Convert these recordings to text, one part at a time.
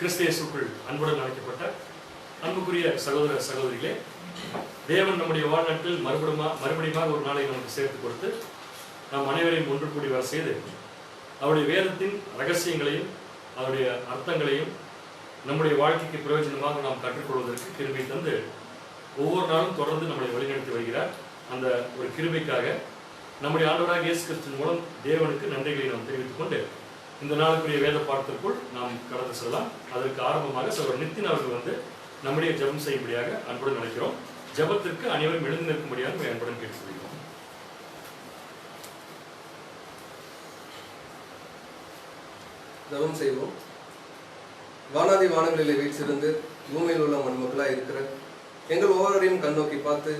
கிறிஸ்து இயேசுக்குள் அன்புடன் அழைக்கப்பட்ட அன்புக்குரிய சகோதர சகோதரிகளே, தேவன் நம்முடைய வாழ்நாட்டில் மறுபடியும் ஒரு நாளை நமக்கு சேர்த்து கொடுத்து நாம் அனைவரையும் ஒன்று கூடி வர செய்து அவருடைய வேதத்தின் ரகசியங்களையும் அவருடைய அர்த்தங்களையும் நம்முடைய வாழ்க்கைக்கு பிரயோஜனமாக நாம் கற்றுக்கொள்வதற்கு கிருபை தந்து ஒவ்வொரு நாளும் தொடர்ந்து நம்மளை வழிநடத்தி வருகிறார். அந்த ஒரு கிருபைக்காக நம்முடைய ஆண்டவராக இயேசு கிறிஸ்துவின் மூலம் தேவனுக்கு நன்றிகளை நாம் தெரிவித்துக் கொண்டு இந்த நாளுக்குரிய வேத பாடத்திற்குள் நாம் கடந்து செல்லலாம். அதற்கு ஆரம்பமாக சகோதரர் நித்தின் அவர்கள் நம்முடைய ஜெபம் செய்யும்படியாக அன்புடன் நினைக்கிறோம். ஜெபத்திற்கு அனைவரும் எழுந்து நிற்கும்படியாக அன்புடன் கேட்டுக்கொள்கிறோம். ஜெபம் செய்வோம். வானாதி வானங்களிலே வீற்றிருந்து பூமியில் உள்ள மண்மக்களாய் இருக்கிற எங்கள் ஒவ்வொருவரையும் கண்ணோக்கி பார்த்து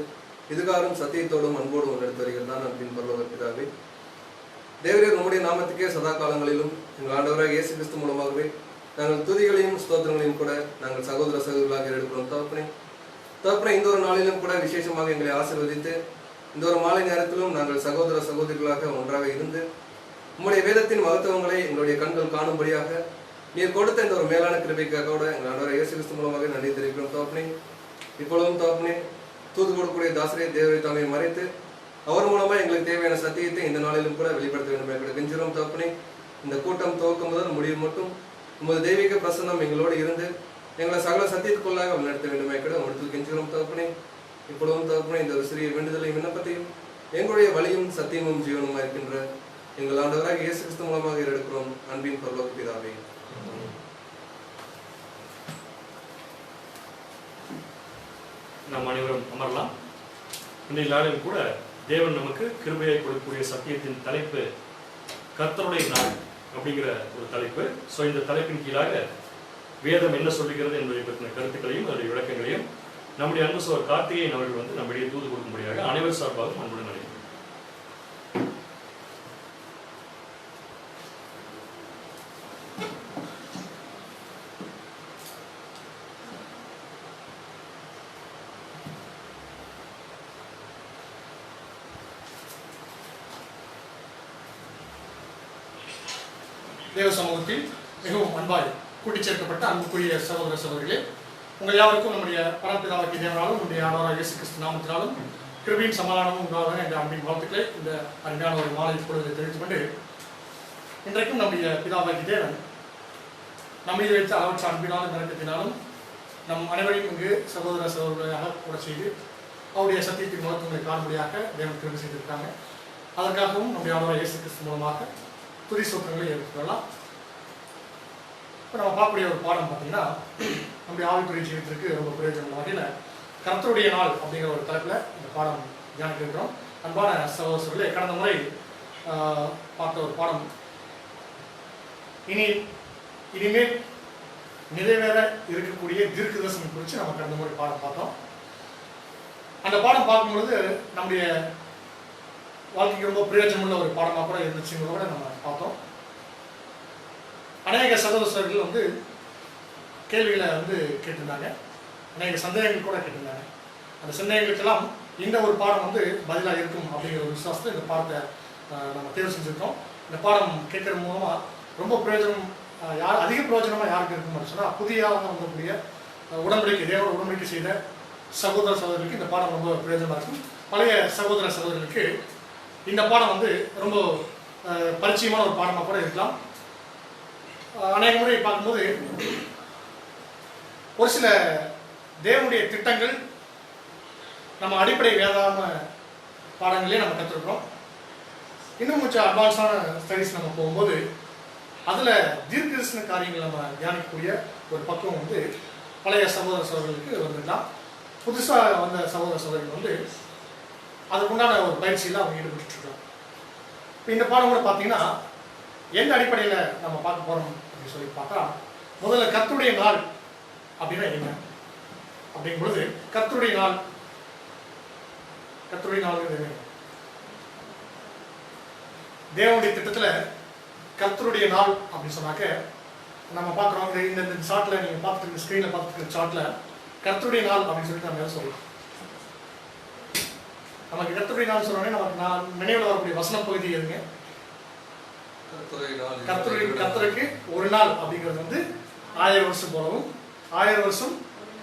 இதுகாரும் சத்தியத்தோடும் அன்போடும் எடுத்து வருகிறதான் அன்பின் பரலோக பிதாவே, தேவரே, நம்முடைய நாமத்துக்கே சதா காலங்களிலும் எங்கள் ஆண்டவராக இயேசு கிறிஸ்து மூலமாகவே நாங்கள் துதிகளையும் ஸ்தோத்திரங்களையும் கூட நாங்கள் சகோதர சகோதரர்களாக எடுக்கிறோம். தகப்பனே, இந்த ஒரு நாளிலும் கூட விசேஷமாக எங்களை ஆசீர்வதித்து இந்த ஒரு மாலை நேரத்திலும் நாங்கள் சகோதர சகோதரிகளாக ஒன்றாக இருந்து உம்முடைய வேதத்தின் மகத்துவங்களை எங்களுடைய கண்கள் காணும்படியாக நீர் கொடுத்த இந்த ஒரு மேலான கிருபைக்காக கூட எங்கள் ஆண்டவராக இயேசு கிறிஸ்து மூலமாக நன்றி தெரிவிக்கிறோம். தகப்பனே, இப்பொழுதும் தகப்பனே தூது கொடுக்கக்கூடிய தாசரை தேவரை தாமே மறைத்து அவர் மூலமா எங்களுக்கு தேவையான சத்தியத்தை இந்த நாளிலும் கூட வெளிப்படுத்த வேண்டும் எங்களுக்கு கெஞ்சுறோம். தகப்பனே, இந்த கூட்டம் துவக்கம் முதல் முடியும் மட்டும் உமது தெய்வீக பிரசன்னம் எங்களோடு இருந்து எங்களை சகல சத்தியத்துக்குள்ளாக நடத்த வேண்டும் என்கிட்ட உடத்தில் கெஞ்சுறோம். தகப்பனே, இப்பொழுதும் தகப்பனே இந்த ஒரு சிறிய வேண்டுதலையும் விண்ணப்பத்தையும் எங்களுடைய வழியும் சத்தியமும் ஜீவனுமா இருக்கின்ற எங்கள் ஆண்டவராக இயேசு கிறிஸ்து மூலமாக எடுக்கிறோம். அன்பின் பரலோக பிதாவே. நாம் அனைவரும் அமரலாம். இன்றைய நாளில் கூட தேவன் நமக்கு கிருபையை கொடுக்கக்கூடிய சத்தியத்தின் தலைப்பு கர்த்தருடைய நாள் அப்படிங்கிற ஒரு தலைப்பு. இந்த தலைப்பின் கீழாக வேதம் என்ன சொல்லுகிறது என்பதை பற்றின கருத்துக்களையும் அதனுடைய விளக்கங்களையும் நம்முடைய அன்பு சோர் கார்த்திகேயன் அவர்கள் நம்முடைய தூது கொடுக்கும்படியாக அனைவர் சார்பாகவும் அன்புடன் நினைக்கிறோம். தேவ சமூகத்தில் மிகவும் அன்பாய் கூட்டிச் சேர்க்கப்பட்ட அன்புக்குரிய சகோதர சகோதரிகளே, உங்கள் யாருக்கும் நம்முடைய பரம்பிதாவாகிய தேவனாலும் நம்முடைய ஆண்டவராகிய இயேசு கிறிஸ்து நாமத்தினாலும் கிருபையும் சமாதானமும் உண்டாவதாக என்ற அன்பின் வாழ்த்துக்களை இந்த அருமையான ஒரு மாலை பொழுதை தெரிவித்துக் கொண்டு, இன்றைக்கும் நம்முடைய பிதாவாகிய தேவன் நம்மை வைத்த அவற்ற அன்பினாலும் நெருக்கத்தினாலும் நம் அனைவரையும் இங்கு சகோதர சகோதரியாக கூட செய்து அவருடைய சத்தியத்தின் மகத்துவங்களை காணும்படியாக தேவன் கிருபை செய்திருக்காங்க. அதற்காகவும் நம்முடைய ஆண்டவராகிய இயேசு கிறிஸ்து மூலமாக துதி சூத்திரங்களை ஏற்றுக்கொள்ளலாம். இப்போ நம்ம பார்க்கக்கூடிய ஒரு பாடம் பார்த்தீங்கன்னா, நம்முடைய ஆவிக்குரிய ஜீவிதத்திற்கு ரொம்ப பிரயோஜனம் வகையில் கர்த்தருடைய நாள் அப்படிங்கிற ஒரு தலைப்பில் இந்த பாடம் தியானிக்க இருக்கிறோம். அன்பான சகோதரர்களே, கடந்த முறை பார்த்த ஒரு பாடம் இனிமேல் நிறைவேற இருக்கக்கூடிய தீர்க்கதரிசனம் குறித்து நம்ம கடந்த முறை பாடம் பார்த்தோம். அந்த பாடம் பார்க்கும்பொழுது நம்முடைய வாழ்க்கைக்கு ரொம்ப பிரயோஜனமுள்ள ஒரு பாடமாக கூட இருந்துச்சுங்கிறத கூட நம்ம பார்த்தோம். அநேக சகோதரர்கள் கேள்விகளை கேட்டிருந்தாங்க, அநேக சந்தேகங்கள் கூட கேட்டிருந்தாங்க. அந்த சந்தேகங்களுக்கெல்லாம் இந்த ஒரு பாடம் பதிலாக இருக்கும் அப்படிங்கிற ஒரு விசுவாசத்தை இந்த பாடத்தை நம்ம தேர்வு செஞ்சுருக்கோம். இந்த பாடம் கேட்கறது மூலமாக ரொம்ப பிரயோஜனம் அதிக பிரயோஜனமாக யாருக்கு இருக்கும் அப்படின்னு சொன்னால், புதியாக வந்தக்கூடிய உடன்படிக்கை தேவனோட உடன்படிக்கை செய்த சகோதர சகோதரிகளுக்கு இந்த பாடம் ரொம்ப பிரயோஜனமாக இருக்கும். பழைய சகோதர சகோதரிகளுக்கு இந்த பாடம் ரொம்ப பரிச்சயமான ஒரு பாடமாக கூட இருக்கலாம். அநேக முறை பார்க்கும்போது ஒரு சில தேவனுடைய திட்டங்கள் நம்ம அடிப்படை வேதாம பாடங்களே நம்ம கற்றுருக்கோம். இன்னும் கொஞ்சம் அட்வான்ஸான ஸ்டடீஸ் நம்ம போகும்போது அதில் தீர்க்கதரிசன காரியங்கள் நம்ம தியானிக்கக்கூடிய ஒரு பக்கம் பழைய சகோதர சகோதரர்களுக்கு வந்துடலாம். புதுசாக வந்த சகோதர சகோதரிகள் அதுக்குண்டான ஒரு பயிற்சியில் அவங்க ஈடுபட்டுருக்காங்க. இப்போ இந்த பாடம் கூட பார்த்தீங்கன்னா எந்த அடிப்படையில் நம்ம பார்க்க போகிறோம் அப்படின்னு சொல்லி பார்த்தா, முதல்ல கர்த்தருடைய நாள் அப்படின்னா என்ன அப்படிங்கும் பொழுது, கர்த்தருடைய நாள்ங்கிறது என்ன? தேவனுடைய திட்டத்தில் கர்த்தருடைய நாள் அப்படின்னு சொன்னாக்க நம்ம பார்க்குறோம். இந்த சார்ட்டில் நீங்கள் பார்த்துட்டு இந்த ஸ்க்ரீனில் பார்த்துட்டு சார்ட்டில் கர்த்தருடைய நாள் அப்படின்னு சொல்லிட்டு நம்ம சொல்லலாம். நமக்கு கர்த்தருடைய நாள் சொன்னோடனே நமக்கு நான் நினைவில் வரக்கூடிய வசன பகுதி எதுங்க? கர்த்தருக்கு ஒரு நாள் அப்படிங்கிறது 1000 வருஷம் போலவும் 1000 வருஷம்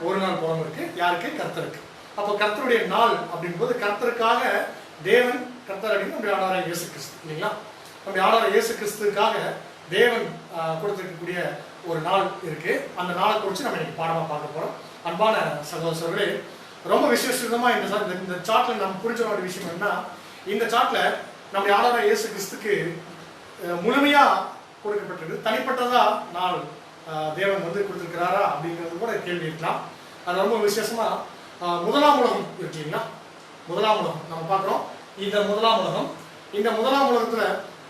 ஒரு நாள் போலவும் இருக்கு. யாருக்கு? கர்த்தருக்கு. அப்போ கர்த்தருடைய நாள் அப்படின்போது கர்த்தருக்காக தேவன், கர்த்தர் அப்படின்னு நம்முடைய ஆண்டவராகிய இயேசு கிறிஸ்து இல்லைங்களா? நம்முடைய ஆண்டவராகிய இயேசு கிறிஸ்துக்காக தேவன் கொடுத்திருக்கக்கூடிய ஒரு நாள் இருக்கு. அந்த நாளை குறித்து நம்ம இன்னைக்கு பாடமா பார்க்க போறோம். அன்பான சகோதரர்களே, ரொம்ப விசேஷமா இந்த சார்ட்ல நம்ம புரிஞ்ச ஒரு விஷயம் என்னன்னா, இந்த சார்ட்ல நம்முடைய ஆண்டவராகிய இயேசு கிறிஸ்துக்கு முழுமையா கொடுக்கப்பட்டிருக்கு. தனிப்பட்டதா நாள் தேவன் கொடுத்திருக்கிறாரா அப்படிங்கிறது கூட கேள்வி இருக்கலாம். அது ரொம்ப விசேஷமா முதலாம் உலகம் இருக்கு இல்லைங்களா? முதலாம் உலகம் நம்ம பார்க்குறோம். இந்த முதலாம் உலகம்,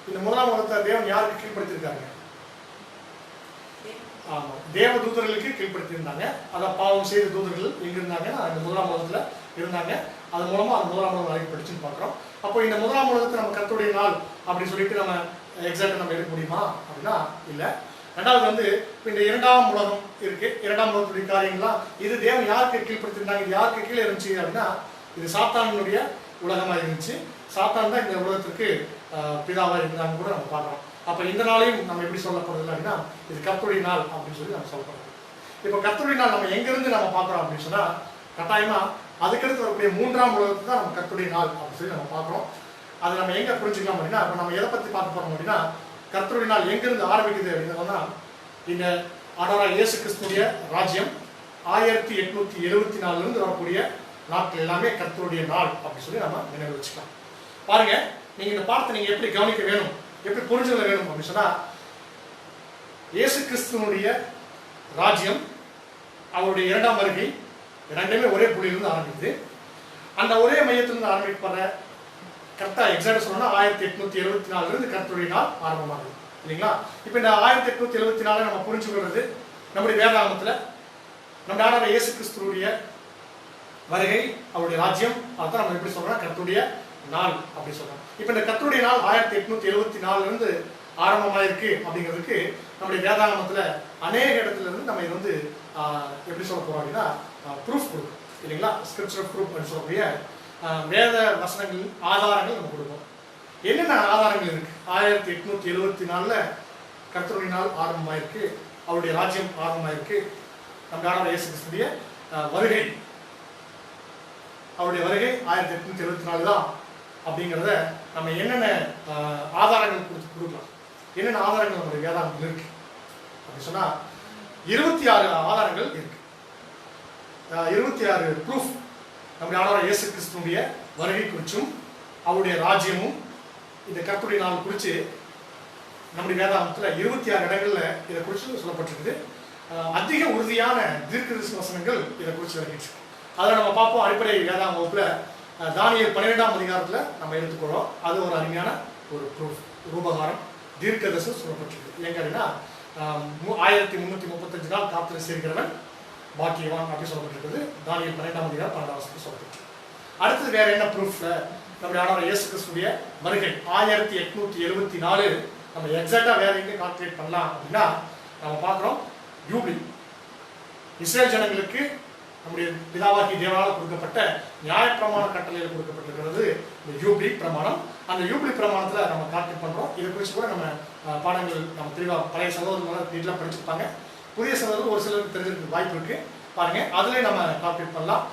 இந்த முதலாம் உலகத்தை தேவன் யாருக்கு கீழ்படுத்தியிருக்காங்க? ஆமா, தேவ தூதர்களுக்கு கீழ்படுத்தியிருந்தாங்க. அதான் பாவம் செய்த தூதர்கள் எங்க இருந்தாங்கன்னா இந்த முதலாம் உலகத்துல இருந்தாங்க. அது மூலமா அந்த முதலாம் உலகம் அழைக்கப்படுச்சுன்னு பார்க்குறோம். அப்போ இந்த முதலாம் உலகத்தை நம்ம கர்த்தருடைய நாள் அப்படின்னு சொல்லிட்டு நம்ம எக்ஸாக்டா நம்ம எடுக்க முடியுமா அப்படின்னா இல்லை. ரெண்டாவது இப்போ இந்த இரண்டாம் உலகம் இருக்கு. இரண்டாம் உலகத்துடைய காரியங்கள்லாம் இது தேவன் யாருக்கு கீழ்படுத்திருந்தாங்க? இது யாருக்கு கீழே இருந்துச்சு அப்படின்னா இது சாத்தானுடைய உலகமா இருந்துச்சு. சாத்தான் தான் இந்த உலகத்திற்கு பிதாவா இருந்தாங்க கூட நம்ம பார்க்குறோம். அப்போ இந்த நாளையும் நம்ம எப்படி சொல்லப்படுறது அப்படின்னா இது கர்த்தருடைய நாள் அப்படின்னு சொல்லி நம்ம சொல்லப்படுறோம். இப்போ கர்த்தருடைய நாள் நம்ம எங்கிருந்து நம்ம பார்க்குறோம் அப்படின்னு சொன்னா கட்டாயமா அதுக்கடுத்து வரக்கூடிய மூன்றாம் உலகத்தை தான் நம்ம கர்த்தருடைய நாள் அப்படின்னு சொல்லி நம்ம பார்க்குறோம். அதை நம்ம எங்க புரிஞ்சுக்கலாம் அப்படின்னா, இப்போ நம்ம எதை பத்தி பார்க்க போறோம் அப்படின்னா கர்த்தருடைய நாள் எங்கிருந்து ஆரம்பிக்குது அப்படின்னா இந்த ஆண்டவராகிய இயேசு கிறிஸ்துடைய ராஜ்யம் 1874 இருந்து வரக்கூடிய நாட்கள் எல்லாமே கர்த்தருடைய நாள் அப்படின்னு சொல்லி நம்ம நினைவு வச்சுக்கலாம். பாருங்க, நீங்க இந்த பாடத்தை நீங்க எப்படி கவனிக்க வேணும், எப்படி புரிஞ்சுக்க வேணும் அப்படின்னு சொன்னா இயேசு கிறிஸ்துவனுடைய ராஜ்யம், அவருடைய இரண்டாம் வருகை ரெண்டுமே ஒரே புள்ளியிலிருந்து ஆரம்பிக்குது. அந்த ஒரே மையத்திலிருந்து ஆரம்பிக்கப்படுற கரெக்டா எக்ஸாக்டா சொல்லணும்னா 1874 இருந்து கர்த்தருடைய நாள் ஆரம்பமாகுது இல்லைங்களா? இப்போ இந்த 1874 நம்ம புரிஞ்சுக்கிறது நம்முடைய வேதாகமத்துல நம்ம ஆண்டவர் இயேசு கிறிஸ்துவுடைய வருகை, அவருடைய ராஜ்யம், அதான் நம்ம எப்படி சொல்றோம்னா கர்த்தருடைய நாள் அப்படி சொல்றோம். இப்போ இந்த கர்த்தருடைய நாள் 1874 இருந்து ஆரம்பமாயிருக்கு அப்படிங்கிறதுக்கு நம்முடைய வேதாகமத்துல அநேக இடத்துல இருந்து நம்ம இது எப்படி சொல்ல போறோம் அப்படின்னா ப்ரூஃப் கொடுக்கும் இல்லைங்களா? ஸ்கிரிப்சர் ப்ரூஃப் அப்படின்னு சொல்லக்கூடிய வேத வசனங்கள் ஆதாரங்கள் நம்ம கொடுப்போம். என்னென்ன ஆதாரங்கள் இருக்கு? 1874 கர்த்தருடைய நாள் ஆரம்பமாயிருக்கு, அவருடைய ராஜ்யம் ஆரம்பமாயிருக்கு, நம்ம ஆண்டவர் இயேசு கிறிஸ்துடைய வருகை, அவருடைய வருகை 1874 தான் அப்படிங்கிறத நம்ம என்னென்ன ஆதாரங்கள் கொடுக்கலாம், என்னென்ன ஆதாரங்கள் நம்முடைய வேதாகமத்தில் இருக்கு அப்படின்னு சொன்னா 26 ஆதாரங்கள் இருக்கு. 26 ப்ரூஃப் நம்முடைய ஆண்டவர் இயேசு கிறிஸ்துவுடைய வருகை குறிச்சும் அவருடைய ராஜ்யமும் இந்த கர்த்தருடைய நாள் குறித்து நம்முடைய வேதாகமத்தில் 26 இடங்கள்ல இதை குறித்து சொல்லப்பட்டிருக்குது. அதிக உறுதியான தீர்க்கதரிசன வசனங்கள் இதை குறித்து விளக்கிட்டு அதில் நம்ம பார்ப்போம். அடிப்படை வேதாகம வகுப்புல தானியேல் 12ஆம் அதிகாரத்துல நம்ம எடுத்துக்கிறோம். அது ஒரு அருமையான ஒரு ப்ரூஃப், ரூபகாரம், தீர்க்கதரிசனம் சொல்லப்பட்டிருக்கு. எங்க அப்படின்னா 1335 நாள் காத்திரை சேர்க்கிறவன் பாக்கியவான் அப்படி சொல்லப்பட்டிருக்குது. தானியேல் 12ஆம் அதிகாரம் 12ஆம் வசனத்தில் சொல்லப்பட்டிருக்கு. அடுத்தது வேற என்ன ப்ரூஃப்ல நம்முடைய ஆண்டவர் இயேசு கிறிஸ்துடைய வருகை 1874 நம்ம எக்ஸாக்டா வேற எங்க கால்குலேட் பண்ணலாம் அப்படின்னா நம்ம பார்க்குறோம் யூப்ளி. இஸ்ரேல் ஜனங்களுக்கு நம்முடைய பிதாவாகி தேவனால் கொடுக்கப்பட்ட நியாயப்பிரமாண கட்டளையில் கொடுக்கப்பட்டிருக்கிறது இந்த யூப்ளி பிரமாணம். அந்த யூப்ளி பிரமாணத்தில் நம்ம கால்குலேட் பண்றோம். இதை குறித்து கூட நம்ம பாடங்கள் நம்ம தெளிவாக பழைய சகோதரர்கள் வீட்டில் படிச்சிருப்பாங்க. புதிய சகோதரர்கள் ஒரு சிலருக்கு தெரிஞ்சிருக்க வாய்ப்பு இருக்கு. பாருங்க, அதுலேயே நம்ம கால்குலேட் பண்ணலாம்.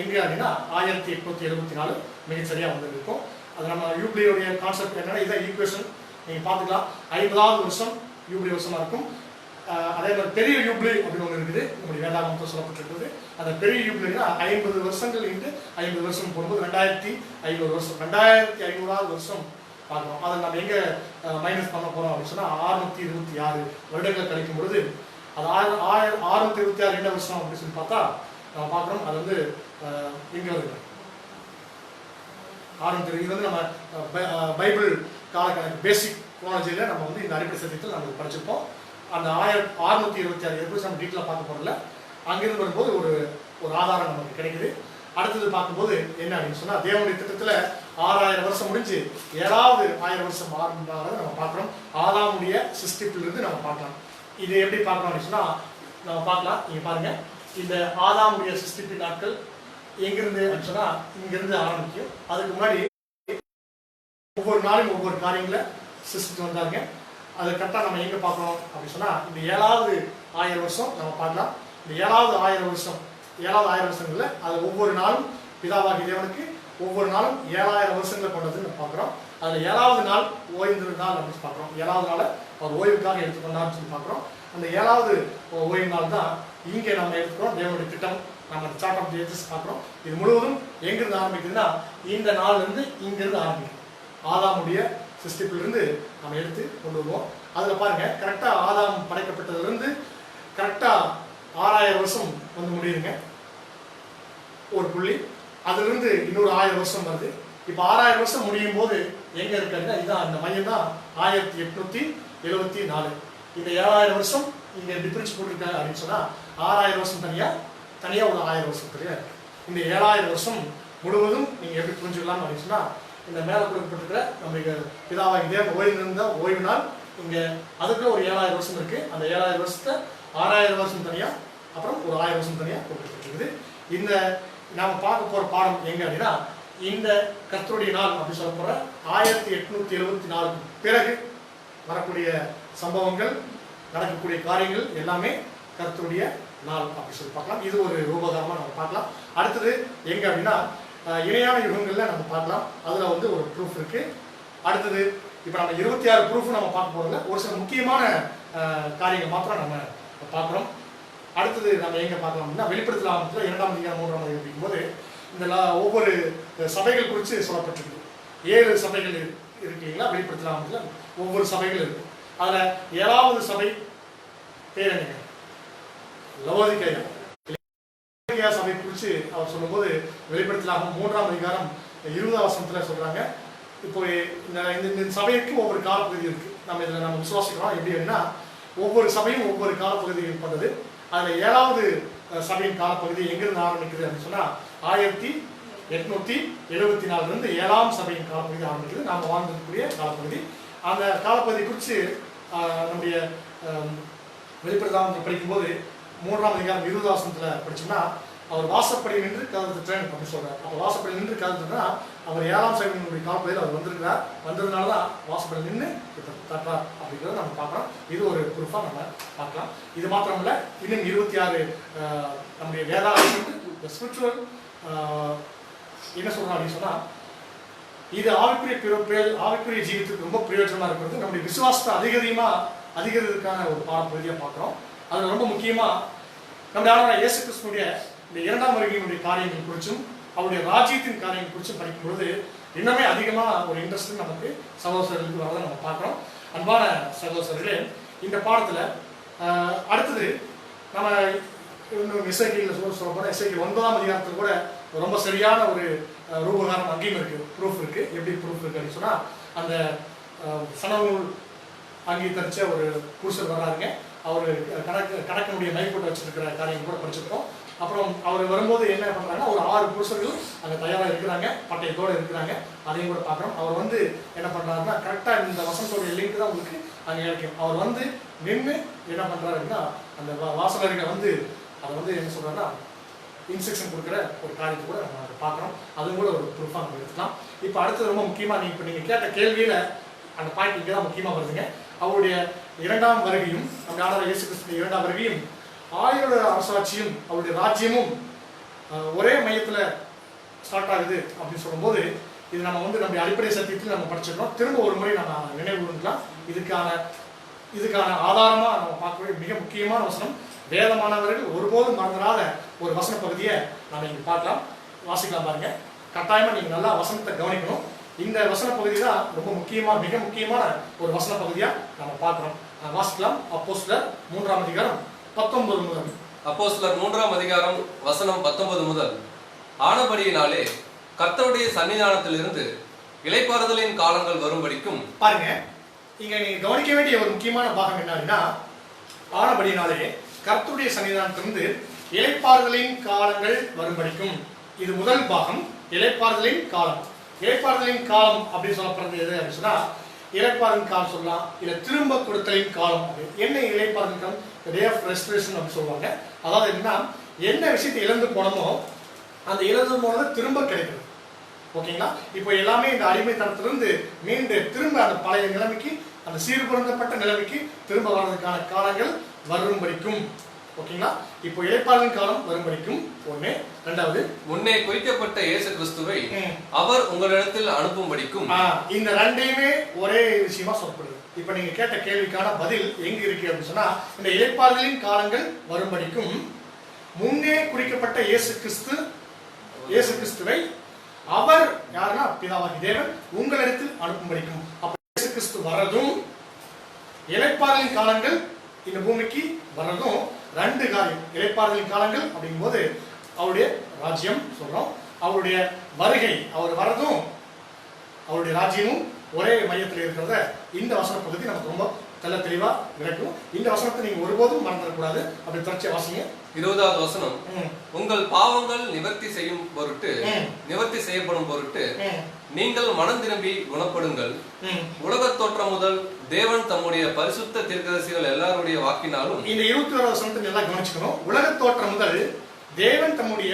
எங்க அப்படின்னா 1874 மிகச்சரியா இருக்கும். அது நம்ம யூப்ளியோடைய கான்செப்ட் என்னன்னா இதான் ஈக்குவேஷன் நீங்க பார்த்துக்கலாம். 50வது வருஷம் யூப்ளி வருஷமா இருக்கும். அதே மாதிரி பெரிய யூப்ளி அப்படின்னு ஒன்று இருக்குது, நம்முடைய வேதாகமத்தில் சொல்லப்பட்டிருக்குது. அந்த பெரிய யூப்ளினா 50 வருஷங்கள் இன்று 50 வருஷம் போடும்போது 2500 வருஷம், 2500வது வருஷம் பார்க்கணும். அதை நம்ம எங்க மைனஸ் பண்ண போறோம் அப்படின்னு சொன்னா 626 வருடங்கள் கழிக்கும் பொழுது அது 626 என்ன வருஷம் அப்படின்னு சொல்லி பார்த்தா நம்ம பார்க்குறோம். அது எங்க வருது 600. இது நம்ம பைபிள் காலக்கணக்கு பேசிக் குரோனாலஜியில் நம்ம இந்த அடிப்படை சத்தியத்தில் நம்ம படிச்சிருப்போம். அந்த 626 எப்படி நம்ம டீட்டெயிலாக பார்க்க போகிறதில்ல. அங்கிருந்து வரும்போது ஒரு ஆதாரம் நமக்கு கிடைக்குது. அடுத்தது பார்க்கும்போது என்ன அப்படின்னு சொன்னால் தேவனுடைய திட்டத்தில் 6000 வருஷம் முடிஞ்சு 7வது 1000 வருஷம் ஆரம்பிக்கிறத நம்ம பார்க்குறோம். ஆதாமுடைய சிருஷ்டிப்பிலிருந்து நம்ம பார்க்கலாம். இது எப்படி பார்க்கணும் அப்படின்னு சொன்னால் நம்ம பார்க்கலாம். நீங்கள் பாருங்க, இந்த ஆதாமுடைய சிருஷ்டிப்பின் நாட்கள் எங்கிருந்து அப்படின்னு சொன்னால் இங்கிருந்து ஆரம்பிக்கும். அதுக்கு முன்னாடி ஒவ்வொரு நாளும் ஒவ்வொரு காரியங்களை சிருஷ்டித்து வந்தாங்க. அது கரெக்டாக நம்ம எங்கே பார்க்கணும் அப்படின்னு சொன்னால் இந்த 7வது 1000 வருஷம் நம்ம பார்க்கலாம். இந்த 7வது 1000 வருஷம் 7வது 1000 வருஷங்களில் அது ஒவ்வொரு நாளும் பிதாவாகிய தேவனுக்கு ஒவ்வொரு நாளும் 7000 வருஷங்களை கொண்டதுன்னு நம்ம பார்க்குறோம். அதில் 7வது நாள் ஓய்வு நாள் அப்படின்னு பார்க்குறோம். 7வது நாளை அவர் ஓய்வுக்காக எடுத்துக்கொண்டான்னு சொல்லி பார்க்குறோம். அந்த 7வது ஓய்வு நாள் தான் இங்கே நம்ம எடுத்துக்கிறோம். தேவனுடைய திட்டம் நம்ம சார்ட் ஆஃப் ஏஜஸ் பார்க்குறோம். இது முழுவதும் எங்கிருந்து ஆரம்பிக்குதுன்னா இந்த நாள்லேருந்து இங்கிருந்து ஆரம்பிக்கும். ஆதாமுடைய சிருஷ்டிப்பிலிருந்து நம்ம எடுத்து கொண்டு வருவோம். அதில் பாருங்கள் கரெக்டாக ஆதாம் படைக்கப்பட்டதுலேருந்து கரெக்டாக 6000 வருஷம் வந்து முடியுதுங்க ஒரு புள்ளி. அதுலேருந்து இன்னொரு 1000 வருஷம் வருது. இப்போ 6000 வருஷம் முடியும் போது எங்கே இருக்குன்னா இதுதான் அந்த மையம் தான் 1874. இந்த 7000 வருஷம் இங்கே எப்படி பிரிச்சு போட்டிருக்காங்க அப்படின்னு சொன்னால் 6000 வருஷம் தனியாக ஒரு 1000 வருஷம் தெரியாது. இந்த 7000 வருஷம் முழுவதும் நீங்கள் எப்படி புரிஞ்சுக்கலாம் அப்படின்னு சொன்னால் இந்த மேலே கொடுக்கப்பட்டிருக்கிற நம்ம பிதாவாகி தேவன் ஓய்வு நாள் இங்கே அதுக்குள்ள ஒரு 7000 வருஷம் இருக்குது. அந்த 7000 வருஷத்தை 6000 வருஷம் தனியாக அப்புறம் ஒரு 1000 வருஷம் தனியாக கொடுக்கப்பட்டிருக்குது. இந்த நாம் பார்க்க போகிற பாடம் எங்கே அப்படின்னா இந்த கர்த்தருடைய நாள் அப்படின்னு சொல்ல போகிற 1874 பிறகு வரக்கூடிய சம்பவங்கள் நடக்கக்கூடிய காரியங்கள் எல்லாமே கர்த்தருடைய நாள் அப்படின்னு சொல்லி பார்க்கலாம். இது ஒரு ரூபகாரமாக நம்ம பார்க்கலாம். அடுத்தது எங்கே அப்படின்னா இணையான யுகங்களில் நம்ம பார்க்கலாம். அதில் வந்து ஒரு ப்ரூஃப் இருக்குது. அடுத்தது இப்போ நம்ம 26 ப்ரூஃப் நம்ம பார்க்க போகிறோம்ல ஒரு சில முக்கியமான காரியங்கள் மாத்திரம் நம்ம பார்க்குறோம். அடுத்தது நம்ம எங்கே பார்க்கலாம் அப்படின்னா வெளிப்படுத்தல் ஆகமத்தில் 2ஆம் அதிகாரம் 3ஆம் அதிகாரம் படிக்கும்போது இந்த ஒவ்வொரு சபைகள் குறித்து சொல்லப்பட்டிருக்கு. 7 சபைகள் இருக்கு இல்லைங்களா? வெளிப்படுத்தல் ஆகமத்தில் ஒவ்வொரு சபைகள் இருக்கு. அதில் 7வது சபை பேர் என்னங்க? லவோதிக்கேயா சபை குறித்து அவர் சொல்லும்போது வெளிப்படுத்தலாகும் 3ஆம் அதிகாரம் 20ஆம் வசனத்தில் சொல்றாங்க. இப்போ இந்த சபைக்கு ஒவ்வொரு காலப்பகுதி இருக்கு. நம்ம இதில் நம்ம விசுவாசிக்கிறோம். எப்படி அப்படின்னா ஒவ்வொரு சபையும் ஒவ்வொரு காலப்பகுதியில் பண்ணது. அதில் 7வது சபையின் காலப்பகுதி எங்கிருந்து ஆரம்பிக்குது அப்படின்னு சொன்னால் 1874 7ஆம் சபையின் காலப்பகுதி ஆரம்பிக்குது. நாம் வாழ்ந்திருக்கக்கூடிய காலப்பகுதி. அந்த காலப்பகுதி குறித்து நம்முடைய வெளிப்படுத்தாமல் படிக்கும்போது 3ஆம் அதிகாரம் 20ஆம் வசனத்தில் படிச்சோம்னா அவர் வாசப்படி நின்று கதவு தட்டுறேன் அப்படின்னு சொல்றாரு. அப்போ வாசப்படி நின்று கதவு தட்டுனா அவர் 7ஆம் சபையினுடைய காலப்பகுதியில் அவர் வந்திருக்கிறார். வந்ததுனால தான் வாசப்படி நின்று தட்டுறார் அப்படிங்கிறத நம்ம பார்க்கலாம். இது ஒரு ப்ரூஃபாக நம்ம பார்க்கலாம். இது மாத்திரம் இல்லை, இன்னும் 26 நம்முடைய வேதாளம் ஸ்பிரிச்சுவல் என்ன சொல்றோம் அப்படின்னு சொன்னால் இது ஆவிக்குரிய ஜீவிதத்துக்கு ரொம்ப பிரயோஜனமாக இருக்கிறது. நம்முடைய விசுவாசத்தை அதிகரிக்கிறதுக்கான ஒரு பாடப்பகுதியாக பார்க்குறோம். அதில் ரொம்ப முக்கியமாக நம்முடைய ஆண்டவராகிய இயேசு கிறிஸ்துவினுடைய இந்த 2ஆம் வருகையினுடைய காரியங்கள் குறித்தும் அவருடைய ராஜ்யத்தின் காரியங்கள் குறித்தும் படிக்கும்பொழுது இன்னுமே அதிகமாக ஒரு இன்ட்ரெஸ்ட் நமக்கு சகோதரர்களுக்கு வரதை நம்ம பார்க்குறோம். அன்பான சகோதரர்களே, இந்த பாடத்தில் அடுத்தது நம்ம இன்னும் எஸ்ஐக்கியில் சொல்ல போனால் எஸ்ஐக்கில் 9ஆம் அதிகாரத்தில் கூட ரொம்ப சரியான ஒரு ரூபகாரம் அங்கேயும் இருக்குது, ப்ரூஃப் இருக்குது. எப்படி ப்ரூஃப் இருக்குது அப்படின்னு சொன்னால் அந்த சனநூல் அங்கே தரிச்ச ஒரு புருஷர் வர்றாருங்க. அவர் கணக்கனுடைய மைப்போட்டு வச்சிருக்கிற காரியம் கூட படிச்சிருக்கோம். அப்புறம் அவர் வரும்போது என்ன பண்ணுறாங்கன்னா ஒரு 6 புருஷர்கள் அங்கே தயாராக இருக்கிறாங்க, பட்டயத்தோடு இருக்கிறாங்க. அதையும் கூட பார்க்குறோம். அவர் வந்து என்ன பண்ணுறாருன்னா கரெக்டாக இந்த வசனத்தோடைய லிங்க் தான் உங்களுக்கு அங்கே கிடைக்கும். அவர் வந்து நின்று என்ன பண்ணுறாருன்னா அந்த வாசகர்களை வந்து அதை வந்து என்ன சொல்கிறாருன்னா இன்ஸ்ட்ரக்ஷன் கொடுக்குற ஒரு காரியத்தை கூட நம்ம அதை பார்க்குறோம். அதுவும் கூட ஒரு ப்ரூஃபாக நம்ம எடுத்துக்கலாம். இப்போ அடுத்தது ரொம்ப முக்கியமாக இப்போ நீங்கள் கேட்ட கேள்வியில் அந்த பாயிண்ட் இங்கே தான் முக்கியமாக வருதுங்க. அவருடைய 2ஆம் வருகையும் நம்ம ஆண்டவர் இயேசு கிறிஸ்துவின் 2ஆம் வருகையும் 1000 அரசாட்சியும் அவருடைய ராஜ்யமும் ஒரே மையத்தில் ஸ்டார்ட் ஆகுது அப்படின்னு சொல்லும்போது இது நம்ம வந்து நம்ம அடிப்படை சத்தியத்தில் நம்ம படிச்சிருக்கோம். திரும்ப ஒரு முறை நம்ம நினைவு கூறலாம். இதுக்கான ஆதாரமாக நம்ம பார்க்கக்கூடிய மிக முக்கியமான வசனம், வேதமானவர்கள் ஒருபோதும் மறந்துடாத ஒரு வசன பகுதியை நம்ம இங்கே பார்க்கலாம். வாசிக்கலாம் பாருங்க. கட்டாயமாக நீங்கள் நல்லா வசனத்தை கவனிக்கணும். இந்த வசன பகுதி தான் ரொம்ப முக்கியமாக மிக முக்கியமான ஒரு வசன பகுதியாக நம்ம பார்க்குறோம். வாசிக்கலாம். அப்போஸ்தலர் 3ஆம் அதிகாரம் 19 முதல். அப்போஸ்தலர் 3ஆம் அதிகாரம் வசனம் 19 முதல். ஆனபடியினாலே கர்த்தருடைய சன்னிதானத்திலிருந்து இளைப்பாறுதலின் காலங்கள் வரும்படிக்கும். பாருங்க, இங்க நீங்க கவனிக்க வேண்டிய ஒரு முக்கியமான பாகம் என்ன அப்படின்னா ஆனபடியினாலே கர்த்தருடைய சன்னிதானத்திலிருந்து இளைப்பாறுதலின் காலங்கள் வரும்படிக்கும். இது முதல் பாகம், இளைப்பாறுதலின் காலம். இளைப்பாறுதலின் காலம் அப்படின்னு சொல்லப்படுறது எது அப்படின்னு சொன்னா இளைப்பாறுதலின் காலம் சொல்லலாம், இல்ல திரும்ப கொடுத்தலின் காலம். என்ன இளைப்பாறுதலின் காலம்? டே ஆஃப் ரெஸ்டரேஷன் அப்படின்னு சொல்லுவாங்க. அதாவது என்னன்னா என்ன விஷயத்தை இழந்து போனோமோ அந்த இழந்து போனது திரும்ப கிடைக்கிறது. ஓகேங்களா? இப்போ எல்லாமே இந்த அடிமைத்தனத்திலிருந்து மீண்டு திரும்ப அந்த பழைய நிலைமைக்கு அந்த சீர்பொருந்தப்பட்ட நிலைமைக்கு திரும்ப வர்றதுக்கான காலங்கள் வரும்படிக்கும். ஓகேங்களா? இப்போ இளைப்பாறுதலின் காலம் வரும்படிக்கும் ஒண்ணு. ரெண்டாவது, முன்னே குறிக்கப்பட்ட இயேசு கிறிஸ்துவை அவர் உங்களிடத்தில் அனுப்பும்படிக்கும். இந்த ரெண்டையுமே ஒரே விஷயமா சொல்லப்படுது. இப்ப நீங்க கேட்ட கேள்விக்கான பதில் எங்க இருக்கு அப்படின்னு சொன்னா, இந்த இளைப்பாறுதலின் காலங்கள் வரும்படிக்கும் முன்னே குறிக்கப்பட்ட இயேசு கிறிஸ்துவை அவர் யாருன்னா பிதாவாகி தேவன் உங்களிடத்தில் அனுப்பும்படிக்கும். அப்ப இயேசு கிறிஸ்து வர்றதும் இளைப்பாறுதலின் காலங்கள் இந்த பூமிக்கு வர்றதும் ரெண்டு காரியம். இளைப்பாறுதலின் காலங்கள் அப்படிங்கும் போது அவருடைய ராஜ்யம் சொல்றோம், அவருடைய வருகை, அவர் வர்றதும் அவருடைய ராஜ்யமும் ஒரே மையத்தில் இருக்கிறத இந்த வசன பகுதி நமக்கு ரொம்ப தெளிவா விளக்கும். இந்த வசனத்தை நீங்க ஒருபோதும் மறந்துடக்கூடாது. அப்படி தொடர்ச்சி வாசிங்க. 20வது வசனம், உங்கள் பாவங்கள் நிவர்த்தி செய்யப்படும் பொருட்டு நீங்கள் மனம் திரும்பி குணப்படுங்கள். உலகத் தோற்றம் முதல் தேவன் தம்முடைய பரிசுத்த தீர்க்கதரிசிகள் எல்லாருடைய வாக்கினாலும். இந்த 21வது வசனத்தை நல்லா கவனிச்சுக்கணும். உலகத் தோற்றம் முதல் தேவன் தம்முடைய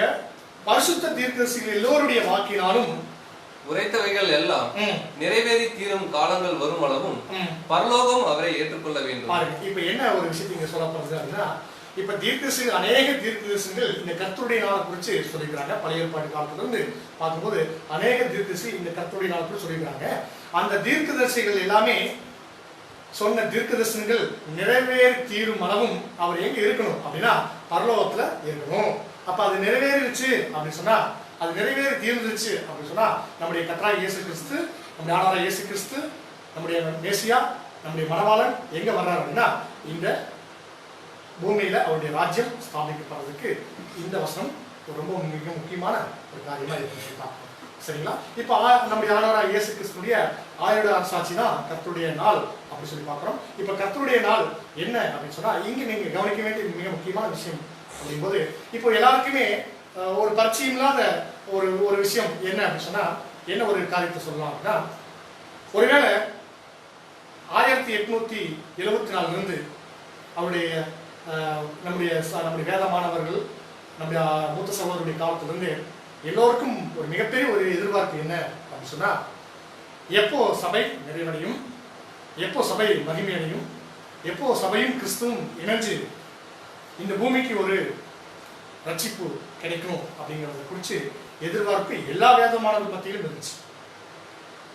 பரிசுத்த தீர்க்கதரிசிகள் எல்லோருடைய வாக்கினாலும் உரைத்தவைகள் எல்லாம் நிறைவேறி தீரும் காலங்கள் வரும் அளவும் பரலோகம் அவரை ஏற்றுக்கொள்ள வேண்டும். இப்ப என்ன ஒரு விஷயத்தை இங்க சொல்லப்படுது அப்படின்னா, இப்ப தீர்க்கதரிசிகள் அநேக தீர்க்கதரிசிகள் இந்த கர்த்தருடைய நாளை குறித்து சொல்லிக்கிறாங்க. பழைய ஏற்பாடு காலத்துல இருந்து பார்க்கும்போது அநேக தீர்க்கதரிசி இந்த கர்த்தருடைய நாளை குறித்து சொல்லிக்கிறாங்க. அந்த தீர்க்கதரிசிகள் எல்லாமே சொன்ன தீர்க்கதரிசனங்கள் நிறைவேறி தீரும் அளவும் அவர் எங்க இருக்கணும் அப்படின்னா பரலோகத்துல இருக்கணும். அப்ப அது நிறைவேறிடுச்சு அப்படின்னு சொன்னா, அது நிறைவேறி தீர்ந்துருச்சு அப்படின்னு சொன்னா, நம்முடைய கர்த்தராகிய இயேசு கிறிஸ்து, நம்முடைய ஆண்டவராகிய இயேசு கிறிஸ்து, நம்முடைய மேசியா, நம்முடைய மணவாளன் எங்க வர்றாரு அப்படின்னா இந்த பூமியில அவருடைய ராஜ்யம் ஸ்தாபிக்கப்படுறதுக்கு இந்த வசனம் ரொம்ப மிக முக்கியமான ஒரு காரியமா இருக்கு. சரிங்களா? இப்ப நம்முடைய ஆண்டவராகிய இயேசு கிறிஸ்துடைய 1000 அரசாட்சி தான் கர்த்தருடைய நாள் அப்படி சொல்லி பார்க்கிறோம். இப்ப கர்த்தருடைய நாள் என்ன அப்படின்னு சொன்னா, இங்க நீங்க கவனிக்க வேண்டிய மிக முக்கியமான விஷயம் அப்படிங்கும்போது, இப்போ எல்லாருக்குமே ஒரு பரிச்சயம் இல்லாத ஒரு விஷயம் என்ன அப்படின்னு சொன்னா, என்ன ஒரு காரியத்தை சொல்லலாம் அப்படின்னா, ஒருவேளை 1874 இருந்து அவருடைய நம்முடைய வேதமானவர்கள், நம்முடைய மூத்த சகோதரருடைய காலத்திலிருந்து எல்லோருக்கும் ஒரு மிகப்பெரிய ஒரு எதிர்பார்ப்பு என்ன அப்படின்னு சொன்னா, எப்போ சபை நிறைவடையும், எப்போ சபை மகிமையடையும், எப்போ சபையும் கிறிஸ்துவும் இணைஞ்சு இந்த பூமிக்கு ஒரு ரட்சிப்பு கிடைக்கும் அப்படிங்கிறத குறித்து எதிர்பார்ப்பு எல்லா வேதமானவர்கள் மத்தியிலும் இருந்துச்சு.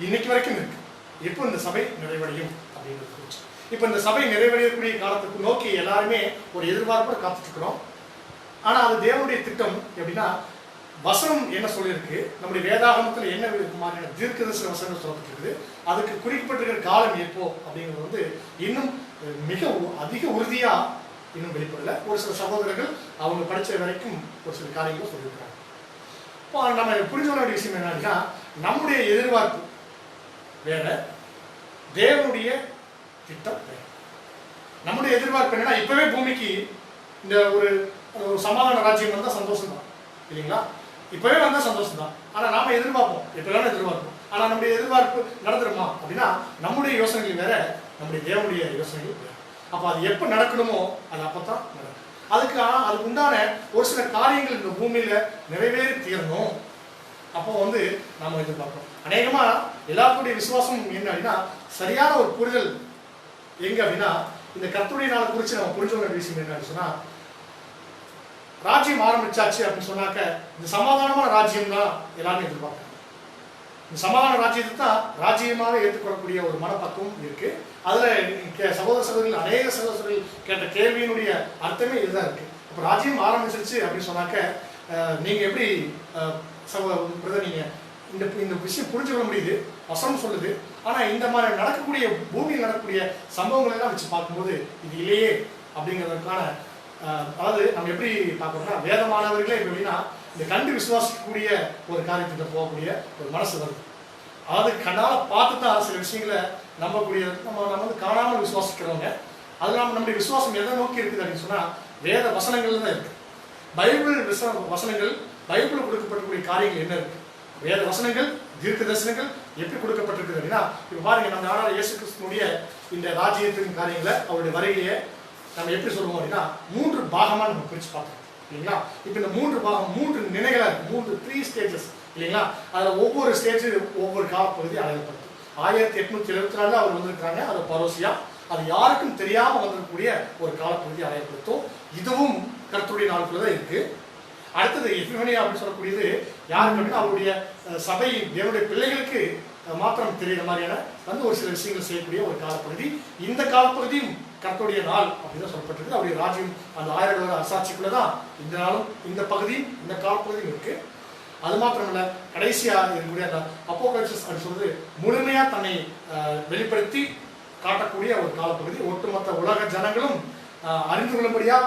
இன்னைக்கு வரைக்கும் இருக்கு. எப்போ இந்த சபை நிறைவடையும் அப்படிங்கிறது குறித்து. இப்போ இந்த சபை நிறைவடையக்கூடிய காலத்துக்கு நோக்கி எல்லாருமே ஒரு எதிர்பார்ப்போட காத்துட்டு இருக்கிறோம். ஆனா அது தேவனுடைய திட்டம் எப்படின்னா, வசனம் என்ன சொல்லியிருக்கு, நம்முடைய வேதாகமத்தில் என்ன மாதிரியான தீர்க்கதரிசன வசனம் சொல்லப்பட்டிருக்கு, அதுக்கு குறிப்பிட்டிருக்கிற காலம் எப்போ அப்படிங்கிறது வந்து இன்னும் மிக அதிக உறுதியா இன்னும் வெளிப்படல. ஒரு சில சகோதரர்கள் அவங்க படிச்ச வரைக்கும் ஒரு சில காரியங்களும் சொல்லியிருக்கிறாங்க. இப்போ நம்ம புரிஞ்ச வேண்டிய விஷயம் என்னன்னா, நம்முடைய எதிர்பார்ப்பு வேற, தேவனுடைய திட்டம் வேற. நம்முடைய எதிர்பார்ப்பு என்னன்னா, இப்பவே பூமிக்கு இந்த ஒரு சமாதான ராஜ்யம் வந்தா சந்தோஷம் தான் இல்லைங்களா? இப்பவே வந்தா சந்தோஷம் தான். ஆனா நாம எதிர்பார்ப்போம், எப்பதான் எதிர்பார்ப்போம். ஆனா நம்முடைய எதிர்பார்ப்பு நடந்துருமா அப்படின்னா, நம்முடைய யோசனைகள் வேற, நம்முடைய தேவனுடைய யோசனைகள் வேற. அப்ப அது எப்ப நடக்கணுமோ அது அப்பதான் நடக்கும். அதுக்கு உண்டான ஒரு சில காரியங்கள் இந்த பூமியில நிறைவேறி தீரணும். அப்போ வந்து நாம எதிர்பார்க்கிறோம். அநேகமா எல்லாருடைய விசுவாசம் என்ன அப்படின்னா, சரியான ஒரு புரிதல் எங்க அப்படின்னா, இந்த கர்த்தருடைய நாளை குறித்து நம்ம புரிஞ்ச வேண்டிய விஷயம் என்ன சொன்னா, ராஜ்யம் ஆரம்பிச்சாச்சு அப்படின்னு சொன்னாக்க இந்த சமாதானமான ராஜ்யம் தான் எல்லாருமே எதிர்பார்க்கணும். இந்த சமாதான ராஜ்யத்தை தான் ராஜ்யமாக ஏற்றுக்கொள்ளக்கூடிய ஒரு மனப்பக்குவம் இருக்கு. அதுல சகோதர சகோதரிகள் அநேக சகோதரர்கள் கேட்ட கேள்வியினுடைய அர்த்தமே இதுதான் இருக்கு. இப்போ ராஜ்யம் ஆரம்பிச்சிருச்சு அப்படின்னு சொன்னாக்க நீங்க எப்படி நீங்க இந்த விஷயம் புரிஞ்சுக்க முடியுது, வசனம் சொல்லுது. ஆனா இந்த மாதிரி நடக்கக்கூடிய பூமியில் நடக்கக்கூடிய சம்பவங்கள் எல்லாம் வச்சு பார்க்கும்போது இது இல்லையே அப்படிங்கிறதுக்கான அதாவது நம்ம எப்படி பார்க்கணும்னா, வேதமானவர்களே எப்படின்னா இந்த கண்டு விசுவாசிக்கக்கூடிய ஒரு காரியத்திட்ட போகக்கூடிய ஒரு மனசு வருது. அதாவது கண்ணால பார்த்து தான் சில விஷயங்களை நம்பக்கூடிய நம்ம வந்து காணாமல் விசுவாசிக்கிறவங்க. அது நம்முடைய விசுவாசம் எதை நோக்கி இருக்குது அப்படின்னு சொன்னா, வேத வசனங்கள்ல தான் இருக்கு. பைபிள் வசனங்கள், பைபிள் கொடுக்கப்பட்டிருக்கக்கூடிய காரியங்கள் என்ன இருக்கு, வேத வசனங்கள், தீர்க்க தரிசனங்கள் எப்படி கொடுக்கப்பட்டிருக்குது அப்படின்னா, இப்ப பாருங்க, நம்ம ஆனாலும் இயேசு கிறிஸ்துனுடைய இந்த ராஜ்யத்தின் காரியங்களை, அவருடைய வருகையை நம்ம எப்படி சொல்லுவோம் அப்படின்னா 3 பாகமா நம்ம பிரிச்சு பார்க்கணும் இல்லைங்களா? இப்ப இந்த 3 பாகம் 3 நிலைகளா இருக்கு, 3 ஸ்டேஜஸ் இல்லைங்களா? அதுல ஒவ்வொரு ஸ்டேஜ் ஒவ்வொரு காலப்பகுதி அடையப்படுது. 1874 அவர் வந்திருக்கிறாங்க. அது பரோசியா, அது யாருக்கும் தெரியாம வந்திருக்கக்கூடிய ஒரு காலப்பகுதி அடையப்படுத்தும். இதுவும் கர்த்தருடைய நாளுக்குள்ள தான் இருக்கு. அடுத்தது எபிஃபனியா அப்படின்னு சொல்லக்கூடியது யாருக்கு அப்படின்னா அவருடைய சபை தேவனுடைய பிள்ளைகளுக்கு மாத்திரம் தெரிகிற மாதிரியான வந்து ஒரு சில விஷயங்கள் செய்யக்கூடிய ஒரு காலப்பகுதி. இந்த காலப்பகுதியும் கர்த்தருடைய நாள் அப்படின்னு சொல்லப்பட்டிருக்கு. அவருடைய ராஜ்யம் அந்த 1000 வருட அரசாட்சிக்குள்ளதான் இந்த நாளும் இந்த பகுதியும் இந்த காலப்பகுதியும் இருக்கு. அது மாத்திரமல்ல, கடைசியா இருக்கக்கூடிய அந்த அப்போகலிப்சிஸ் அப்படின்னு சொல்றது முழுமையா தன்னை வெளிப்படுத்தி காட்டக்கூடிய ஒரு காலப்பகுதி. ஒட்டுமொத்த உலக ஜனங்களும் அறிந்து கொள்ளும்படியா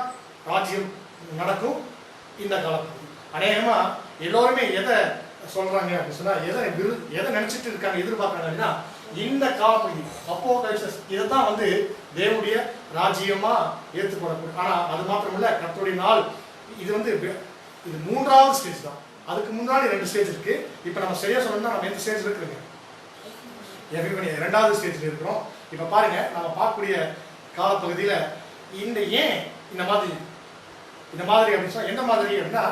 ராஜ்யம் நடக்கும் இந்த காலப்பகுதி. அநேகமா எல்லோருமே எதை சொல்றாங்க அப்படின்னு சொன்னா, எதை நினைச்சிட்டு இருக்காங்க, எதிர்பார்க்கறாங்க அப்படின்னா இந்த காலப்பகுதி அப்போகலிப்சிஸ் இதைத்தான் வந்து தேவனுடைய ராஜ்யமா ஏற்றுக்கொள்ளக்கூடிய. ஆனா அது மாத்திரமல்ல, கர்த்தருடைய நாள் இது வந்து இது 3வது ஸ்டேஜ் தான். அதுக்கு முன்னாடி 2 ஸ்டேஜ் இருக்கு. இப்ப நம்ம சரியா சொல்லணும்னா நம்ம எந்த ஸ்டேஜ் இருக்குங்க? எபிஃபனியா 2வது ஸ்டேஜ்ல இருக்கிறோம். இப்ப பாருங்க, நம்ம பார்க்கக்கூடிய காலப்பகுதியில ஏன் இந்த மாதிரி அப்படின்னு சொன்னா என்ன மாதிரி அப்படின்னா,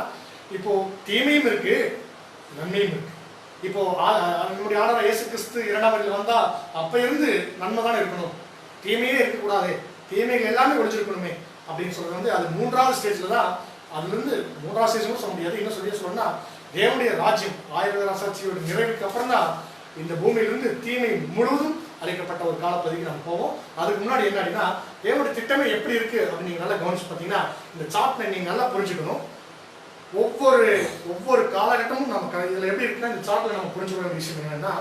இப்போ தீமையும் இருக்கு நன்மையும் இருக்கு. இப்போ நம்முடைய ஆண்டவர் இயேசு கிறிஸ்து 2ஆம் வருகையில் வந்தா அப்ப இருந்து நன்மை தானே இருக்கணும், தீமையே இருக்கக்கூடாது, தீமைகள் எல்லாமே ஒழிஞ்சிருக்கணுமே அப்படின்னு சொல்றது வந்து அது 3வது ஸ்டேஜ்ல தான். அதுல இருந்து 3வது ஸ்டேஜ் கூட சொல்ல முடியாது. இன்னும் சொல்லணும்னா தேவனுடைய ராஜ்யம் 1000 வருட அரசாட்சியோட நிறைவுக்கு அப்புறம் தான் இந்த பூமியிலிருந்து தீமை முழுவதும் அழைக்கப்பட்ட ஒரு காலப்பகுதிக்கு நம்ம போவோம். அதுக்கு முன்னாடி என்ன அப்படின்னா, தேவனுடைய திட்டமே எப்படி இருக்கு அப்படின்னு நீங்க நல்லா கவனிச்சு பார்த்தீங்கன்னா, இந்த சார்ட்ல நீங்க நல்லா புரிஞ்சுக்கணும். ஒவ்வொரு காலகட்டமும் நம்ம இதுல எப்படி இருக்குன்னா, இந்த சார்ட்ல நம்ம புரிஞ்சுக்க வேண்டிய விஷயம் என்னன்னா,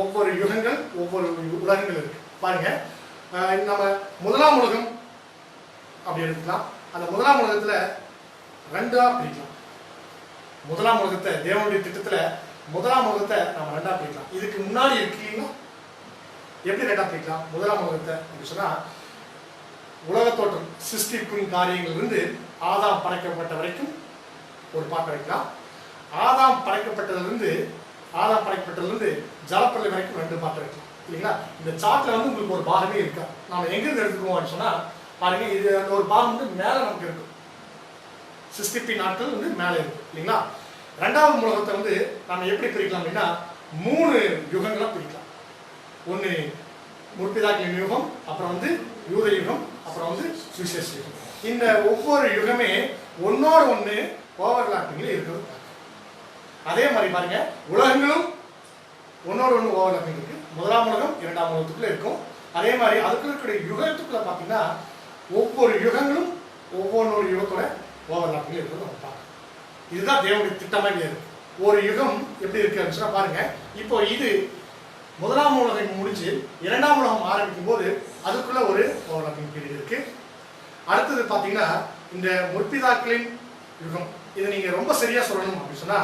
ஒவ்வொரு யுகங்கள் ஒவ்வொரு உலகங்கள் இருக்கு. பாருங்க, நம்ம 1ஆம் உலகம் அப்படி எடுத்துக்கலாம். அந்த 1ஆம் உலகத்துல 2ஆ பிரிக்கலாம். 1ஆம் உலகத்தை தேவனுடைய திட்டத்துல 1ஆம் உலகத்தை நம்ம 2ஆ பிரிக்கலாம். இதுக்கு முன்னாடி இருக்கீங்களா எப்படி 2ஆ பிரிக்கலாம்? 1ஆம் உலகத்தை அப்படி சொன்னா, உலக தோற்றம் சிருஷ்டிப்பின் காரியங்கள் இருந்து ஆதாம் படைக்கப்பட்ட வரைக்கும் ஒரு பாட்டை வைக்கலாம். ஆதாம் படைக்கப்பட்டதிலிருந்து ஜலப்பிரளை வரைக்கும் 2 பாட்டை வைக்கலாம். இல்லைங்களா? இந்த சார்ட்ல வந்து உங்களுக்கு ஒரு பாகமே இருக்கா. நாம எங்க இருந்து எடுத்துக்குவோம் அப்படின்னு சொன்னா, பாருங்க, இது ஒரு பாகம் வந்து மேல நமக்கு இருக்கும். சிருஷ்டிப்பின் நாட்கள் வந்து மேல இருக்கு. இல்லைங்களா? 2ஆம் உலகத்தை வந்து நம்ம எப்படி பிரிக்கலாம் அப்படின்னா, 3 யுகங்களா பிரிக்கலாம். ஒன்று முற்பிதாக்களின் யுகம், அப்புறம் வந்து யூத யுகம், அப்புறம் வந்து சுவிசேஷ யுகம். இந்த ஒவ்வொரு யுகமே ஒன்னோடு ஒன்று ஓவர்லாப்பிங்ல இருக்குது. அதே மாதிரி பாருங்க, உலகங்களும் ஒன்னோடு ஒன்று ஓவர்லாப்பிங் இருக்கு. 1ஆம் உலகம் 2ஆம் உலகத்துக்குள்ள இருக்கும். அதே மாதிரி அதுக்குள்ள இருக்கிற யுகத்துக்குள்ள பார்த்தீங்கன்னா ஒவ்வொரு யுகங்களும் ஒவ்வொரு யுகத்தோட ஓவர்லாப்பிங் இருக்கிறது நம்ம பார்க்கலாம். இதுதான் தேவனுடைய திட்டமாக இருக்கு. ஒரு யுகம் எப்படி இருக்கு அப்படின்னு சொன்னா பாருங்க, இப்போ இது 1ஆம் உலகம் முடிஞ்சு 2ஆம் உலகம் ஆரம்பிக்கும் போது அதுக்குள்ள ஒரு ஓவர்லாப்பிங் பீரியட் இருக்கு. அடுத்தது பாத்தீங்கன்னா இந்த முற்பிதாக்களின் யுகம். இதை நீங்க ரொம்ப சரியா சொல்லணும் அப்படின்னு சொன்னா,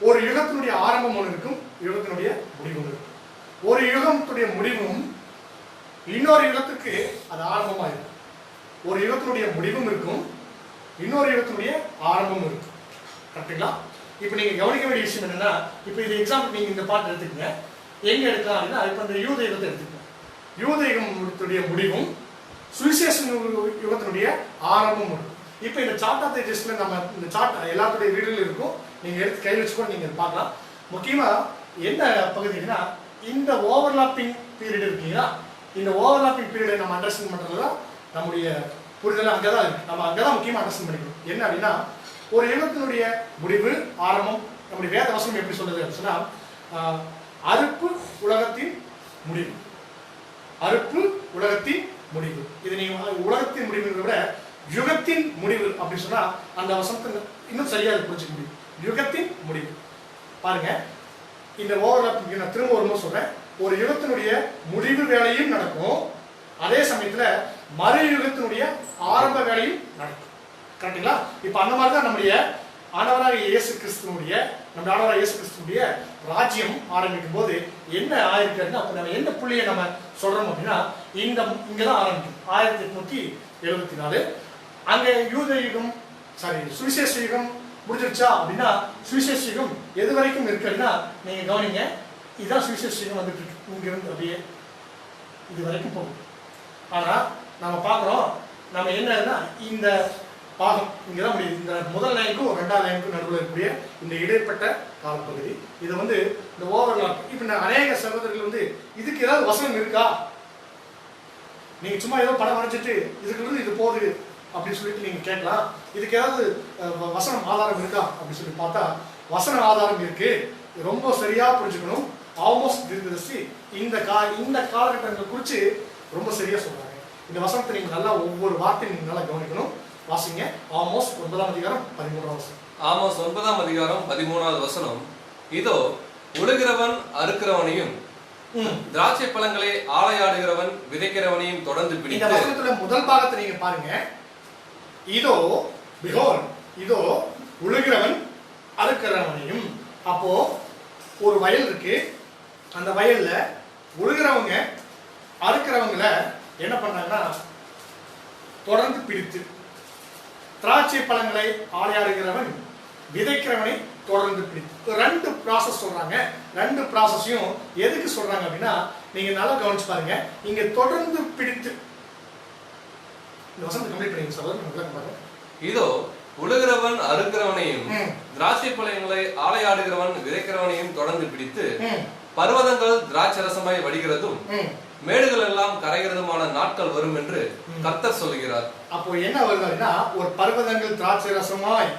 ஒரு யுகத்தினுடைய ஆரம்பம் ஒன்று இருக்கும், யுகத்தினுடைய முடிவு ஒன்று இருக்கும். ஒரு யுகத்துடைய முடிவும் இன்னொரு யுகத்துக்கு அது ஆரம்பமா இருக்கும். ஒரு யுகத்தினுடைய முடிவும் இருக்கும், இன்னொரு யுகத்தினுடைய ஆரம்பமும் இருக்கும். கரெக்டுங்களா? இப்போ நீங்க கவனிக்க வேண்டிய விஷயம் என்னன்னா, இப்போ இது எக்ஸாம்பிள் நீங்க இந்த பாட்டு எடுத்துக்கங்க. எங்க எடுக்கலாம் அப்படின்னா, இப்போ இந்த யூத யுகத்தை எடுத்துக்கங்க. யூத யுகத்துடைய முடிவும் சுவிசேஷ யுகத்தினுடைய ஆரம்பமும் இருக்கும். இப்போ இந்த சார்ட் ஆஃப் தி டெஸ்ட்ல நம்ம இந்த சார்ட் எல்லாத்துடைய வீடுகளும் இருக்கும். நீங்க எடுத்து கையில் வச்சு கூட நீங்க பார்க்கலாம். முக்கியமா என்ன பகுதினா, இந்த ஓவர்லாப்பிங் பீரியட் இருக்குங்களா, இந்த ஓவர்லாப்பிங் பீரியடை நம்ம அண்டர்ஸ்டாண்ட் பண்றது தான் நம்முடைய புரிதல் அங்கதான் இருக்கு. நம்ம அங்கதான் முக்கியமா அண்டர்ஸ்டாண்ட் பண்ணிக்கணும். என்ன அப்படின்னா, ஒரு யுகத்தினுடைய முடிவு ஆரம்பம் நம்முடைய வேத வசனம் எப்படி சொல்லுது அப்படின்னு சொன்னா, அறுப்பு உலகத்தின் முடிவு, அறுப்பு உலகத்தின் முடிவு. இது நீங்க உலகத்தின் முடிவு விட யுகத்தின் முடிவு அப்படின்னு சொன்னா அந்த வசனத்தை இன்னும் சரியா புரிஞ்சுக்க முடியும். யுகத்தின் முடிவு பாருங்க, இந்த ஓவர்லாப்பிங் நான் திரும்ப ஒரு சொல்றேன். ஒரு யுகத்தினுடைய முடிவு வேலையும் நடக்கும், அதே சமயத்துல மறு யுகத்தினுடைய ஆரம்ப வேலையும் நடக்கும். கரெக்டுங்களா? இப்ப அந்த மாதிரி தான் நம்முடைய ஆண்டவராகிய இயேசு கிறிஸ்துனுடைய ராஜ்யம் ஆரம்பிக்கும் போது என்ன ஆயிருக்குன்னா, அப்ப நம்ம என்ன புள்ளியை நம்ம சொல்றோம் அப்படின்னா, இங்கதான் ஆரம்பிக்கும் 1874. அங்க யூத யுகம் சுவிசேஷ யுகம் முடிஞ்சிருச்சா அப்படின்னா, சுவிசேஷ யுகம் எது வரைக்கும் இருக்கு அப்படின்னா, நீங்க கவனிங்க, இதுதான் சுவிசேஷ யுகம் வந்துட்டு இருக்கு. இங்க இருந்து அப்படியே இது வரைக்கும் போகும். ஆனா நம்ம பாக்குறோம், நம்ம என்னன்னா இந்த பாகம் இங்கே தான் முடியுது. இந்த முதல் லைனுக்கும் ரெண்டாவது லைனுக்கும் நடுவில் இருக்கக்கூடிய இந்த இடைப்பட்ட காலப்பகுதி. இது வந்து இந்த ஓவர்லாப். இப்போ அநேக சகோதரர்கள் வந்து இதுக்கு ஏதாவது வசனம் இருக்கா, நீங்கள் சும்மா ஏதோ படம் வரைச்சிட்டு இதுக்குள்ளது இது போகுது அப்படின்னு சொல்லிட்டு நீங்கள் கேட்கலாம். இதுக்கு ஏதாவது வசனம் ஆதாரம் இருக்கா அப்படின்னு சொல்லி பார்த்தா வசன ஆதாரம் இருக்கு. ரொம்ப சரியா புரிஞ்சுக்கணும். ஆல்மோஸ்ட் தீர்க்கதரிசி இந்த காலகட்டங்களை குறித்து ரொம்ப சரியா சொல்றாங்க. இந்த வசனத்தை நீங்க நல்லா ஒவ்வொரு வார்த்தையும் நீங்க நல்லா கவனிக்கணும். வாசிங்க. ஆமோஸ் 9ஆம் அதிகாரம் 13ஆம் வசனம். ஆமோஸ் 9ஆம் அதிகாரம் 13வது வசனம். இதோ உழுகிறவன் அறுக்கிறவனையும் திராட்சை பழங்களை ஆலையாடுகிறவன் விதைக்கிறவனையும் தொடர்ந்து பிடித்து. இந்த வசனத்துல முதல் பாகத்தை நீங்க பாருங்க. இதோ behold, இதோ உழுகிறவன் அறுக்கிறவனையும். அப்போ ஒரு வயல் இருக்கு. அந்த வயல்ல உழுகிறவங்க அறுக்கிறவங்கள என்ன பண்றாங்கன்னா தொடர்ந்து பிடித்து, திராட்சை பழங்களை ஆலையாடுகிறவன் விதைக்கிறவனை தொடர்ந்து பிடித்து. ரெண்டு ப்ராசஸ் சொல்றாங்க. ரெண்டு ப்ராசஸையும் எதுக்கு சொல்றாங்க அப்படின்னா நீங்க நல்லா கவனிச்சு பாருங்க. இங்க தொடர்ந்து பிடித்து இந்த வசனத்தை கம்ப்ளீட் பண்ணீங்க சகோதரர் பாருங்க. இதோ உழுகிறவன் அறுக்கிறவனையும் திராட்சை பழங்களை ஆலையாடுகிறவன் விதைக்கிறவனையும் தொடர்ந்து பிடித்து பர்வதங்கள் திராட்சரசமாய் வடிகிறதும் மேடுகள் எல்லாம் கரைகிறதுமான நாட்கள் வரும் என்று கர்த்தர் சொல்கிறார். அப்போ என்ன வருது அப்படின்னா ஒரு பர்வதங்கள் திராட்சை ரசமாய்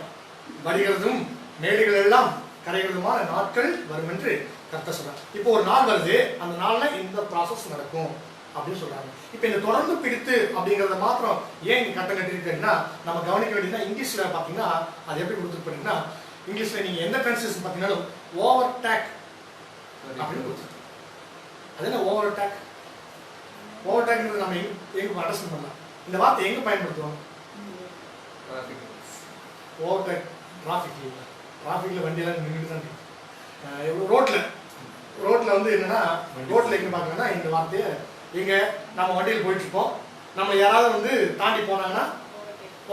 வடிகிறதும் மேடுகள் எல்லாம் கரைகிறதுமான நாட்கள் வரும் என்று கர்த்தர் சொல்றார். இப்போ ஒரு நாள் வருது. அந்த நாள்ல இந்த ப்ராசஸ் நடக்கும் அப்படின்னு சொல்றாங்க. இப்போ இந்த தொடர்ந்து பிடித்து அப்படிங்கறத மாத்திரம் ஏன் இங்க கட்டம் கட்டிருக்கீங்கன்னா நம்ம கவனிக்க வேண்டியதுன்னா இங்கிலீஷ்ல பாத்தீங்கன்னா அது எப்படி கொடுத்துருப்பீங்கன்னா இங்கிலீஷ்ல நீங்க எந்த டிரான்ஸ்லேஷன் பாத்தீங்கன்னா ஓவர் டேக் அப்படின்னு கொடுத்துருக்கு. அது என்ன ஓவர் டேக்? ஓவர் டேக்ன்றது நம்ம எங்க அண்டர்ஸ்டாண்ட் பண்ணலாம். இந்த வார்த்தை எங்க பயன்படுத்துவோம்? ஓவர் டேக் டிராஃபிக்ல வண்டியெல்லாம் நின்றுட்டு தான் இருக்கு. ரோட்ல வந்து என்னன்னா ரோட்ல எங்க பாக்கணும்னா இந்த வார்த்தையை எங்க நம்ம வண்டியில் போயிட்டு இருப்போம். நம்ம யாராவது வந்து தாண்டி போனாங்கன்னா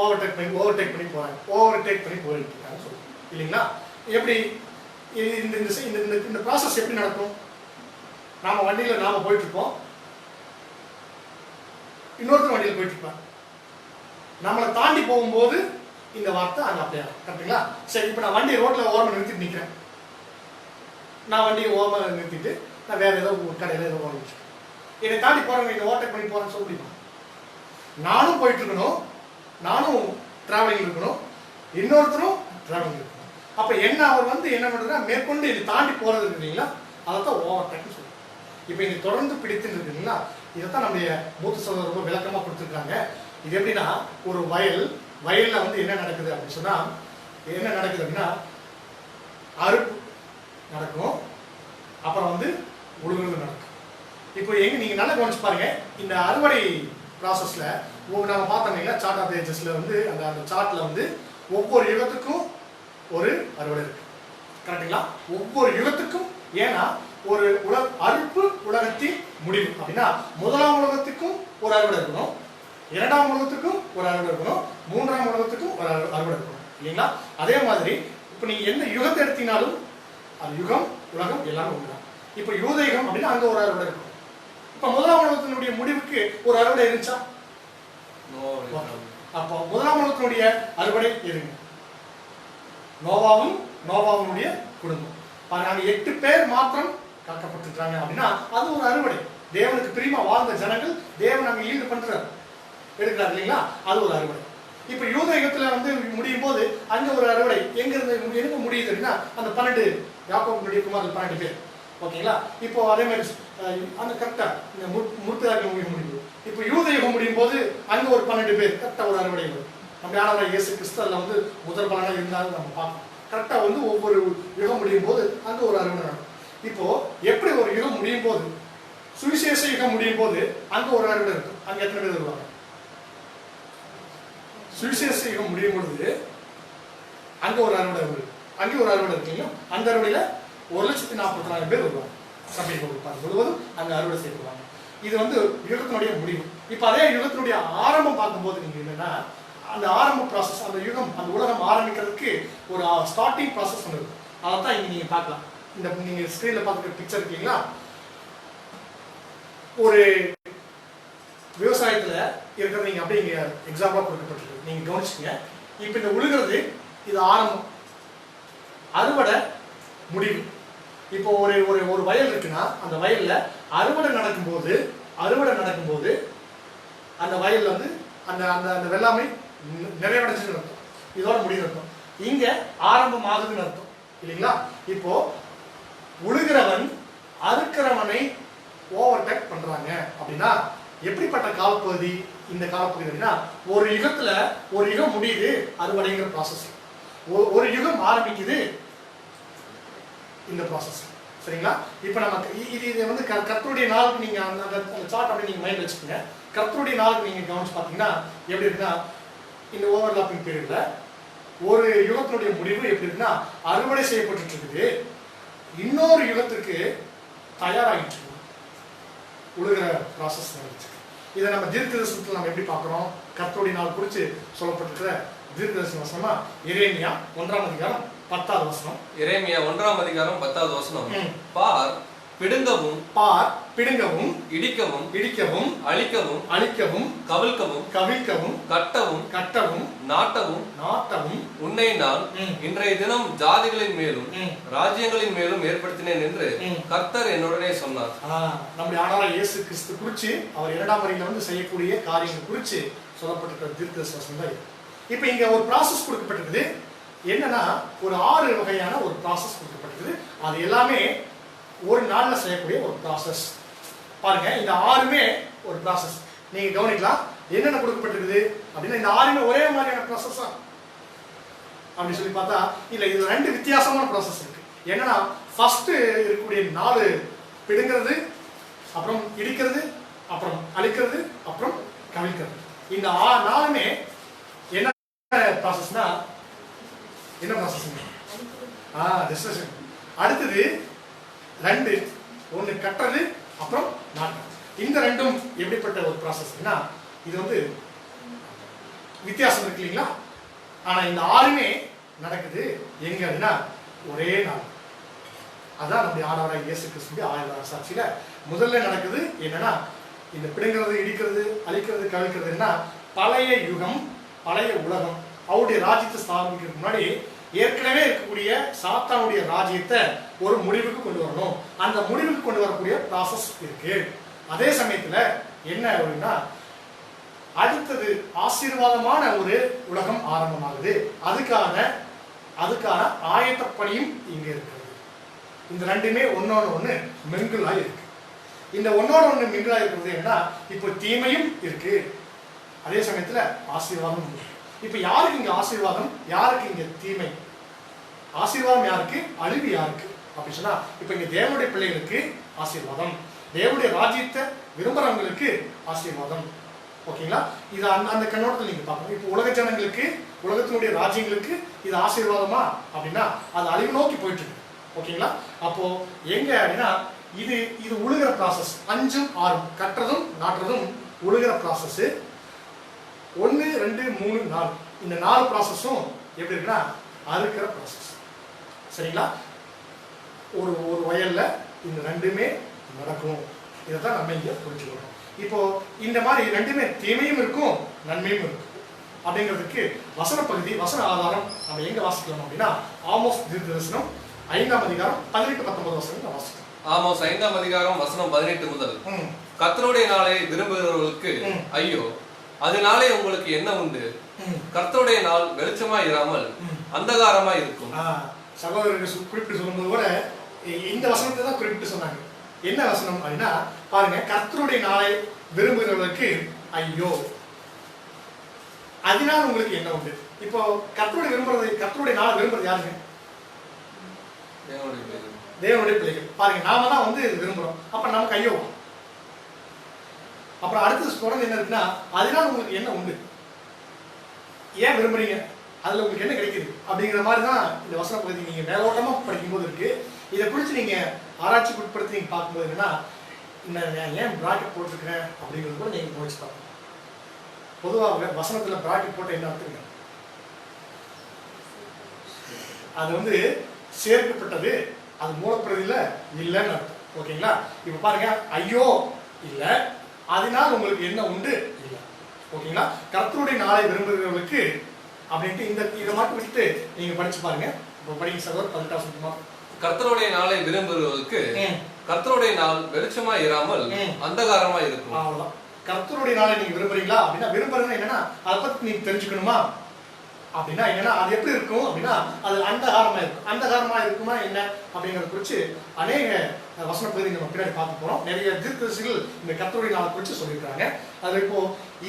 ஓவர்டேக் பண்ணி போறாங்க. ஓவர்டேக் பண்ணி போயிட்டு இருக்காங்க சொல்லுவோம் இல்லைங்களா? எப்படி இந்த ப்ராசஸ் எப்படி நடக்கும்? நாம வண்டியில நாம போயிட்டு இருப்போம். இன்னொருத்தர் வண்டியில் போயிட்டு இருப்பாங்க. நம்மளை தாண்டி போகும்போது இந்த வார்த்தை அங்க அப்படியே கரெக்டுங்களா? சரி, இப்போ நான் வண்டி ரோட்ல ஓரமா நிறுத்திட்டு நிற்கிறேன். நான் வண்டியை ஓரமா நிறுத்திட்டு நான் வேற ஏதோ கடையில ஏதோ ஓரம் வச்சுக்கேன். என்னை தாண்டி போறவங்க இந்த ஓவர்டேக் பண்ணி போறேன்னு சொல்ல முடியுமா? நானும் போயிட்டு இருக்கணும், நானும் டிராவலிங் இருக்கணும், இன்னொருத்தரும் டிராவலிங் இருக்கணும். அப்ப என்ன அவர் வந்து என்ன பண்றதுன்னா மேற்கொண்டு இதை தாண்டி போறது இருக்கு இல்லைங்களா? அதைத்தான் ஓவர்டேக்னு சொல்லுவோம். இப்போ இங்க தொடர்ந்து பிடித்துன்னு இருக்கு இல்லைங்களா? இதைத்தான் நம்முடைய மூத்த சகோதரர் ரொம்ப விளக்கமா கொடுத்துருக்காங்க. இது எப்படின்னா ஒரு வயல்ல வந்து என்ன நடக்குது அப்படின்னு சொன்னா என்ன நடக்குது அப்படின்னா அறுப்பு நடக்கும், அப்புறம் வந்து உழுகுறது நடக்கும். இப்போ எங்க நீங்க நல்லா கவனிச்சு பாருங்க. இந்த அறுவடை ப்ராசஸ்ல நாம பார்த்தோம்னா சார்ட் ஆஃப் ஏஜஸ்ல வந்து அந்த சார்ட்ல வந்து ஒவ்வொரு யுகத்துக்கும் ஒரு அறுவடை இருக்கு. கரெக்டுங்களா? ஒவ்வொரு யுகத்துக்கும். ஏன்னா ஒரு அறுப்பு உலகத்தின் முடிவு அப்படின்னா முதலாம் உலகத்துக்கும் ஒரு அறுவடை இருக்கணும், இரண்டாம் உலகத்துக்கும் ஒரு அறுவடை இருக்கணும், மூன்றாம் உலகத்துக்கும் ஒரு அறுவடை இருக்கணும் இல்லைங்களா? அதே மாதிரி இப்போ நீங்க எந்த யுகத்தை எடுத்தீங்கனாலும் அது யுகம் உலகம் எல்லாமே ஒண்ணுதான். இப்போ யூதயுகம் அப்படின்னா அங்க ஒரு அறுவடை இருக்கும். இப்ப முதலாம் உலகத்தினுடைய முடிவுக்கு ஒரு அறுவடை இருந்துச்சா? அப்போ முதலாம் உலகத்தினுடைய அறுவடை எதுங்க? நோவாவுடைய குடும்பம். பாருங்க 8 பேர் மாத்திரம் காக்கப்பட்டிருக்காங்க அப்படின்னா அது ஒரு அறுவடை. தேவனுக்கு பிரியமா வாழ்ந்த ஜனங்கள் தேவன் அங்க ஈடு பண்றாரு எடுக்கிறார் இல்லைங்களா? அது ஒரு அறுவடை. இப்ப யூதயுகத்துல வந்து முடியும் போது அங்க ஒரு அறுவடை எங்க இருந்து எங்க முடியுது அப்படின்னா அந்த 12 யாக்கோபுடைய குமாரர்கள் 12 பேர். ஓகேங்களா? இப்போ அதே மாதிரி அந்த கரெக்டா இந்த முற்பதாக முடியும். இப்போ யூதயுகம் முடியும் போது அங்க ஒரு 12 பேர் கரெக்டா ஒரு அறுவடை வரும். நம்ம யாராவது இயேசு கிறிஸ்துல வந்து முதல் பலனா இருந்தாலும் நம்ம பார்ப்போம். கரெக்டா வந்து ஒவ்வொரு யுகம் முடியும் போது அங்க ஒரு அறுவடை நடக்கும். இப்போ எப்படி ஒரு யுகம் முடியும் போது சுவிசேஷ யுகம் முடியும் போது அங்க ஒரு அறுவடை இருக்கும். அங்க எத்தனை பேர் வருவாங்க? சுவிசேஷ யுகம் முடியும் பொழுது அங்க ஒரு அறுவடை இருக்கு. அங்கே ஒரு அறுவடை இருக்கீங்களா? அந்த அறுவடையில 1,40,000 பேர் வருவாங்க. சபை கொடுப்பாங்க முழுவதும் அங்க அறுவடை செய்வாங்க. இது வந்து யுகத்தினுடைய முடிவு. இப்ப அதே யுகத்தினுடைய ஆரம்பம் பார்க்கும்போது நீங்க என்னன்னா அந்த ஆரம்ப ப்ராசஸ் அந்த யுகம் அந்த உலகம் ஆரம்பிக்கிறதுக்கு ஒரு ஸ்டார்டிங் ப்ராசஸ் ஒன்று இருக்கு. அதைத்தான் இங்க நீங்க பார்க்கலாம். இந்த நீங்க ஸ்கிரீன்ல பார்த்துக்கிற பிக்சர் இருக்கீங்களா? ஒரு விவசாயத்துல இருக்கிறது நீங்க அப்படியே இங்க எக்ஸாம்பிளா கொடுக்கப்பட்டிருக்கு. நீங்க கவனிச்சுங்க. இப்ப இந்த உழுகிறது இது ஆரம்பம், அறுவடை முடிவு. இப்போ ஒரு ஒரு ஒரு வயல் இருக்குன்னா அந்த வயல்ல அறுவடை நடக்கும்போது அந்த வயல்ல வந்து அந்த அந்த அந்த வெள்ளாமை நிறைவடைஞ்சுன்னு அர்த்தம், இதோட முடிவு அர்த்தம். இங்க ஆரம்பம் ஆகுதுன்னு அர்த்தம் இல்லைங்களா? இப்போ உழுகிறவன் அறுக்கிறவனை ஓவர்டேக் பண்றாங்க அப்படின்னா எப்படிப்பட்ட காலப்பகுதி இந்த காலப்பகுதி அப்படின்னா, ஒரு யுகத்துல ஒரு யுகம் முடியுது அறுவடைங்கிற ப்ராசஸ், ஒரு யுகம் ஆரம்பிக்குது இந்த ப்ராசஸ். சரிங்களா? இப்போ நமக்கு இது வந்து கர்த்தருடைய நாளுக்கு நீங்க அந்த சார்ட் அப்படி நீங்க மைண்ட் வச்சுக்கோங்க. கர்த்தருடைய நாளுக்கு நீங்க கவனிச்சு பார்த்தீங்கன்னா எப்படி இருக்குன்னா, இந்த ஓவர்லாப்பிங் பீரியட்ல ஒரு யுகத்தினுடைய முடிவு எப்படி இருக்குன்னா அறுவடை செய்யப்பட்டு இருக்குது, இன்னொரு யுகத்துக்கு தயாராகிட்டு இருக்கு, உழுகிற ப்ராசஸ் நடந்துச்சு. இதை நம்ம தீர்க்கதரிசனத்தில் நம்ம எப்படி பார்க்குறோம்? கர்த்தருடைய நாள் குறித்து சொல்லப்பட்டிருக்கிற தீர்க்கதரிசன வசனமா எரேமியா 1ஆம் அதிகாரம் 10வது வசனம். எரேமியா 1ஆம் அதிகாரம் 10வது வசனம். பார் பிடுங்கவும் இடிக்கவும் அழிக்கவும் கவிழ்க்கவும் கட்டவும் நாட்டவும் உன்னை நான் இன்றைய தினம் ஜாதிகளின் மேலும் ராஜ்யங்களின் மேலும் ஏற்படுத்தினேன் என்று கர்த்தர் என்னுடனே சொன்னார். நம்முடைய ஆண்டவராகிய இயேசு கிறிஸ்து குறித்து அவர் 2ஆம் வரியில வந்து செய்யக்கூடிய காரியங்கள் குறித்து சொல்லப்பட்டிருக்கிற தீர்க்கதரிசனம் தான். இப்போ இங்க ஒரு ப்ராசஸ் கொடுக்கப்பட்டிருக்குது. என்னன்னா ஒரு 6 வகையான ஒரு ப்ராசஸ் கொடுக்கப்பட்டிருக்குது. அது எல்லாமே ஒரு நாள்ல செய்யக்கூடிய ஒரு ப்ராசஸ். பாருங்க, இந்த 6மே ஒரு ப்ராசஸ். நீங்க கவனிக்கலாம் என்னென்ன கொடுக்கப்பட்டிருக்குது அப்படின்னா, இந்த 6மே ஒரே மாதிரியான ப்ராசஸ் தான் அப்படி சொல்லி பார்த்தா இல்ல, இது 2 வித்தியாசமான ப்ராசஸ் இருக்கு. என்னன்னா ஃபர்ஸ்ட் இருக்கக்கூடிய 4 பிடுங்கிறது, அப்புறம் இடிக்கிறது, அப்புறம் அழிக்கிறது, அப்புறம் கவிழ்க்கிறது. இந்த 4மே என்ன ப்ராசஸ்னா என்ன ப்ராசஸ்? டிஸ்கஷன். அடுத்தது 2, ஒன்று கட்டுறது, அப்புறம் நாட்டம். இந்த 2ம் எப்படிப்பட்ட ஒரு ப்ராசஸ்னா, இது வந்து வித்தியாசம் இருக்கு இல்லைங்களா? ஆனா இந்த 6மே நடக்குது எங்கன்னா ஒரே நாள். அதான் நம்முடைய ஆண்டவராகிய இயேசு கிறிஸ்துவின் 1000 சாட்சியில முதல்ல நடக்குது. என்னன்னா இந்த பிடுங்கிறது, இடிக்கிறது, அழிக்கிறது, கவிழ்க்கிறதுன்னா பழைய யுகம், பழைய உலகம், அவருடைய ராஜ்யத்தை ஸ்தாபிக்கிறதுக்கு முன்னாடி ஏற்கனவே இருக்கக்கூடிய சாத்தானுடைய ராஜ்யத்தை ஒரு முடிவுக்கு கொண்டு வரணும். அந்த முடிவுக்கு கொண்டு வரக்கூடிய ப்ராசஸ் இருக்கு. அதே சமயத்துல என்ன அப்படின்னா, அடுத்தது ஆசீர்வாதமான ஒரு உலகம் ஆரம்பமாகுது. அதுக்கான ஆயத்தப்பணியும் இங்க இருக்கிறது. இந்த 2மே ஒன்னோட ஒண்ணு மிங்கிளாய் இருக்கு. இந்த ஒன்னோட ஒண்ணு மிங்கிளாய் இருக்கிறது என்ன, இப்போ தீமையும் இருக்கு, அதே சமயத்துல ஆசீர்வாதம் இருக்கு. இப்ப யாருக்கு இங்க ஆசீர்வாதம், யாருக்கு இங்க தீமை? ஆசீர்வாதம் யாருக்கு, அழிவு யாருக்கு அப்படின்னு சொன்னா, இப்ப இங்க தேவனுடைய பிள்ளைகளுக்கு ஆசீர்வாதம், தேவனுடைய ராஜ்யத்தை விரும்புறவங்களுக்கு ஆசீர்வாதம். ஓகேங்களா? இது அந்த கண்ணோட்டத்தில் நீங்க பார்க்கணும். இப்போ உலக ஜனங்களுக்கு, உலகத்தினுடைய ராஜ்யங்களுக்கு இது ஆசீர்வாதமா அப்படின்னா அது அழிவு நோக்கி போயிட்டு இருக்கு. ஓகேங்களா? அப்போ எங்க அப்படின்னா இது உழுகிற ப்ராசஸ். 5ம் 6ம் கட்டுறதும் நாட்டுறதும் உழுகிற ப்ராசஸ். 1, 2, 3, 4 இந்த 4 ப்ராசஸும் எப்படி இருக்குன்னா அறுக்கிற ப்ராசஸ். சரிங்களா? ஒரு வயல்ல இந்த 2மே நடக்கும். இதைத்தான் நம்ம இங்க புரிஞ்சுக்கணும். இப்போ இந்த மாதிரி 2மே தீமையும் இருக்கும், நன்மையும் இருக்கும் அப்படிங்கிறதுக்கு வசன பகுதி, வசன ஆதாரம் நம்ம எங்க வாசிக்கலாம் அப்படின்னா, ஆமோஸ் தீர்க்கதரிசனம் 5ஆம் அதிகாரம் 18-19 வசனம் வாசிக்கலாம். ஆமோஸ் 5ஆம் அதிகாரம் வசனம் 18 முதல். கர்த்தருடைய நாளை விரும்புகிறவர்களுக்கு ஐயோ, அதனாலே உங்களுக்கு என்ன உண்டு? கர்த்தருடைய நாள் வெளிச்சமா இராமல் அந்தகாரமா இருக்கும். சகோதரர்கள் குறிப்பிட்டு சொல்லும்போது கூட இந்த வசனத்தை தான் குறிப்பிட்டு சொன்னாங்க. என்ன வசனம் அப்படின்னா, பாருங்க, கர்த்தருடைய நாளை விரும்புகிறவர்களுக்கு ஐயோ, அதனால் உங்களுக்கு என்ன உண்டு? இப்போ கர்த்தருடைய நாளை விரும்புறது யாருங்க? தேவனுடைய பிள்ளைகள். பாருங்க, நாம தான் வந்து விரும்புறோம். அப்ப நமக்கு ஐயோ. அப்புறம் அடுத்து தொடர்ந்து என்ன இருக்குன்னா, அதனால் உங்களுக்கு என்ன உண்டு, ஏன் விரும்புறீங்க, அதுல உங்களுக்கு என்ன கிடைக்குது அப்படிங்கிற மாதிரி தான் இந்த வசன பகுதி நீங்க மேலோட்டமா படிக்கும்போது இருக்கு. இதை குறித்து நீங்க ஆராய்ச்சி உட்படுத்தி நீங்க பார்க்கும்போது என்னன்னா, ஏன் பிராக்கெட் போட்டிருக்கிறேன் அப்படிங்கிறது கூட நீங்க கவனிச்சு பார்க்கணும். பொதுவாக வசனத்துல பிராக்கெட் போட்ட என்ன அர்த்தங்க, அது வந்து சேர்க்கப்பட்டது, அது மூலப்பிரதியில இல்லைன்னு அர்த்தம். ஓகேங்களா? இப்ப பாருங்க, ஐயோ இல்ல, அதனால் உங்களுக்கு என்ன உண்டு இல்ல. ஓகேங்களா? கர்த்தருடைய நாளை விரும்புகிறவர்களுக்கு அப்படின்ட்டு இதை மட்டும் விட்டு நீங்க படிச்சு பாருங்க. இப்போ படிங்க சகோதரர் 18 வசனமா. கர்த்தருடைய நாளை விரும்புகிறவர்களுக்கு கர்த்தருடைய நாள் வெளிச்சமா இராமல் அந்தகாரமா இருக்கும். அவ்வளவுதான். கர்த்தருடைய நாளை நீங்க விரும்புறீங்களா அப்படின்னா, விரும்புறதுன்னா என்னன்னா அதை பத்தி நீங்க தெரிஞ்சுக்கணுமா அப்படின்னா என்னன்னா அது எப்படி இருக்கும் அப்படின்னா அது அந்தகாரமா இருக்கும். அந்தகாரமா இருக்குமா என்ன அப்படிங்கறத குறித்து அநேக வசன பகுதி நம்ம பின்னாடி பார்க்க போறோம். நிறைய தீர்க்கதரிசிகள் இந்த கர்த்தருடைய நாளை குறித்து சொல்லியிருக்காங்க. அது இப்போ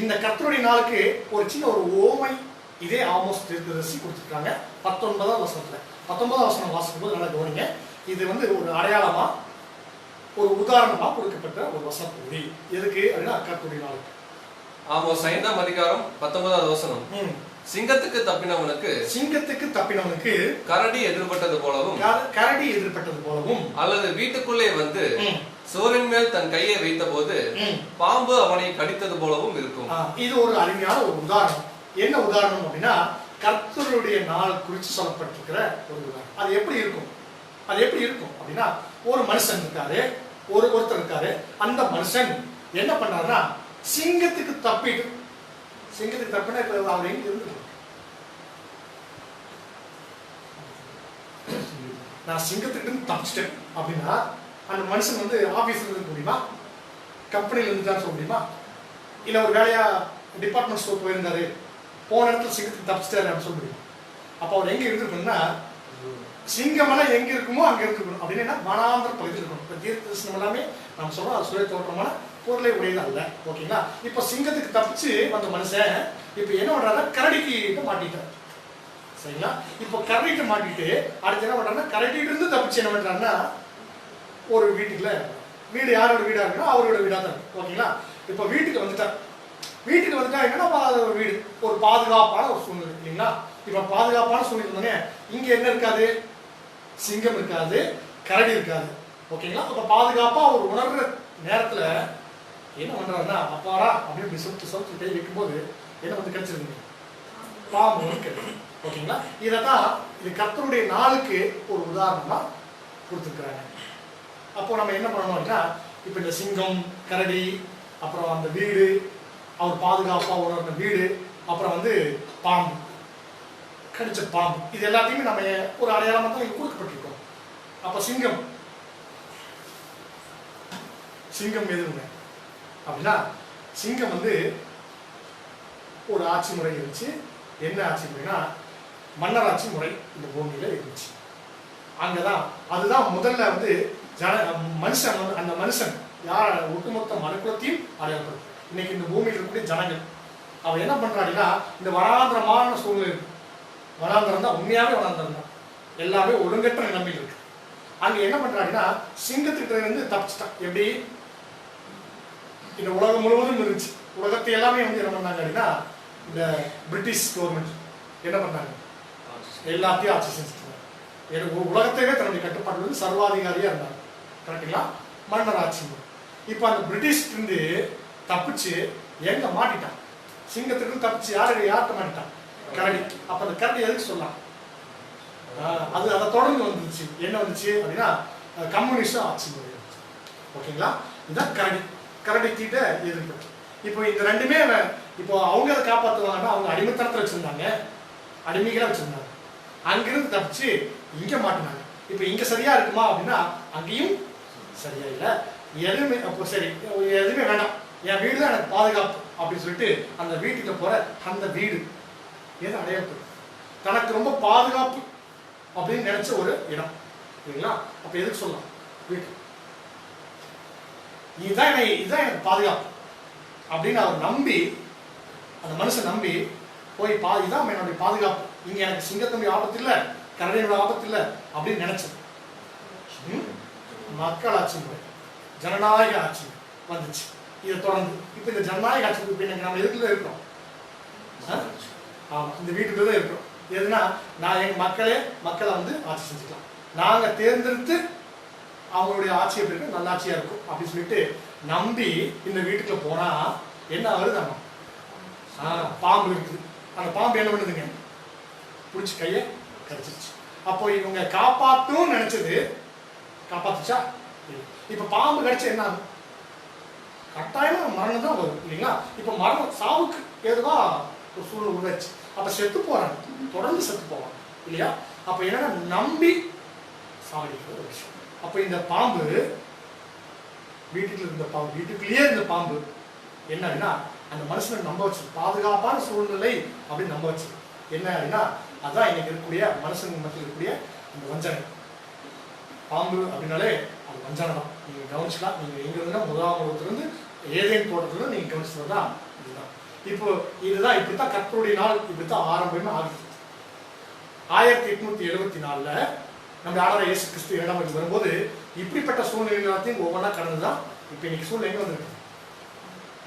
இந்த கர்த்தருடைய நாளுக்கு ஒரு சின்ன ஒரு ஓமை இதே ஆமோஸ் தீர்க்கதரிசி கொடுத்துருக்காங்க 19ஆம் வசனத்துல. 19ஆம் வசனம் வாசிக்கும் போது நல்லா கவனிங்க. இது ஒரு அடையாளமா ஒரு உதாரணமா கொடுக்கப்பட்ட ஒரு வசன பகுதி. எதுக்கு அப்படின்னா கர்த்தருடைய நாளுக்கு. ஆமோஸ் 5ஆம் அதிகாரம் 19ஆவது வசனம். சிங்கத்துக்கு தப்பினவனுக்கு கரடி எதிர்பட்டது போலவும் அல்லது வீட்டுக்குள்ளே வந்து சோரின் மேல் தன் கையை வைத்த போது பாம்பு அவனை கடித்தது போலவும் இருக்கும். இது ஒரு அருமையான ஒரு உதாரணம். என்ன உதாரணம் அப்படின்னா கர்த்தருடைய நாள் குறித்து சொல்லப்பட்டிருக்கிற ஒரு உதாரணம். அது எப்படி இருக்கும் அப்படின்னா ஒரு மனுஷன் இருக்காரு, ஒருத்தர் இருக்காரு. அந்த மனுஷன் என்ன பண்றாருன்னா சிங்கத்துக்கு தப்பினா அவர் எங்க இருந்து நான் சிங்கத்துக்கு இருந்து தப்பிச்சிட்டேன் அப்படின்னா அந்த மனுஷன் ஆபீஸ்ல இருக்க முடியுமா, கம்பெனில இருந்து தான் சொல்ல முடியுமா, இல்ல ஒரு வேலையா டிபார்ட்மெண்ட் ஸ்டோர் போயிருந்தாரு போன இடத்துல சிங்கத்துக்கு தப்பிச்சிட்டாரு அப்படின்னு சொல்ல முடியும். அப்ப அவர் எங்க இருந்திருக்கணும்னா சிங்கமெல்லாம் எங்க இருக்குமோ அங்க இருக்கணும். அப்படின்னா வனாந்திர பகுதியில் இருக்கணும். இப்ப தீர்க்கதரிசனம் எல்லாமே நம்ம சொல்றோம் அது சுய தோற்றமான பொருளை உடையது அல்ல. ஓகேங்களா? இப்ப சிங்கத்துக்கு தப்பிச்சு வந்த மனுஷன் இப்ப என்ன பண்றாருன்னா கரடிக்கு மாட்டிட்டார். சரிங்களா? இப்ப கரடிக்கு மாட்டிட்டு அடுத்து என்ன பண்றாருன்னா கரடிட்டு இருந்து தப்பிச்சு என்ன பண்றாருன்னா ஒரு வீடு யாரோட வீடா இருக்குன்னா அவரோட வீடா தான். ஓகேங்களா? இப்ப வீட்டுக்கு வந்துட்டா என்னன்னா ஒரு வீடு ஒரு பாதுகாப்பான ஒரு சூழ்நிலை இல்லைங்களா? இப்ப பாதுகாப்பான சூழ்நிலை இங்க என்ன இருக்காது, சிங்கம் இருக்காது, கரடி இருக்காது. ஓகேங்களா? அப்ப பாதுகாப்பா ஒரு உணர்ற நேரத்துல என்ன பண்றாருன்னா அப்பாரா அப்படின்னு சொத்து கை வைக்கும்போது என்ன கிடைச்சிருக்கு, பாம்பு கிடைக்கும். ஓகேங்களா? இதைத்தான் இது கர்த்தருடைய நாளுக்கு ஒரு உதாரணமா கொடுத்துருக்குறாங்க. அப்போ நம்ம என்ன பண்ணணும் அப்படின்னா இப்ப இந்த சிங்கம், கரடி, அப்புறம் அந்த வீடு, அவர் பாதுகாப்பா உணர்ந்த வீடு, அப்புறம் பாம்பு, கடிச்ச பாம்பு, இது எல்லாத்தையுமே நம்ம ஒரு அடையாளமா தான் இங்க கொடுக்கப்பட்டிருக்கோம். அப்ப சிங்கம் எதுவுங்க அப்படின்னா சிங்கம் ஒரு ஆட்சி முறை இருந்துச்சு. என்ன ஆட்சி முறைனா மன்னர் ஆட்சி முறை இந்த பூமியில இருந்துச்சு. அங்கதான் அதுதான் முதல்ல மனுஷன் அந்த மனுஷன் யார் ஒட்டுமொத்த மனுக்குலத்தையும் அடையாளப்படுது. இன்னைக்கு இந்த பூமியில் இருக்கக்கூடிய ஜனங்கள் அவன் என்ன பண்றாங்கன்னா இந்த வனாந்திரமான சூழ்நிலை இருக்கு. வனாந்திரம் தான், உண்மையாவே வனாந்திரம் தான், எல்லாமே ஒழுங்கற்ற நிலைமையில் இருக்கு. அங்க என்ன பண்றாங்கன்னா சிங்கத்துக்கிட்ட இருந்து தப்பிச்சிட்டான். எப்படி இந்த உலகம் முழுவதும் இருந்துச்சு. உலகத்தை எல்லாமே என்ன பண்ணாங்க அப்படின்னா இந்த பிரிட்டிஷ் கவர்மெண்ட் என்ன பண்ணாங்க, எல்லாத்தையும் ஆட்சி செஞ்சுட்டாங்க. உலகத்தையே தன்னுடைய கட்டுப்பாடு சர்வாதிகாரியா இருந்தாங்க. கரெக்டுங்களா? மன்னர் ஆட்சி. இப்ப அந்த பிரிட்டிஷ் இருந்து தப்பிச்சு எங்க மாட்டிட்டான், சிங்கத்துக்கு தப்பிச்சு யார்கிட்ட மாட்டிட்டான், கரடி. அப்ப அந்த கரடி எதுக்கு சொல்லலாம், அதை தொடர்ந்து வந்துச்சு. என்ன வந்துச்சு அப்படின்னா கம்யூனிஸ்ட் ஆட்சி முறை. ஓகேங்களா? இதுதான் கரடி கிட்ட எதிர்ப்பு. இப்போ இந்த ரெண்டுமே இப்போ அவங்க அதை காப்பாற்றுவாங்கன்னா அவங்க அடிமைத்தனத்தை வச்சிருந்தாங்க, அடிமைகளா வச்சிருந்தாங்க. அங்கிருந்து தப்பிச்சு இங்க மாட்டினாங்க. இப்ப இங்க சரியா இருக்குமா அப்படின்னா அங்கேயும் சரியா இல்லை. எதுவுமே அப்போ சரி எதுவுமே வேண்டாம், என் வீடு தான் எனக்கு பாதுகாப்பு அப்படின்னு சொல்லிட்டு அந்த வீட்டுக்கு போற அந்த வீடு எது அடையாளம் தனக்கு ரொம்ப பாதுகாப்பு அப்படின்னு நினைச்ச ஒரு இடம் இல்லைங்களா? அப்ப எதுக்கு சொல்லலாம் வீட்டு, இதுதான் எனக்கு பாதுகாப்பு அப்படின்னு அவர் நம்பி, அந்த மனுஷன் நம்பி போய் இதுதான் என்னுடைய பாதுகாப்பு, இங்க எனக்கு சிங்கத்தம்பி ஆபத்து இல்லை, கரடியோட ஆபத்து இல்லை அப்படின்னு நினைச்சது. மக்கள் ஆட்சி முறை, ஜனநாயக ஆட்சி வந்துச்சு. இதை தொடர்ந்து இப்ப இந்த ஜனநாயக ஆட்சி நம்ம எதுக்குள்ள இருக்கிறோம், ஆமா இந்த வீட்டுக்குள்ள தான் இருக்கிறோம். எதுனா நான் எங்க மக்களை ஆட்சி செஞ்சுக்கலாம், நாங்க தேர்ந்தெடுத்து அவங்களுடைய ஆட்சி எப்படி இருக்கும், நல்லாட்சியா இருக்கும் அப்படின்னு சொல்லிட்டு நம்பி இந்த வீட்டுக்குள்ள போனா என்ன வருது, பாம்பு இருக்குது. அந்த பாம்பு என்ன பண்ணுதுங்க, பிடிச்சி கையை கடிச்சிருச்சு. அப்போ இவங்க காப்பாற்றும் நினைச்சது காப்பாத்துச்சா? இப்ப பாம்பு கடிச்சா என்ன ஆகும், கட்டாயமா மரணம் தான் வரும் இல்லைங்களா? இப்ப மரணம் சாவுக்கு ஏதுவா ஒரு சூழ்நிலை உருவாச்சு. அப்ப செத்து போறாங்க, தொடர்ந்து செத்து போவாங்க இல்லையா? அப்ப என்னன்னா நம்பி சாகடிக்கிற ஒரு விஷயம். அப்ப இந்த பாம்பு வீட்டுக்குள்ள இருந்த பாம்பு, வீட்டுக்குள்ளேயே இருந்த பாம்பு என்ன அப்படின்னா அந்த மனுஷனை நம்ப வச்சு, பாதுகாப்பான சூழ்நிலை அப்படின்னு நம்ப வச்சு. என்ன அப்படின்னா அதான் இன்னைக்கு இருக்கக்கூடிய மனுஷன் மத்தியில் இருக்கக்கூடிய அந்த வஞ்சனை. பாம்பு அப்படின்னாலே அது வஞ்சனை தான். நீங்க கவனிச்சுக்கலாம். நீங்க எங்க இருந்தா முதலாம் உலகத்திலிருந்து ஏதேன் தோட்டத்துல நீங்க கவனிச்சதுன்னா இதுதான். இப்போ இதுதான் இப்படித்தான் கர்த்தருடைய நாள் இப்படித்தான் ஆரம்பமே ஆகுது. 1874 நம்ம ஆண்டவர் இயேசு கிறிஸ்து இரண்டாம் வரும்போது இப்படிப்பட்ட சூழ்நிலை எல்லாத்தையும் ஒவ்வொன்றா கடந்துதான் இப்ப இன்னைக்கு சூழ்நிலை எங்க வந்திருக்கு.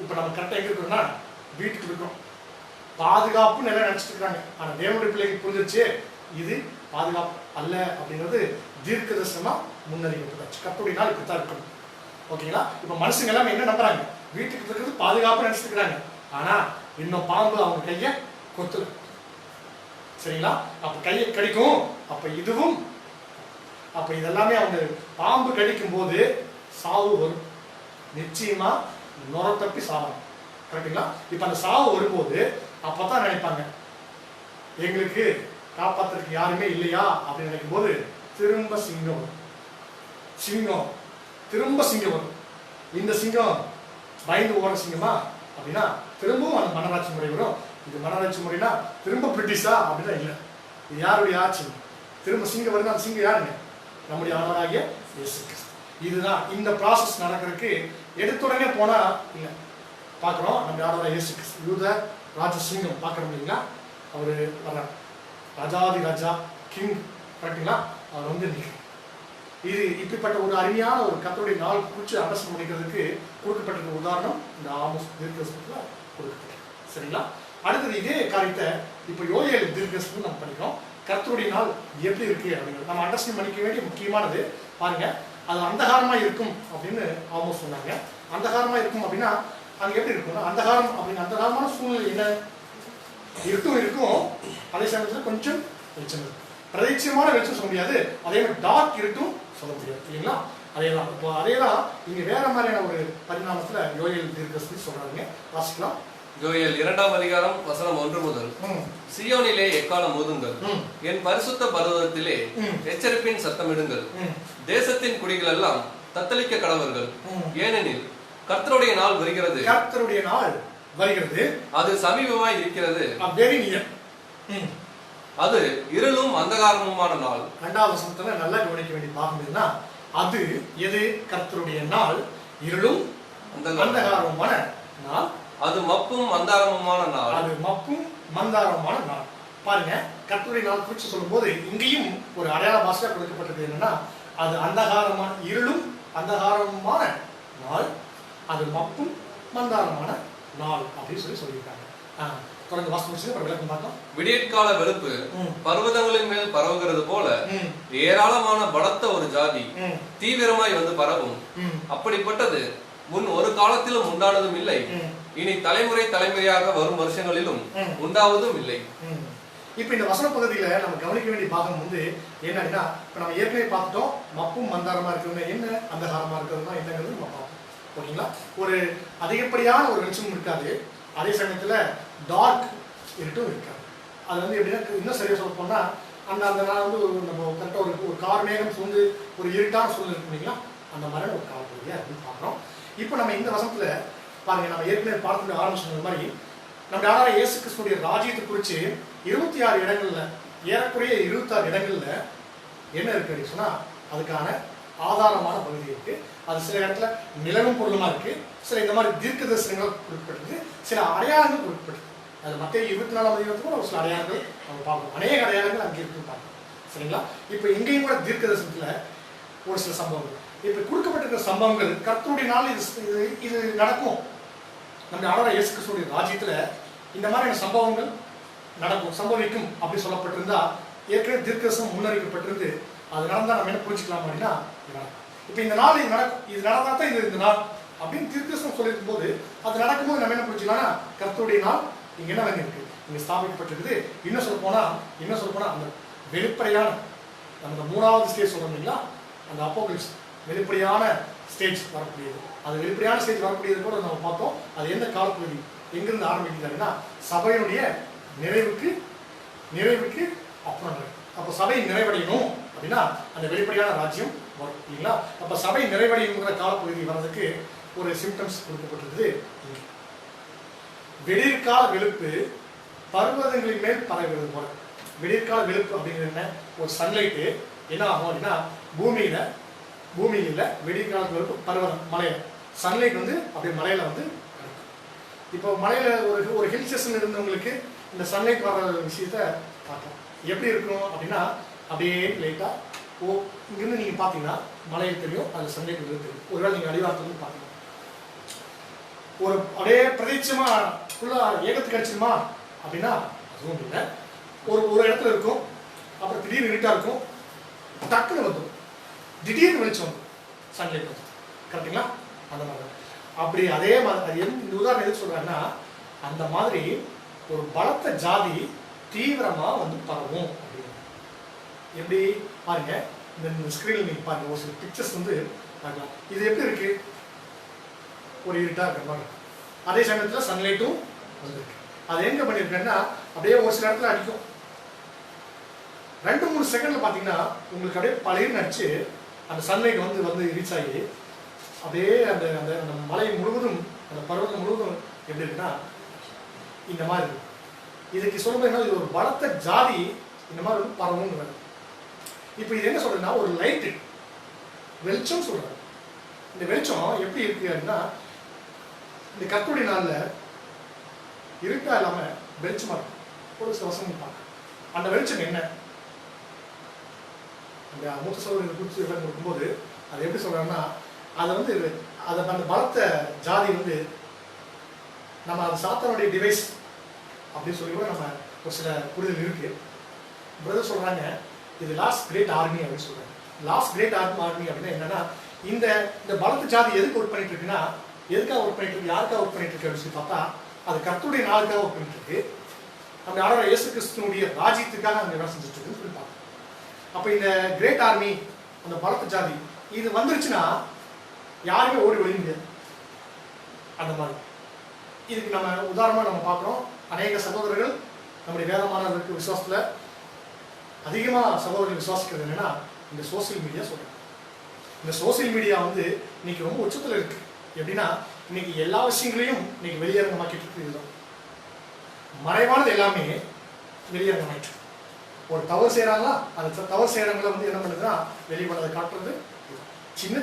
இப்ப நம்ம கரெக்டா எங்க இருக்கிறோம்னா வீட்டுக்கு இருக்கிறோம். பாதுகாப்பு நல்லா நினைச்சிட்டு இருக்காங்க. ஆனா தேவனுடைய பிள்ளைக்கு புரிஞ்சிருச்சு இது பாதுகாப்பு அல்ல அப்படிங்கிறது தீர்க்க தரிசனமா முன்னறிவிக்கப்பட்டாச்சு. கர்த்தருடைய நாள் இப்படித்தான் இருக்கணும். ஓகேங்களா? இப்ப மனுஷங்க எல்லாமே என்ன நம்புறாங்க, வீட்டுக்கு இருக்கிறது பாதுகாப்பு நினைச்சிட்டு இருக்காங்க. ஆனா இன்னும் பாம்பு அவங்க கைய கொத்துல. சரிங்களா? அப்ப கையை கடிக்கும். அப்ப இதுவும் அப்ப இதெல்லாமே அவங்க பாம்பு கடிக்கும் போது சாவு வரும். நிச்சயமா நுர தப்பி சாவணும். கரெக்டுங்களா? இப்ப அந்த சாவு வரும்போது அப்பதான் நினைப்பாங்க எங்களுக்கு காப்பாத்துறதுக்கு யாருமே இல்லையா அப்படின்னு நினைக்கும் போது திரும்ப சிங்கம் வரும். சிங்கம் திரும்ப சிங்கம் வரும். இந்த சிங்கம் பயந்து ஓடுற சிங்கமா அப்படின்னா திரும்பவும் அந்த மன்னராட்சி முறை வரும். இது மன்னராட்சி முறைனா திரும்ப பிரிட்டிஷா அப்படின்னா இல்லை. இது யாருடைய ஆட்சி? திரும்ப சிங்கம் வருது. அந்த சிங்கம் யாருங்க? நம்முடைய ஆண்டவராகிய இயேசு கிறிஸ்து. இதுதான் இந்த ப்ராசஸ் நடக்கிறதுக்கு எடுத்துடனே போனா இல்லை. பார்க்குறோம் நம்ம ஆண்டவராகிய இயேசு கிறிஸ்து யூத ராஜ சிங்கம் பார்க்குறோம் இல்லைங்களா? அவரு வர ராஜாதி ராஜா கிங் கரெக்டுங்களா? அவர் வந்து இது இப்படிப்பட்ட ஒரு அருமையான ஒரு கர்த்தருடைய நாள் குறித்து அண்டர்ஸ்டாண்ட் பண்ணிக்கிறதுக்கு கொடுக்கப்பட்டிருக்க உதாரணம் இந்த ஆமோஸ் தீர்க்கதரிசனத்துல கொடுக்கப்பட்டிருக்கு. சரிங்களா? அடுத்தது இதே காரியத்தை இப்போ யோயேல் தீர்க்கதரிசனம் நம்ம பண்ணிக்கிறோம். கர்த்தருடைய நாள் எப்படி இருக்கு அப்படிங்கிறது நம்ம அண்டர்ஸ்டாண்ட் பண்ணிக்க வேண்டிய முக்கியமானது. பாருங்க, அது அந்தகாரமா இருக்கும் அப்படின்னு ஆமோஸ் சொன்னாங்க. அந்தகாரமா இருக்கும் அப்படின்னா அங்க எப்படி இருக்கும்னா அந்தகாரம் அப்படின்னு அந்தகாரமான சூழ்நிலை என்ன இருட்டும் இருக்கும், அதே சமயத்தில் கொஞ்சம் வெளிச்சம் இருக்கும். பிரதேசமான வெளிச்சம் சொல்ல முடியாது, அதே மாதிரி டார்க் இருட்டும் சொல்ல முடியாது இல்லைங்களா? அதேதான். இப்போ அதேதான் இங்க வேற மாதிரியான ஒரு பரிணாமத்துல யோயேல் தீர்க்கதரிசி சொல்றாங்க. வாசிக்கலாம். யோயேல் 2ஆம் அதிகாரம் வசனம் 1 முதல். சியோனிலே எக்காலம் ஊதுங்கள், என் பரிசுத்த பர்வதத்திலே எச்சரிப்பின் சத்தமிடுங்கள். தேசத்தின் குடிகள் எல்லாம் தத்தளிக்க கடவர்கள், ஏனெனில் கர்த்தருடைய நாள் வருகிறது. கர்த்தருடைய நாள் வருகிறது, அது சமீபமாய் இருக்கிறது. Very near. அது இருளும் அந்தகாரமுமான நாள். 2ஆம் வசனத்துல நல்லா கவனிக்க வேண்டிய பாகம்னா அது எது? கர்த்தருடைய நாள் இருளும் அந்தகாரமுமான நாள். அது மப்பும் மந்தாரமுமான நாள். அது மப்பும் மந்தாரமுமான நாள். பாருங்க, கர்த்தருடைய நாள் குறித்து சொல்லும் போது இங்கேயும் ஒரு அடையாள பாஷையா கொடுக்கப்பட்டது என்னன்னா அது அந்தகாரமான இருளும் அந்தகாரமுமான நாள், அது மப்பும் மந்தாரமான நாள் அப்படின்னு சொல்லியிருக்காங்க. தொடர்ந்து வாசம் முடிச்சு விளக்கம் பார்த்தோம். விடியற்கால வெளுப்பு பர்வதங்களின் மேல் பரவுகிறது போல ஏராளமான பலத்த ஒரு ஜாதி தீவிரமாய் வந்து பரவும். அப்படிப்பட்டது முன் ஒரு காலத்திலும் உண்டானதும் இல்லை, இனி தலைமுறை தலைமுறையாக வரும் வருஷங்களிலும் உண்டாவதும் இல்லை. இப்ப இந்த வசன பகுதியில நம்ம கவனிக்க வேண்டிய பாகம் வந்து என்னன்னா, இப்ப நம்ம ஏற்கனவே பார்த்துட்டோம் மப்பும் மந்தாரமா இருக்கிறது என்ன, அந்தகாரமா இருக்கிறதுனா என்னங்கிறது நம்ம பார்ப்போம். ஓகேங்களா? ஒரு அதிகப்படியான ஒரு வெளிச்சமும் இருக்காது, அதே சமயத்துல டார்க் இருட்டும் இருக்காது. அது வந்து எப்படின்னா இன்னும் சரியா சொல்ல போனா அந்த அந்த நாள் வந்து நம்ம கரெக்டாக ஒரு கார் மேகம் சூழ்ந்து ஒரு இருட்டான சூழ்நிலை இருக்கு இல்லைங்களா? அந்த மாதிரி ஒரு காலப்பகுதியை அப்படின்னு பார்க்குறோம். இப்போ நம்ம இந்த வசனத்துல பாருங்க, நம்ம ஏற்கனவே பாடத்துல ஆரம்பிச்ச மாதிரி நம்ம யாராவது இயேசு கிறிஸ்துடைய ராஜ்யத்தை குறித்து 26 இடங்கள்ல ஏறக்குறைய 26 இடங்கள்ல என்ன இருக்கு அப்படின்னு சொன்னா அதுக்கான ஆதாரமான பகுதி இருக்கு. அது சில இடத்துல நிலவும் பொருளுமா இருக்கு, சில இந்த மாதிரி தீர்க்க தரிசனங்கள் கொடுக்கப்பட்டிருக்கு, சில அடையாளங்கள் கொடுக்கப்பட்டிருக்கு. அது மத்திய 24ஆம் அதிகாரத்துல ஒரு சில அடையாளங்கள் நம்ம பார்க்கணும், அநேக அடையாளங்கள் அங்கே இருக்குன்னு பார்க்கணும். சரிங்களா? இப்போ இங்கேயும் கூட தீர்க்க தரிசனத்துல ஒரு சில சம்பவங்கள் இப்ப கொடுக்கப்பட்டிருக்கிற சம்பவங்கள் கர்த்தருடைய நாள் இது நடக்கும். நம்ம ஆண்டவர் இயேசு கிறிஸ்துடைய ராஜ்யத்துல இந்த மாதிரியான சம்பவங்கள் நடக்கும், சம்பவிக்கும் அப்படி சொல்லப்பட்டிருந்தா ஏற்கனவே தீர்க்கதரிசனம் முன்னறிவிக்கப்பட்டிருந்து அது நடந்தா நம்ம என்ன புரிஞ்சுக்கலாம் அப்படின்னா இப்ப இந்த நாள் இது நடக்கும், இது நடந்தா தான் இது இந்த நாள் அப்படின்னு தீர்க்கதரிசனம் சொல்லியிருக்கும் போது அது நடக்கும்போது நம்ம என்ன புரிஞ்சுக்கலாம்னா கர்த்தருடைய நாள் இங்க என்ன இருக்கு, இங்க ஸ்தாபிக்கப்பட்டிருக்குது. இன்னும் சொல்ல போனா அந்த வெளிப்படையான அந்த 3வது ஸ்டேஜ் சொல்றோம் இல்லைங்களா, அந்த அப்போகலிப்ஸ் வெளிப்படையான ஸ்டேஜ் வரக்கூடியது. அது வெளிப்படையான ஸ்டேஜ் வரக்கூடியது கூட நம்ம பார்த்தோம். அது எந்த காலப்பகுதி எங்கிருந்து ஆரம்பிக்குது அப்படின்னா சபையினுடைய நிறைவுக்கு அப்புறம் நடக்கும். அப்போ சபை நிறைவடையணும் அப்படின்னா அந்த வெளிப்படையான ராஜ்யம் வரும் இல்லைங்களா? அப்போ சபை நிறைவடையுங்கிற காலப்பகுதி வர்றதுக்கு ஒரு சிம்டம்ஸ் கொடுக்கப்பட்டிருக்குது. விடியற்கால வெளுப்பு பர்வதங்களின் மேல் பரவுகிறது போல. விடியற்கால வெளுப்பு அப்படிங்கிறது என்ன? ஒரு சன்லைட்டு என்ன ஆகும் அப்படின்னா பூமியில விடியற்கால வெளுப்பு பர்வதம் மலையில சன்லைட் வந்து அப்படியே மலையில வந்து கிடைக்கும். இப்போ மலையில ஒரு ஹில் ஸ்டேஷன் இருந்தவங்களுக்கு இந்த சன்லைட் வர்ற விஷயத்த பார்க்கலாம். எப்படி இருக்கும் அப்படின்னா அப்படியே லைட்டா இங்கிருந்து நீங்க பாத்தீங்கன்னா மலையில் தெரியும், அது சன்லைட் தெரியும். ஒருவேளை நீங்க அடிவாரத்துல பாத்தீங்கன்னா ஒரு அப்படியே பிரதேசமா ஃபுல்லா ஏகத்துக்கு கிடைச்சிருமா அப்படின்னா அதுவும் இல்லை. ஒரு இடத்துல இருக்கும், அப்புறம் திடீர்னு இருட்டா இருக்கும், டக்குன்னு வந்துடும், திடீர்னு வெளிச்சம் வந்து சன்லைட் வந்து கரெக்டுங்களா? அந்த மாதிரி அப்படி அதே மாதிரி அது இந்த உதாரணம் எது சொல்றாங்கன்னா அந்த மாதிரி ஒரு பலத்த ஜாதி தீவிரமா வந்து பரவும் அப்படின்னு. எப்படி பாருங்க, இந்த ஸ்கிரீன்ல நீங்க பாருங்க, ஒரு சில பிக்சர்ஸ் வந்து பார்க்கலாம். இது எப்படி இருக்கு? ஒரு இருட்டா இருக்கிற மாதிரி, அதே சமயத்துல சன்லைட்டும் வந்துருக்கு. அது எங்க பண்ணிருக்கேன்னா அப்படியே ஒரு சில இடத்துல அடிக்கும், 2-3 செகண்ட்ல பாத்தீங்கன்னா உங்களுக்கு அப்படியே பழைய அடிச்சு அந்த சன்லைட் வந்து ரீச் ஆகி அப்படியே அந்த அந்த அந்த மலை முழுவதும் அந்த பர்வதம் முழுவதும் எப்படி இருக்குன்னா இந்த மாதிரி இருக்கு. இதுக்கு சொல்லும்போது என்ன, இது ஒரு பலத்த ஜாதி இந்த மாதிரி வந்து பரவுங்கிறது. இப்போ இது என்ன சொல்றதுன்னா ஒரு லைட்டு வெளிச்சம் சொல்றாங்க. இந்த வெளிச்சம் எப்படி இருக்கு அப்படின்னா இந்த கர்த்தருடைய நாள்ல இருட்டா இல்லாம வெளிச்சமா இருக்கும். ஒரு சில வசனம் பார்க்க அந்த வெளிச்சம் என்ன, அந்த மூத்த சகோதரர் குறித்து விளக்கம் கொடுக்கும்போது அது எப்படி சொல்றாங்கன்னா அதை வந்து அதை அந்த பலத்த ஜாதி வந்து நம்ம அது சாத்தானுடைய டிவைஸ் அப்படின்னு சொல்லி கூட நம்ம ஒரு சில புரிதல் இருக்கு. பிரதர் சொல்றாங்க இது லாஸ்ட் கிரேட் ஆர்மி அப்படின்னு சொல்றாங்க. லாஸ்ட் கிரேட் ஆர்மி அப்படின்னா என்னன்னா இந்த பலத்த ஜாதி எதுக்கு ஒர்க் பண்ணிட்டு இருக்குன்னா, எதுக்காக ஒர்க் பண்ணிட்டு இருக்கு, யாருக்காக ஒர்க் பண்ணிட்டு இருக்கு அப்படின்னு சொல்லி பார்த்தா அது கர்த்தருடைய நாளுக்காக ஒர்க் பண்ணிட்டு இருக்கு. அந்த ஆண்டவர் இயேசு கிறிஸ்துவினுடைய ராஜ்யத்துக்காக அங்கே வேலை செஞ்சுட்டு இருக்குன்னு சொல்லி பார்க்கணும். அப்போ இந்த கிரேட் ஆர்மி அந்த பலத்த ஜாதி இது வந்துருச்சுன்னா யாருமே ஓடி ஒழிய முடியாது. அந்த மாதிரி இதுக்கு நம்ம உதாரணமா நம்ம பார்க்குறோம். அநேக சகோதரர்கள் நம்முடைய வேதமானவர்களுக்கு விசுவாசத்துல அதிகமா சகோதரர்கள் விசுவாசிக்கிறது என்னன்னா இந்த சோசியல் மீடியா சொல்றாங்க. இந்த சோசியல் மீடியா வந்து இன்னைக்கு ரொம்ப உச்சத்துல இருக்கு. எப்படின்னா இன்னைக்கு எல்லா விஷயங்களையும் இன்னைக்கு வெளியரங்கமாக்கிட்டு இருக்கு. இதுதான் மறைவானது எல்லாமே வெளியரங்கமாயிட்டு. ஒரு தவறு செய்யறாங்களா, அந்த தவறு செய்யறவங்களை வந்து என்ன பண்ணுதுன்னா வெளிப்படத்தை காட்டுறது. சின்ன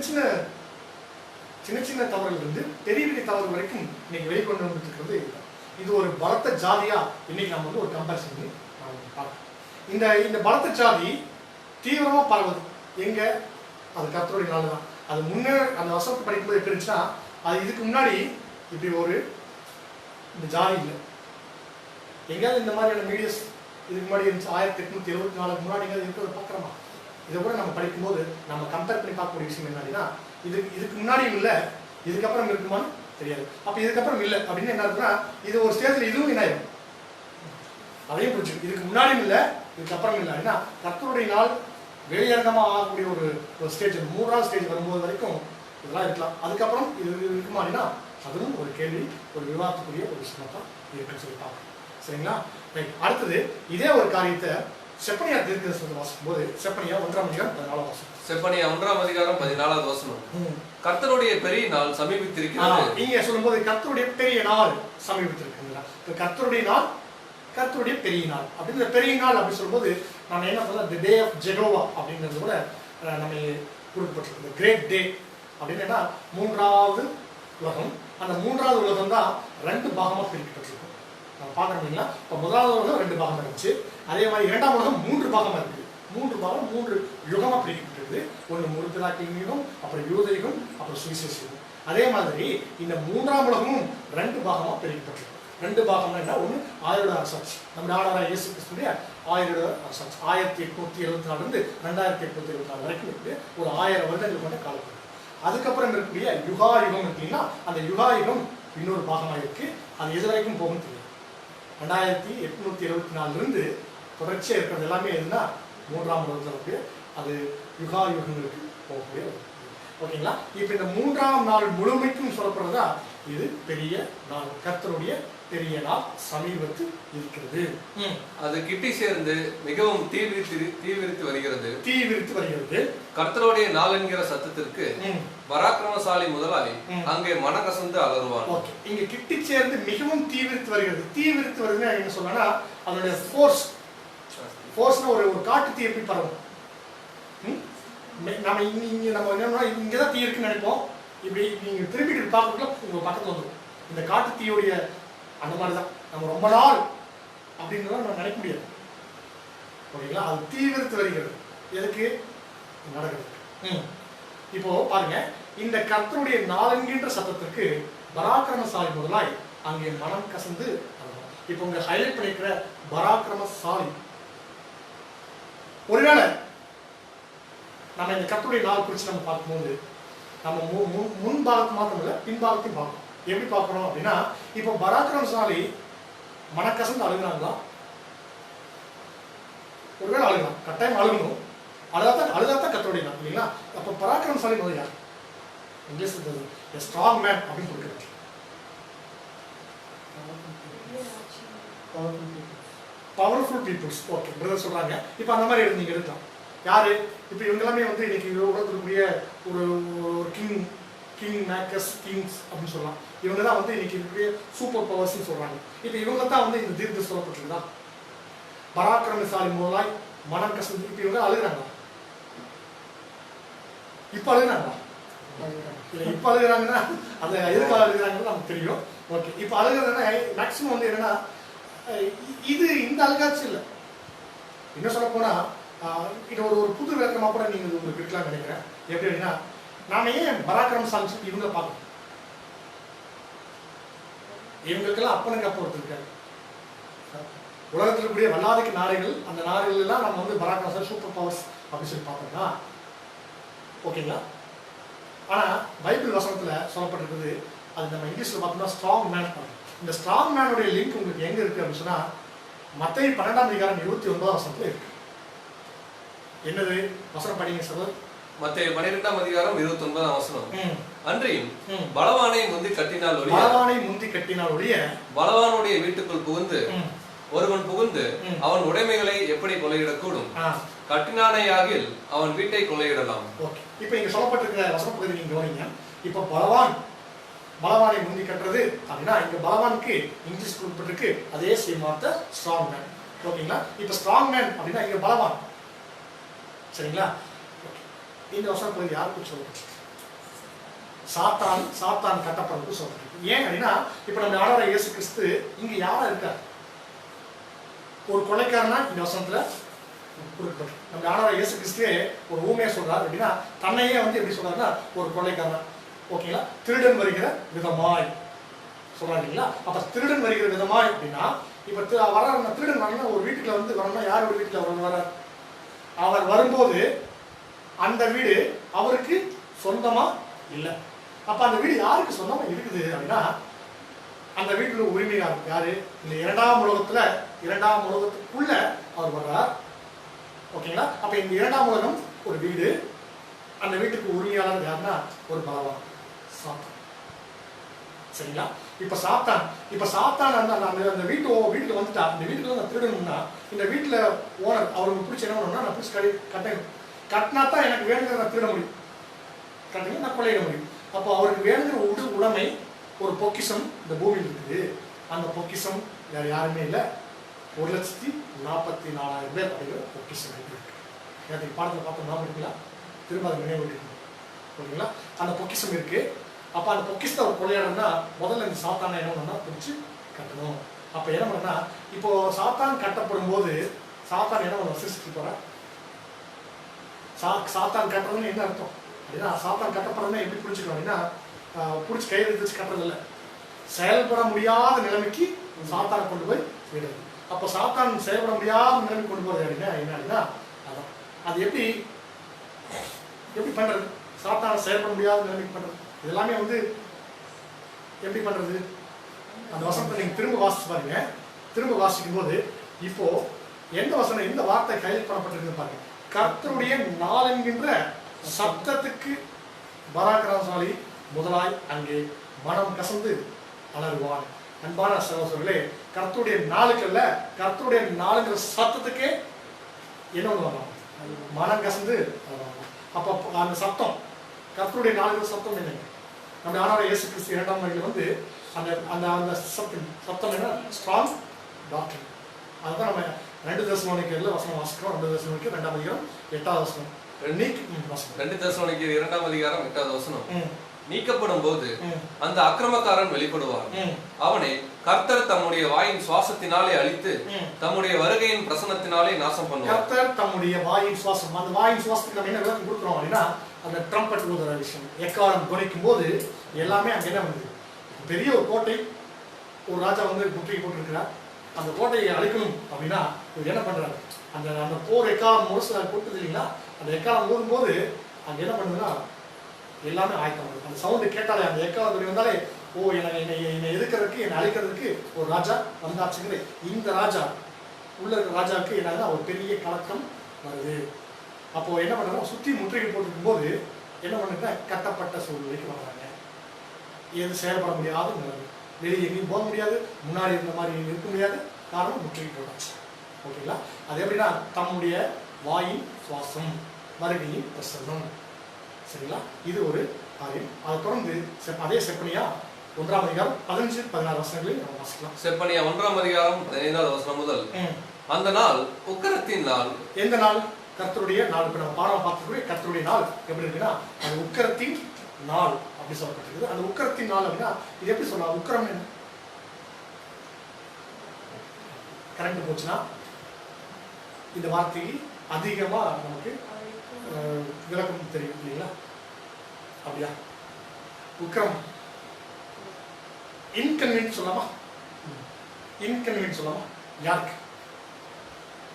சின்ன தவறுகள் இருந்து பெரிய பெரிய தவறு வரைக்கும் இன்னைக்கு வெளிக்கொண்டு வந்துட்டு இருக்கிறது இதுதான். இது ஒரு பலத்த ஜாதியா இன்னைக்கு நம்ம வந்து ஒரு கம்பேரிசன் பண்ணி பார்க்கணும். இந்த பலத்த ஜாதி தீவிரமா பரவுது எங்க, அது கர்த்தருடைய நாள் தான். அது முன்னே அந்த வசனத்தை படிக்கும்போது எப்படி இருந்துச்சுன்னா அது இதுக்கு முன்னாடி இப்படி ஒரு இந்த ஜாதி இல்லை. எங்கேயாவது இந்த மாதிரியான மீடியாஸ் இதுக்கு முன்னாடி இருந்துச்சு 1874 முன்னாடி எங்கேயாவது இருக்கிறத பார்க்குறோமா? இதை கூட நம்ம படிக்கும்போது நம்ம கம்பேர் பண்ணி பார்க்கக்கூடிய விஷயம் என்னன்னா இதுக்கு முன்னாடியும் இல்லை, இதுக்கப்புறம் இருக்குமான்னு தெரியாது. அப்போ இதுக்கப்புறம் இல்லை அப்படின்னு என்ன இருக்குன்னா இது ஒரு ஸ்டேஜில் இதுவும் என்ன ஆயிடும், அதையும் புரிஞ்சு இதுக்கு முன்னாடியும் இல்லை இதுக்கப்புறம் இல்லை அப்படின்னா கர்த்தருடைய நாள் வெளியரங்கமாக ஆகக்கூடிய ஒரு ஸ்டேஜ், 3ஆவது ஸ்டேஜ் வரும்போது வரைக்கும் இதெல்லாம் இருக்கலாம். அதுக்கப்புறம் இது இருக்குமா அப்படின்னா அதுவும் ஒரு கேள்வி, ஒரு விவாதத்துக்குரிய ஒரு விஷயமா தான் இருக்குன்னு சொல்லி பார்க்கணும். சரிங்களா? ரைட். அடுத்தது இதே ஒரு காரியத்தை செப்பனியா தீர்க்கதரிசனத்தை வாசிக்கும் போது செப்பனியா 1-14 வாசனம். செப்பனியா 1-14 வசனம். கர்த்தருடைய பெரிய நாள் சமீபித்திருக்கிறது. நீங்க சொல்லும்போது கர்த்தருடைய பெரிய நாள் சமீபித்திருக்குங்களா? கர்த்தருடைய நாள், கர்த்தருடைய பெரிய நாள் அப்படின்னு பெரிய நாள் அப்படின்னு சொல்லும்போது நம்ம என்ன சொல்ல தி டே ஆஃப் ஜெகோவா அப்படிங்கிறது கூட நம்ம கொடுக்கப்பட்டிருக்கு. கிரேட் டே அப்படின்னா 3வது உலகம். அந்த 3வது உலகம் தான் 2 பாகமா பிரிக்கப்பட்டிருக்கும். நம்ம பார்க்கணும் இல்லைங்களா? இப்போ 1வது உலகம் 2 பாகமா இருந்துச்சு. அதே மாதிரி 2ஆம் உலகம் 3 பாகமா இருக்குது. 3 பாகம் 3 யுகமா பிரிக்கப்பட்டிருக்கு. ஒன்று முற்பிதாக்கின் யுகம், அப்புறம் யூத யுகம், அப்புறம் சுவிசேஷ யுகம். அதே மாதிரி இந்த 3ஆம் உலகமும் 2 பாகமா பிரிக்கப்பட்டிருக்கு. 2 பாகம்னா என்ன, ஒன்று 1000 அரசாட்சி, நம்ம ஆண்டவராகிய இயேசு கிறிஸ்துவினுடைய 1000 அரசாட்சி 1874 இருந்து 2824 வரைக்கும் இருக்கு. ஒரு 1000 வருடங்கள் கொண்ட காலப்பகுதி. அதுக்கப்புறம் இருக்கக்கூடிய யுகா யுகம் இருக்குன்னா அந்த யுகா யுகம் இன்னொரு பாகமாக இருக்கு. அது எது வரைக்கும் போகும் தெரியும். 2874 இருந்து தொடர்ச்சியாக இருக்கிறது எல்லாமே எதுனா 3ஆம் உலகத்தில் இருக்கு. அது யுகா யுகங்களுக்கு போகக்கூடிய ஓகேங்களா? இப்போ இந்த 3ஆம் நாள் முழுமைக்கும் சொல்லப்படுறதா இது பெரிய நாள், கர்த்தருடைய பெரிய நாள் சமீபத்து இருக்கிறது. அது கிட்டி சேர்ந்து மிகவும் தீவிரித்து வருகிறது. கர்த்தருடைய நாள் என்கிற சத்தத்திற்கு பராக்கிரமசாலி முதலாளி அங்கே மனக்கசந்து அலறுவான். இங்க கிட்டி சேர்ந்து மிகவும் தீவிரித்து வருகிறது என்ன சொல்லனா, அதனுடைய ஃபோர்ஸ்னா ஒரு காட்டு தீ எப்படி பரவும். நம்ம நம்ம இங்கதான் தீ இருக்குன்னு நினைப்போம், இப்படி நீங்க திரும்பிட்டு பார்க்கறதுல உங்க பக்கத்துல வந்துடும் இந்த காட்டு தீயோடைய. அந்த மாதிரிதான் நம்ம ரொம்ப நாள் அப்படின்னு நம்ம நினைக்க முடியாது. ஓகேங்களா, அது தீவிரத்து வருகிறது. எதுக்கு நடக்கிறது? இப்போ பாருங்க, இந்த கர்த்தருடைய நாளென்கின்ற சத்தத்திற்கு பராக்கிரமசாலி முதலாய் அங்கே மனம் கசந்து. இப்போ உங்க ஹைலைட் பண்ணிக்கிற பராக்கிரமசாலி, ஒருவேளை நம்ம இந்த கர்த்தருடைய நாள் குறித்து நம்ம பார்க்கும்போது நம்ம முன்பாகத்து மாத்திரம் இல்லை பின்பாகத்தையும் பார்க்கணும். எப்படி பார்க்கணும் அப்படின்னா, இப்போ பராக்கிரமசாலி மனக்கசந்து அழுகுறாங்களா? ஒருவேளை அழுகலாம், கட்டாயம் அழுகணும். அழுதாத்தான் கர்த்தருடைய நாள் இல்லைங்களா? அப்போ பராக்கிரமசாலி முதல் யார்? இங்கிலீஷ் ஸ்ட்ராங் மேன் அப்படின்னு கொடுக்குறாங்க. Powerful peoples. ஓகே, பிரதர் சொல்றாங்க. இப்போ அந்த மாதிரி நீங்க எடுக்கலாம். யாரு? இப்போ இவங்க எல்லாமே இன்னைக்கு உலகத்துக்குரிய ஒரு கிங் மேக்கர்ஸ் கிங்ஸ் அப்படின்னு சொல்லலாம். இவங்க தான் இன்னைக்கு இருக்கக்கூடிய சூப்பர் பவர்ஸ்ன்னு சொல்றாங்க. இப்போ இவங்க தான் இந்த தீர்க்க சொல்லப்பட்டிருக்குதா? பராக்கிரமசாலி முதலாய் மனம் கசந்து. இப்போ இவங்க அழுகிறாங்களா? இப்போ அழுகிறாங்களா? இல்லை, இப்போ அழுகிறாங்கன்னா அந்த எதுக்காக அழுகிறாங்கன்னு நமக்கு தெரியும். ஓகே, இப்போ அழுகிறதுனா மேக்சிமம் என்னன்னா, இது இந்த அழுகாட்சி இல்லை. என்ன சொல்ல போனா, இது ஒரு புது விளக்கமாக கூட நீங்க உங்களுக்கு இருக்கலாம்னு நினைக்கிறேன். எப்படி அப்படின்னா, நாம ஏன் பராக்கிரமசாலி சொல்லி இவங்க பார்க்கணும்? இவங்களுக்கெல்லாம் அப்பனுங்க அப்போ ஒருத்தர் இருக்காரு. உலகத்தில் இருக்கக்கூடிய வல்லாதிக்க நாடுகள், அந்த நாடுகள் எல்லாம் நம்ம பராக்கிரமசாலி சூப்பர் பவர்ஸ் அப்படின்னு சொல்லி பார்த்தோம்னா ஓகேங்களா. ஆனா பைபிள் வசனத்துல சொல்லப்பட்டிருக்குது, அது நம்ம இங்கிலீஷ்ல பார்த்தோம்னா ஸ்ட்ராங் மேன். இந்த ஸ்ட்ராங் மேனுடைய லிங்க் உங்களுக்கு எங்க இருக்கு அப்படின்னு சொன்னா, மத்தேயு 12:29 இருக்கு. என்னது வசனம் படிங்க சார்? மத்தேயு 12:29. அன்றியும் பலவானை முந்தி கட்டினால் ஒழிய பலவானுடைய வீட்டுக்குள் புகுந்து ஒருவன் புகுந்து அவன் உடைமைகளை எப்படி கொள்ளையிடக்கூடும்? கட்டினானையாகில் அவன் வீட்டை கொள்ளையிடலாம். இப்ப இங்க சொல்லப்பட்டிருக்கிற வசன பகுதி நீங்க கவனிங்க. இப்ப பலவானை முந்தி கட்டுறது அப்படின்னா, இங்க பலவானுக்கு இங்கிலீஷ் குறிப்பிட்டிருக்கு அதே சேம் வார்த்தை ஸ்ட்ராங் மேன். ஓகேங்களா. இப்ப ஸ்ட்ராங் மேன் அப்படின்னா இங்க பலவான். சரிங்களா. இந்த வசன பகுதி யாருக்கு சொல்றது? சாத்தான் கட்டப்படுறதுக்கு சொல்றது. ஏன் அப்படின்னா, இப்ப நம்ம ஆண்டவர் இயேசு கிறிஸ்து இங்க யாரா இருக்கார்? ஒரு கொலைக்காரனா இந்த வசனத்துல குறிப்பிட்டு நம்ம ஆண்டவர் இயேசு கிறிஸ்துவே ஒரு ஊமையா சொல்றாரு. அப்படின்னா தன்னையே எப்படி சொல்றாருன்னா, ஒரு கொலைக்காரனா. ஓகேங்களா. திருடன் வருகிற விதமாய் சொல்றாங்களா. அப்ப திருடன் வருகிற விதமாய் அப்படின்னா, இப்ப திருடன் வரணும் ஒரு வீட்டுக்குள்ள வரணும். யார் ஒரு வீட்டுல வர அவர் வரும்போது அந்த வீடு அவருக்கு சொந்தமா இல்லை. அப்ப அந்த வீடு யாருக்கு சொந்தமா இருக்குது அப்படின்னா, அந்த வீட்டுல உரிமையாளர் யாரு? இந்த இரண்டாம் உலகத்துக்குள்ள அவர் வர்றார். ஓகேங்களா. அப்ப இந்த இரண்டாம் உலகம் ஒரு வீடு, அந்த வீட்டுக்கு உரிமையாளர் யாருன்னா ஒரு பலவான் சாத்தான். சரிங்களா. இப்ப சாத்தான் அந்த வீட்டுக்கு வந்துட்டா, இந்த வீட்டுக்கு நான் திருடணும்னா, இந்த வீட்டுல ஓனர் அவருக்கு பிடிச்ச என்ன பண்ணணும்னா, நான் பிடிச்சி கட்டணும். கட்டினா தான் எனக்கு வேணுங்கிற நான் திருட முடியும், கட்டினா நான் கொள்ளையிட முடியும். அப்போ அவருக்கு வேணுங்கிற உடைமை ஒரு பொக்கிஷம் இந்த பூமியில் இருக்குது. அந்த பொக்கிஷம் வேற யாருமே இல்லை, 1,44,000 பேர் அப்படிங்கிற பொக்கிஷம் இருக்கு. எனக்கு பாடத்தில் பார்த்தோம் ஞாபகம் இருக்குங்களா? திரும்ப அதை நினைவு இருக்கணும். ஓகேங்களா. அந்த பொக்கிஷம் இருக்கு. அப்போ அந்த பொக்கிஷத்தை அவர் கொள்ளையாடுனா, முதல்ல இந்த சாத்தானை என்ன பண்ணா பிடிச்சி கட்டணும். அப்போ என்ன பண்ணா, இப்போ சாத்தான் கட்டப்படும் போது சாத்தான் என்ன பண்ண சிருஷ்டிக்கு போற? சாத்தான் கட்டுறதுன்னு என்ன அர்த்தம் அப்படின்னா, சாத்தான் கட்டப்படுறதுன்னா எப்படி புரிஞ்சுக்கணும் அப்படின்னா, பிடிச்சி கையில் எடுத்து வச்சு கட்டுறது இல்லை, செயல்பட முடியாத நிலைமைக்கு சாத்தானை கொண்டு போய் விடுறது. அப்போ சாத்தான் செயல்பட முடியாத நிலைமைக்கு கொண்டு போறது அப்படின்னா என்ன அப்படின்னா, அதான் அது எப்படி பண்றது? சாத்தானை செயல்பட முடியாத நிலைமைக்கு பண்றது. இதெல்லாமே எப்படி பண்றது? அந்த வசனத்தை நீங்க திரும்ப வாசிச்சு பாருங்க. திரும்ப வாசிக்கும் போது இப்போ எந்த வசனம் எந்த வார்த்தை கையில் பண்ணப்பட்டிருக்கு பாருங்க. கர்த்தருடைய நாள் என்கின்ற சப்தத்துக்கு பராக்கிரமசாலி முதலாய் அங்கே மனம் கசந்து அலறுவான். அன்பான சகோதரர்களே, கர்த்தருடைய நாளுக்கல்ல, கர்த்தருடைய நாளுங்கிற சத்தத்துக்கே என்ன பண்ணுவாங்க? மனம் கசந்து அலறுவாங்க. அப்போ அந்த சத்தம், கர்த்தருடைய நாளுங்கிற சத்தம் என்னங்க? நம்ம ஆண்டவர் இயேசு கிறிஸ்து 2ஆம் வருகையில் வந்து அந்த அந்த அந்த சத்தம் என்ன? Strong doctor. அதுதான் நம்ம 2 தெசலோனிக்கேயர்ல வசனம் வாசிக்கிறோம். 2 தெசலோனிக்கேயர் 2ஆம் அதிகாரம் 8ஆவது வசனம். 2 தெசலோனிக்கேயர் 2ஆம் அதிகாரம் 8ஆவது வசனம். நீக்கப்படும் போது அந்த அக்கிரமக்காரன் வெளிப்படுவான். அவனை கர்த்தர் தம்முடைய வாயின் சுவாசத்தினாலே அழித்து தம்முடைய வருகையின் பிரசன்னத்தினாலே நாசம் பண்ணுவார். கர்த்தர் தம்முடைய வாயின் சுவாசம், அந்த வாயின் சுவாசத்துக்கு நம்ம என்ன விளக்கம் கொடுக்குறோம் அப்படின்னா, அந்த ட்ரம்பட் ஊதுற விஷயம், எக்காலம் துணிக்கும் போது எல்லாமே அங்கே என்ன பண்ணுது? பெரிய ஒரு கோட்டை, ஒரு ராஜா வந்து முற்றுகை போட்டிருக்கிறார். அந்த கோட்டையை அழிக்கணும் அப்படின்னா இவர் என்ன பண்றாரு? அந்த அந்த போர் எக்காலம் முழுசு போட்டுது இல்லைங்களா? அந்த எக்காலம் ஊதும் போது அங்கே என்ன பண்ணுதுன்னா எல்லாமே ஆயத்தம். அந்த சவுண்டு கேட்டாலே, அந்த எக்காலம் துணி வந்தாலே, ஓ என்னை எதிர்க்கிறதுக்கு, என்னை அழிக்கிறதுக்கு ஒரு ராஜா வந்தாச்சுங்கிறது. இந்த ராஜா உள்ள இருக்கிற ராஜாவுக்கு என்னன்னா ஒரு பெரிய கலக்கம் வருது. அப்போ என்ன பண்றாங்க? சுற்றி முற்றுகை போட்டிருக்கும் போது என்ன பண்ணுறா? கட்டப்பட்ட சூழ்நிலைக்கு வர்றாங்க. எது செயல்பட முடியாது, வெளியே எங்கேயும் போக முடியாது, முன்னாடி இருந்த மாதிரி இருக்க முடியாது. காரணம் முற்றுகை போட்டாச்சு. ஓகேங்களா? அது எப்படின்னா தம்முடைய வாயின் சுவாசம், வருகையின் பிரசன்னம். சரிங்களா? இது ஒரு காரியம். அதை தொடர்ந்து அதே செப்பனியா 1ஆம் அதிகாரம் 15-16 வசனங்களில் நம்ம வாசிக்கலாம். செப்பனியா 1ஆம் அதிகாரம் 15வது வசனம் முதல். அந்த நாள் உக்கிரத்தின் நாள். எந்த நாள்? கர்த்தருடைய நாள். இப்ப நம்ம பாடம் பார்த்துக்கூடிய கர்த்தருடைய நாள் எப்படி இருக்குன்னா, அது உக்கிரத்தின் நாள் அப்படி சொல்லப்பட்டிருக்குது. அந்த உக்கிரத்தின் நாள் அப்படின்னா இது எப்படி சொல்லலாம்? உக்கிரம் என்ன? கரண்ட் போச்சுன்னா இந்த வார்த்தைக்கு அதிகமா நமக்கு விளக்கம் தெரியும் இல்லைங்களா? அப்படியா? உக்கிரம் இன்கன்வீனியன்ட் சொல்லலாமா? இன்கன்வீனியன்ட் சொல்லலாமா? யாருக்கு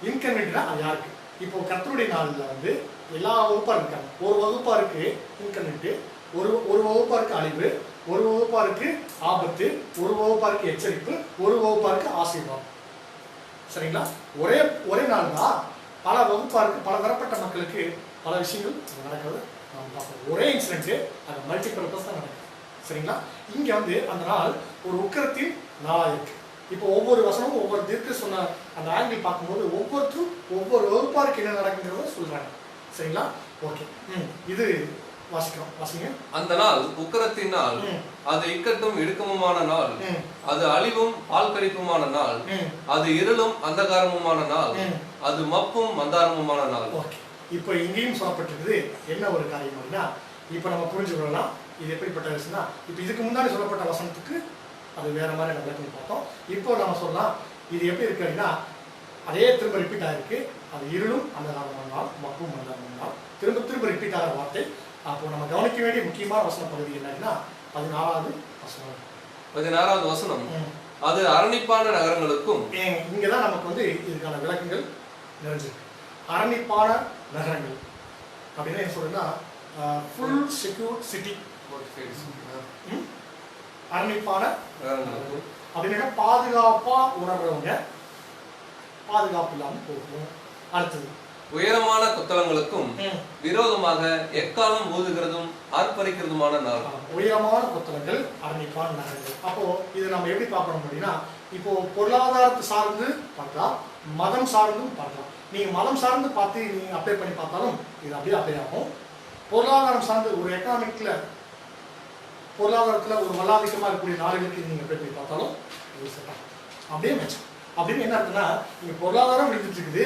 இன்கன்வீனியன்ட்னா அது யாருக்கு? இப்போ கர்த்தருடைய நாளில் வந்து எல்லா வகுப்பா இருக்காங்க. ஒரு வகுப்பா இருக்கு இன்கன்வீனியன்ட், ஒரு வகுப்பா இருக்கு அழிவு, ஒரு வகுப்பா இருக்கு ஆபத்து, ஒரு வகுப்பா இருக்கு எச்சரிப்பு, ஒரு வகுப்பா இருக்கு ஆசீர்வாதம். சரிங்களா? ஒரே நாள் தான் பல வகுப்பா இருக்கு, பல தரப்பட்ட மக்களுக்கு பல விஷயங்கள் நடக்கிறது நம்ம பார்ப்போம். ஒரே இன்சிடென்ட் அது மல்டிபர்பஸ் தான் நடக்குது. சரிங்களா? இங்க வந்து அந்த நாள் ஒரு உக்கிரத்தின் நாளா இருக்கு. இப்போ ஒவ்வொரு வசனமும் ஒவ்வொரு தீர்க்க சொன்ன அந்த ஆங்கிள் பார்க்கும்போது ஒவ்வொருத்தரும் ஒவ்வொரு வகுப்பாருக்கு என்ன நடக்குங்கிறத சொல்றாங்க. சரிங்களா? ஓகே. இது வாசிக்கிறோம். வாசிங்க. அந்த நாள் உக்கிரத்தின் நாள், அது இக்கட்டும் இடுக்கமுமான நாள், அது அழிவும் பால் கடிப்புமான நாள், அது இருளும் அந்தகாரமுமான நாள், அது மப்பும் மந்தாரமுமான நாள். ஓகே. இப்போ இங்கேயும் சொல்லப்பட்டிருக்குது என்ன ஒரு காரியம் அப்படின்னா, இப்போ நம்ம புரிஞ்சு கொள்ளலாம் இது எப்படிப்பட்ட விஷயம்னா, இப்போ இதுக்கு முன்னாடி சொல்லப்பட்ட வசனத்துக்கு அது வேற மாதிரி நம்ம விளக்கம் பார்த்தோம். இப்போ நம்ம சொல்லலாம் இது எப்படி இருக்கு அப்படின்னா, அதே திரும்ப ரிப்பீட் ஆகிருக்கு. அது இருளும் அந்தகாரமான நாள், மப்பும் மந்தாரமான நாள், திரும்ப ரிப்பீட் ஆகிற வார்த்தை. அப்போ நம்ம கவனிக்க வேண்டிய முக்கியமான வசன பகுதி என்னன்னா 16வது வசனம். 16வது வசனம், அது அரணிப்பான நகரங்களுக்கும். இங்கதான் நமக்கு வந்து இதுக்கான விளக்கங்கள் நிறைஞ்சிருக்கு. அரணிப்பான நகரங்கள் அப்படின்னா என்ன சொல்றேன்னா, ஃபுல் செக்யூர் சிட்டி. அரணிப்பான நகரங்கள் அப்படின்னா பாதுகாப்பா உணர்றவங்க, பாதுகாப்பு இல்லாமல் போகும். அடுத்தது உயரமான கொத்தளங்களுக்கும் விரோதமாக எக்காலம் ஊதுகிறதும் ஆர்ப்பரிக்கிறதுமான நாள். உயரமான கொத்தளங்கள், அரணிப்பான நகரங்கள். அப்போ இது நம்ம எப்படி பார்க்கணும் அப்படின்னா, இப்போ பொருளாதாரத்தை சார்ந்து பார்க்கலாம், மதம் சார்ந்தும் பார்க்கலாம். நீங்க மதம் சார்ந்து பார்த்து நீங்க அப்ளை பண்ணி பார்த்தாலும் இது அப்படியே அப்ளை ஆகும். பொருளாதாரம் சார்ந்து ஒரு எக்கனாமிக்ல, பொருளாதாரத்துல ஒரு வல்லாதிக்கமா இருக்கக்கூடிய நாடுகளுக்கு நீங்க அப்ளை பண்ணி பார்த்தாலும் அப்படியே மேட்ச். அப்படின்னு என்ன அர்த்தம்னா, நீங்க பொருளாதாரம் விழுந்துட்டு இருக்குது,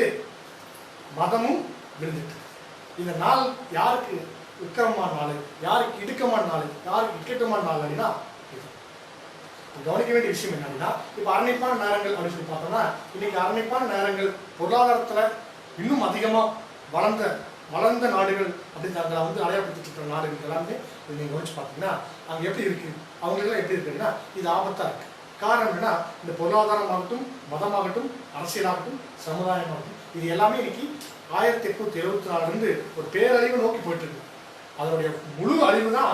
மதமும் விழுந்துட்டு. இந்த நாள் யாருக்கு உக்கிரமான நாள், யாருக்கு இடுக்கமான நாள், யாருக்கு இக்கட்டமான நாள் அப்படின்னா, கவனிக்க வேண்டிய விஷயம் என்ன அப்படின்னா, இப்போ அரணிப்பான நேரங்கள் அப்படின்னு சொல்லி பார்த்தோம்னா, இன்னைக்கு அரணிப்பான நேரங்கள் பொருளாதாரத்துல இன்னும் அதிகமா வளர்ந்த நாடுகள் அப்படின்னு தங்களை வந்து அடையாளப்படுத்திட்டு இருக்கிற நாடுகள் எல்லாமே நீங்க கவனிச்சு பார்த்தீங்கன்னா அங்க எப்படி இருக்கு, அவங்களெல்லாம் எப்படி இருக்குன்னா இது ஆபத்தா இருக்கு. காரணம் என்னன்னா, இந்த பொருளாதாரமாகட்டும், மதமாகட்டும், அரசியலாகட்டும், சமுதாயமாகட்டும், இது எல்லாமே இன்னைக்கு 1874 ஒரு பேரழிவு நோக்கி போயிட்டு இருக்கு. அதனுடைய முழு அழிவு தான்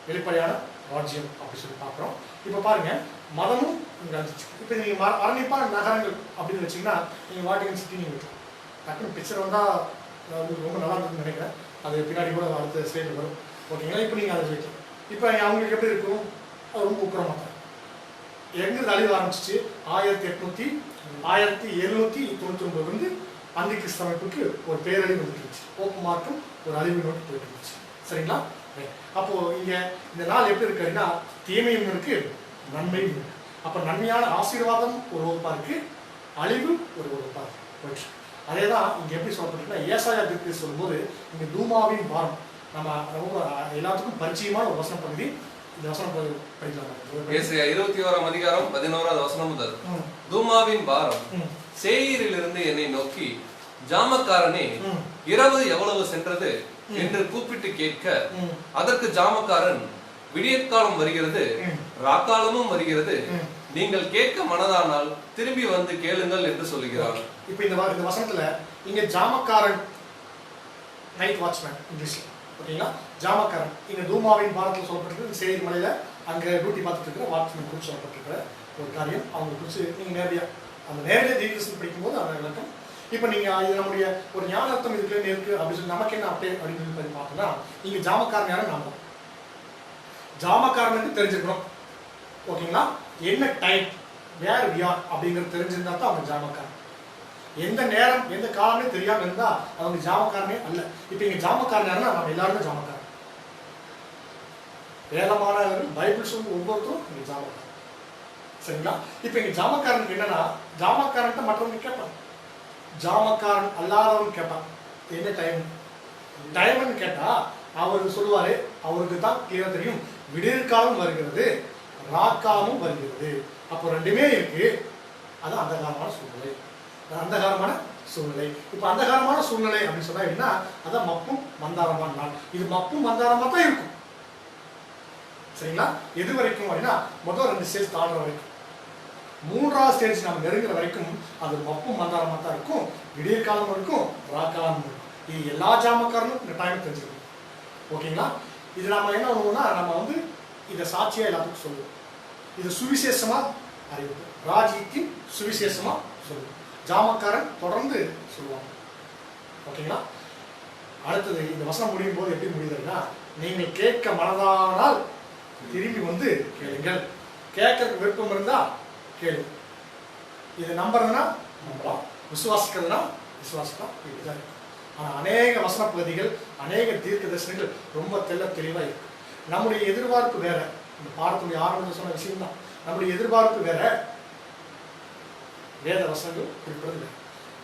வெளிப்படையான ராஜ்யம் அப்படி சொல்லி பார்க்குறோம். இப்போ பாருங்க, மதமும் இங்கே அழிச்சிச்சு. இப்போ நீங்க அரணிப்பான நகரங்கள் அப்படின்னு வச்சீங்கன்னா, நீங்க வாட்டிகன் சிட்டி நீங்க வைக்கலாம். டக்குன்னு பிக்சர் வந்தால் ரொம்ப நல்லா இருக்குன்னு நினைக்கிறேன். அது பின்னாடி கூட அடுத்த ஸ்லைடில் வரும். ஓகேங்களா? இப்போ நீங்கள் அதை வைக்கலாம். இப்போ அவங்களுக்கு எப்படி இருக்கும், அது ரொம்ப உக்கிரமாக தான். எங்கிருந்து அழிவு ஆரம்பிச்சிச்சு? 1799 வந்து அந்தி கிறிஸ்து அமைப்புக்கு ஒரு பேரழிவு வந்துருச்சு. போப்பு மாற்றம் ஒரு அழிவு நோக்கி போயிட்டு இருந்துச்சு. சரிங்களா? அப்போ இங்க இந்த நாள் எப்படி இருக்கு அப்படின்னா, தீமையும் இருக்கு, நன்மையும் இருக்கு. அப்ப நன்மையான ஆசீர்வாதம் ஒரு வகுப்பா இருக்கு, அழிவு ஒரு வகுப்பா போயிடுச்சு. அதே தான் இங்க எப்படி சொல்லப்பட்டிருக்குன்னா, ஏசாயா தீர்க்கதரிசி சொல்லும்போது இங்க தூமாவின் பாரம், நம்ம ரொம்ப எல்லாத்துக்கும் பரிச்சயமான ஒரு வசன பகுதி. இந்த வசனம் படிக்கலாம். ஏசாயா 21ஆம் அதிகாரம் 11வது வசனம் முதல். தூமாவின் பாரம் சேயீரிலிருந்து என்னை நோக்கி, ஜாமக்காரனே இரவு எவ்வளவு சென்றது என்று கூப்பிட்டு கேட்க, அதற்கு ஜாமக்காரன், விடியற்காலம் வருகிறது, ராக்காலமும் வருகிறது, நீங்கள் கேட்க மனதானால் திரும்பி வந்து கேளுங்கள் என்று சொல்லுகிறார். இப்ப இந்த வசனத்துல இங்க ஜாமக்காரன், நைட் வாட்ச்மேன் இங்கிலீஷ்ல, ஓகேங்களா? ஜாமக்காரன் இங்க தூமாவின் பாரத்தில் சொல்லப்பட்டிருக்கு. சேரி மலையில அங்க டியூட்டி பார்த்துட்டு இருக்கிற வாட்ச்மேன் குறித்து சொல்லப்பட்டிருக்கிற ஒரு காரியம். அவங்க குறித்து நீங்க நேரடியாக தீர்க்கதரிசனம் படிக்கும்போது அந்த விளக்கம். இப்போ நீங்க இது நம்முடைய ஒரு ஞானர்த்தம் இதுக்குள்ள இருக்கு அப்படின்னு சொல்லி நமக்கு என்ன அப்டேட் அப்படின்னு சொல்லி பார்த்தோம்னா, இங்க ஜாமக்காரன் யாரும் நாம ஜாமக்காரனுக்கு தெரிஞ்சுக்கணும். ஓகேங்களா? என்ன டைம், வேர் வி ஆர் அப்படிங்கிறது தெரிஞ்சிருந்தா தான் அவங்க ஜாமக்காரன். எந்த நேரம் எந்த காலமே தெரியாம இருந்தா அவங்க ஜாமக்காரனே அல்ல. இப்ப இங்க ஜாமக்காரன் யாருன்னா நம்ம எல்லாருமே ஜாமக்காரன். வேதமானவர்கள் பைபிள் சொல்லி ஒவ்வொருத்தரும் இங்க ஜாமக்காரன். சரிங்களா? இப்ப இங்க ஜாமக்காரனுக்கு என்னன்னா, ஜாமக்காரன் மற்றவங்க கேட்பாங்க, ஜாமக்காரன் அல்லாதவன் கேட்பான் என்ன டைம் டைம்னு கேட்டா அவர் சொல்லுவாரு, அவருக்கு தான் கிளியரா தெரியும், விடியற்காலம் வருகிறது, ராக்காலமும் வருகிறது. அப்போ ரெண்டுமே இருக்கு. அது அந்தகாரமான சூழ்நிலை. அந்தகாரமான சூழ்நிலை. இப்ப அந்தகாரமான சூழ்நிலை அப்படின்னு சொன்னா என்ன? அதான் மப்பும் மந்தாரமான நாள். இது மப்பும் மந்தாரமா தான் இருக்கும். சரிங்களா? எது வரைக்கும் அப்படின்னா முதல் 2 ஸ்டேஜ் தாழ்ற வரைக்கும். 3ஆவது ஸ்டேஜ் நம்ம நெருங்குற வரைக்கும் அது மப்பும் மந்தாரமா தான் இருக்கும். விடியற்காலம் இருக்கும், ராக்காலம் இருக்கும். இது எல்லா ஜாமக்காரனும் இந்த டைம் தெரிஞ்சுக்கணும். ஓகேங்களா? இது நம்ம என்ன பண்ணுவோம்னா, நம்ம வந்து இதை சாட்சியா எல்லாத்துக்கும் சொல்லுவோம். இது சுவிசேஷமா அறிவு, ராஜ்யத்தின் சுவிசேஷமா சொல்லுவோம். ஜாமக்காரன் தொடர்ந்து சொல்லுவாங்க. ஓகேங்களா? அடுத்தது இந்த வசனம் முடியும் போது எப்படி முடியுதுன்னா, நீங்கள் கேட்க மனதானால் திரும்பி வந்து கேளுங்கள். கேட்கறதுக்கு விருப்பம் இருந்தா கேளு. இது நம்புறதுன்னா நம்பலாம், விசுவாசிக்கிறதுனா விசுவாசிக்கலாம். இதுதான் இருக்கு. ஆனா அநேக வசன பகுதிகள், அநேக தீர்க்க தரிசனங்கள் ரொம்ப தெளிவா இருக்கு. நம்முடைய எதிர்பார்ப்பு வேற. இந்த பாடத்துடைய ஆரம்பத்தில் சொன்ன விஷயம் தான். நம்முடைய எதிர்பார்ப்பு வேற, வேத வசனங்கள் குறிப்பிடுறது வேற.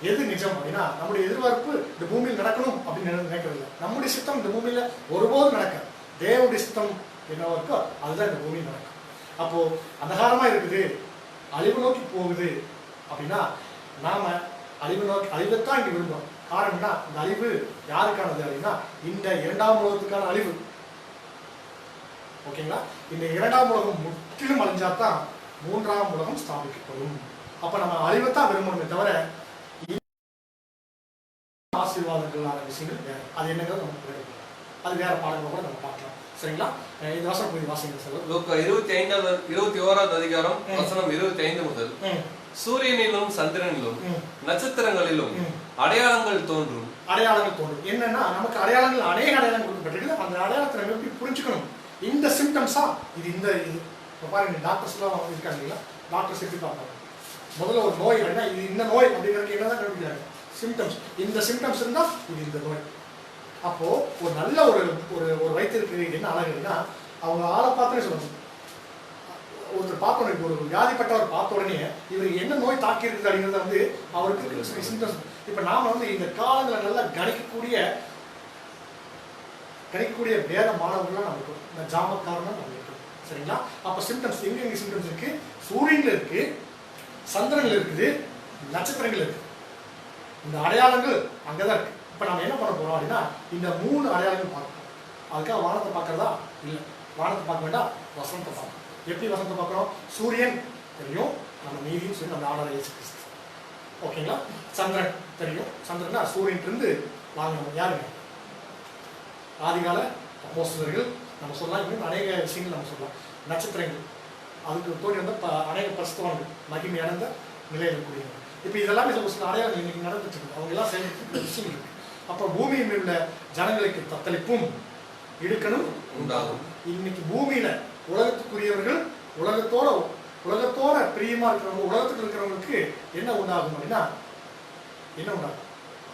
எது நிஜம் அப்படின்னா, நம்முடைய எதிர்பார்ப்பு இந்த பூமியில் நடக்கணும் அப்படின்னு நினைக்கிறது இல்லை. நம்முடைய சித்தம் இந்த பூமியில ஒருபோதும் நடக்காது. தேவனுடைய சித்தம் என்னவோ இருக்கோ அதுதான் இந்த பூமியில் நடக்கும். அப்போ அந்தகாரமா இருக்குது, அழிவு நோக்கி போகுது அப்படின்னா நாம அழிவைத்தான் இங்க விரும்புறோம். காரணம்னா இந்த அழிவு யாருக்கானது அப்படின்னா இந்த 2ஆம் உலகத்துக்கான அழிவு. ஓகேங்களா? இந்த 2ஆம் உலகம் முற்றிலும் அழிஞ்சாதான் 3ஆம் உலகம் ஸ்தாபிக்கப்படும். அப்ப நம்ம அழிவைத்தான் விரும்பணுமே தவிர ஆசீர்வாதங்களான விஷயங்கள் வேற. அது என்னங்கிறது நமக்கு வேறு, அது வேற பாடங்கள் கூட நம்ம பார்க்கலாம். சரிங்களா? இந்த வசனம் போய் வாசிங்க சார். லூக்கா 21ஆவது அதிகாரம் வசனம் 25 முதல். சூரியனிலும் சந்திரனிலும் நட்சத்திரங்களிலும் அடையாளங்கள் தோன்றும். அடையாளங்கள் தோன்றும். என்னன்னா நமக்கு அடையாளங்கள், அநேக அடையாளங்கள் கொடுக்கப்பட்டிருக்கு. அந்த அடையாளத்தை நம்ம எப்படி புரிஞ்சுக்கணும்? இந்த சிம்டம்ஸா இது இந்த இது பாருங்க, டாக்டர்ஸ் எல்லாம் இருக்காங்க இல்லைங்களா? டாக்டர்ஸ் எப்படி பார்ப்பாங்க? முதல்ல ஒரு நோய் அப்படின்னா இது இந்த நோய் அப்படிங்கிறதுக்கு என்னதான் கண்டுபிடிக்கிறாங்க? சிம்டம்ஸ். இந்த சிம்டம்ஸ் இருந்தா இது இந்த நோய். அப்போ ஒரு நல்ல ஒரு ஒரு வைத்தியருக்கு என்ன அழகுன்னா, அவங்க ஆளை பார்த்தே சொல்லுவாங்க. ஒருத்தர் பார்த்தோன்னே, ஒரு வியாதிப்பட்டவர் பார்த்த உடனே இவருக்கு என்ன நோய் தாக்கி இருக்குது அப்படிங்கிறத வந்து அவருக்கு சிம்டம்ஸ். இப்ப நாம வந்து இந்த காலங்களை நல்லா கணிக்கக்கூடிய வேத மாணவர்கள்லாம் நமக்கு இந்த ஜாமக்காரனா நம்ம இருக்கு. சரிங்களா? அப்ப சிம்டம்ஸ் எங்க சிம்டம்ஸ் இருக்கு? சூரியன்ல இருக்கு, சந்திரன்ல இருக்குது, நட்சத்திரங்கள் இருக்கு. இந்த அடையாளங்கள் அங்கதான் இருக்கு. இப்ப நம்ம என்ன பண்ண போறோம் அப்படின்னா இந்த 3 அடையாளங்கள் பார்க்கணும். அதுக்காக வானத்தை பார்க்கறதா இல்லை, வானத்தை பார்க்க வேண்டாம், வசனத்தை பார்க்கணும். எப்படி வசனத்தை பார்க்கறோம்? சூரியன் தெரியும், நம்ம நீதியும் சொல்லி நம்ம ஆர்டர் இயேசு கிறிஸ்து. ஓகேங்களா? சந்திரன் தெரியும். சந்திரனா சூரியன் இருந்து வாங்கணும். யாருங்க? ஆதிகால அப்போஸ்தலர்கள் நம்ம சொல்லலாம். இன்னும் அநேக விஷயங்கள் நம்ம சொல்லலாம். நட்சத்திரங்கள் அதுக்கு தோன்றி வந்து அநேக பரிசுத்தவான்கள், மகிமை அடைந்த நிலையில் இருக்கக்கூடியவங்க. இப்போ இதெல்லாமே சில அடையாளங்கள் இன்னைக்கு நடந்துட்டு இருக்கு. அவங்க எல்லாம் செயல்பட்டு விஷயம் இருக்கு. அப்போ பூமியில் உள்ள ஜனங்களுக்கு தத்தளிப்பும் இடுக்கணும் உண்டாகும். இன்னைக்கு பூமியில உலகத்துக்குரியவர்கள் உலகத்தோட பிரியமா இருக்கிறவங்க, உலகத்துக்கு இருக்கிறவங்களுக்கு என்ன உண்டாகும் அப்படின்னா என்ன உண்டாகும்?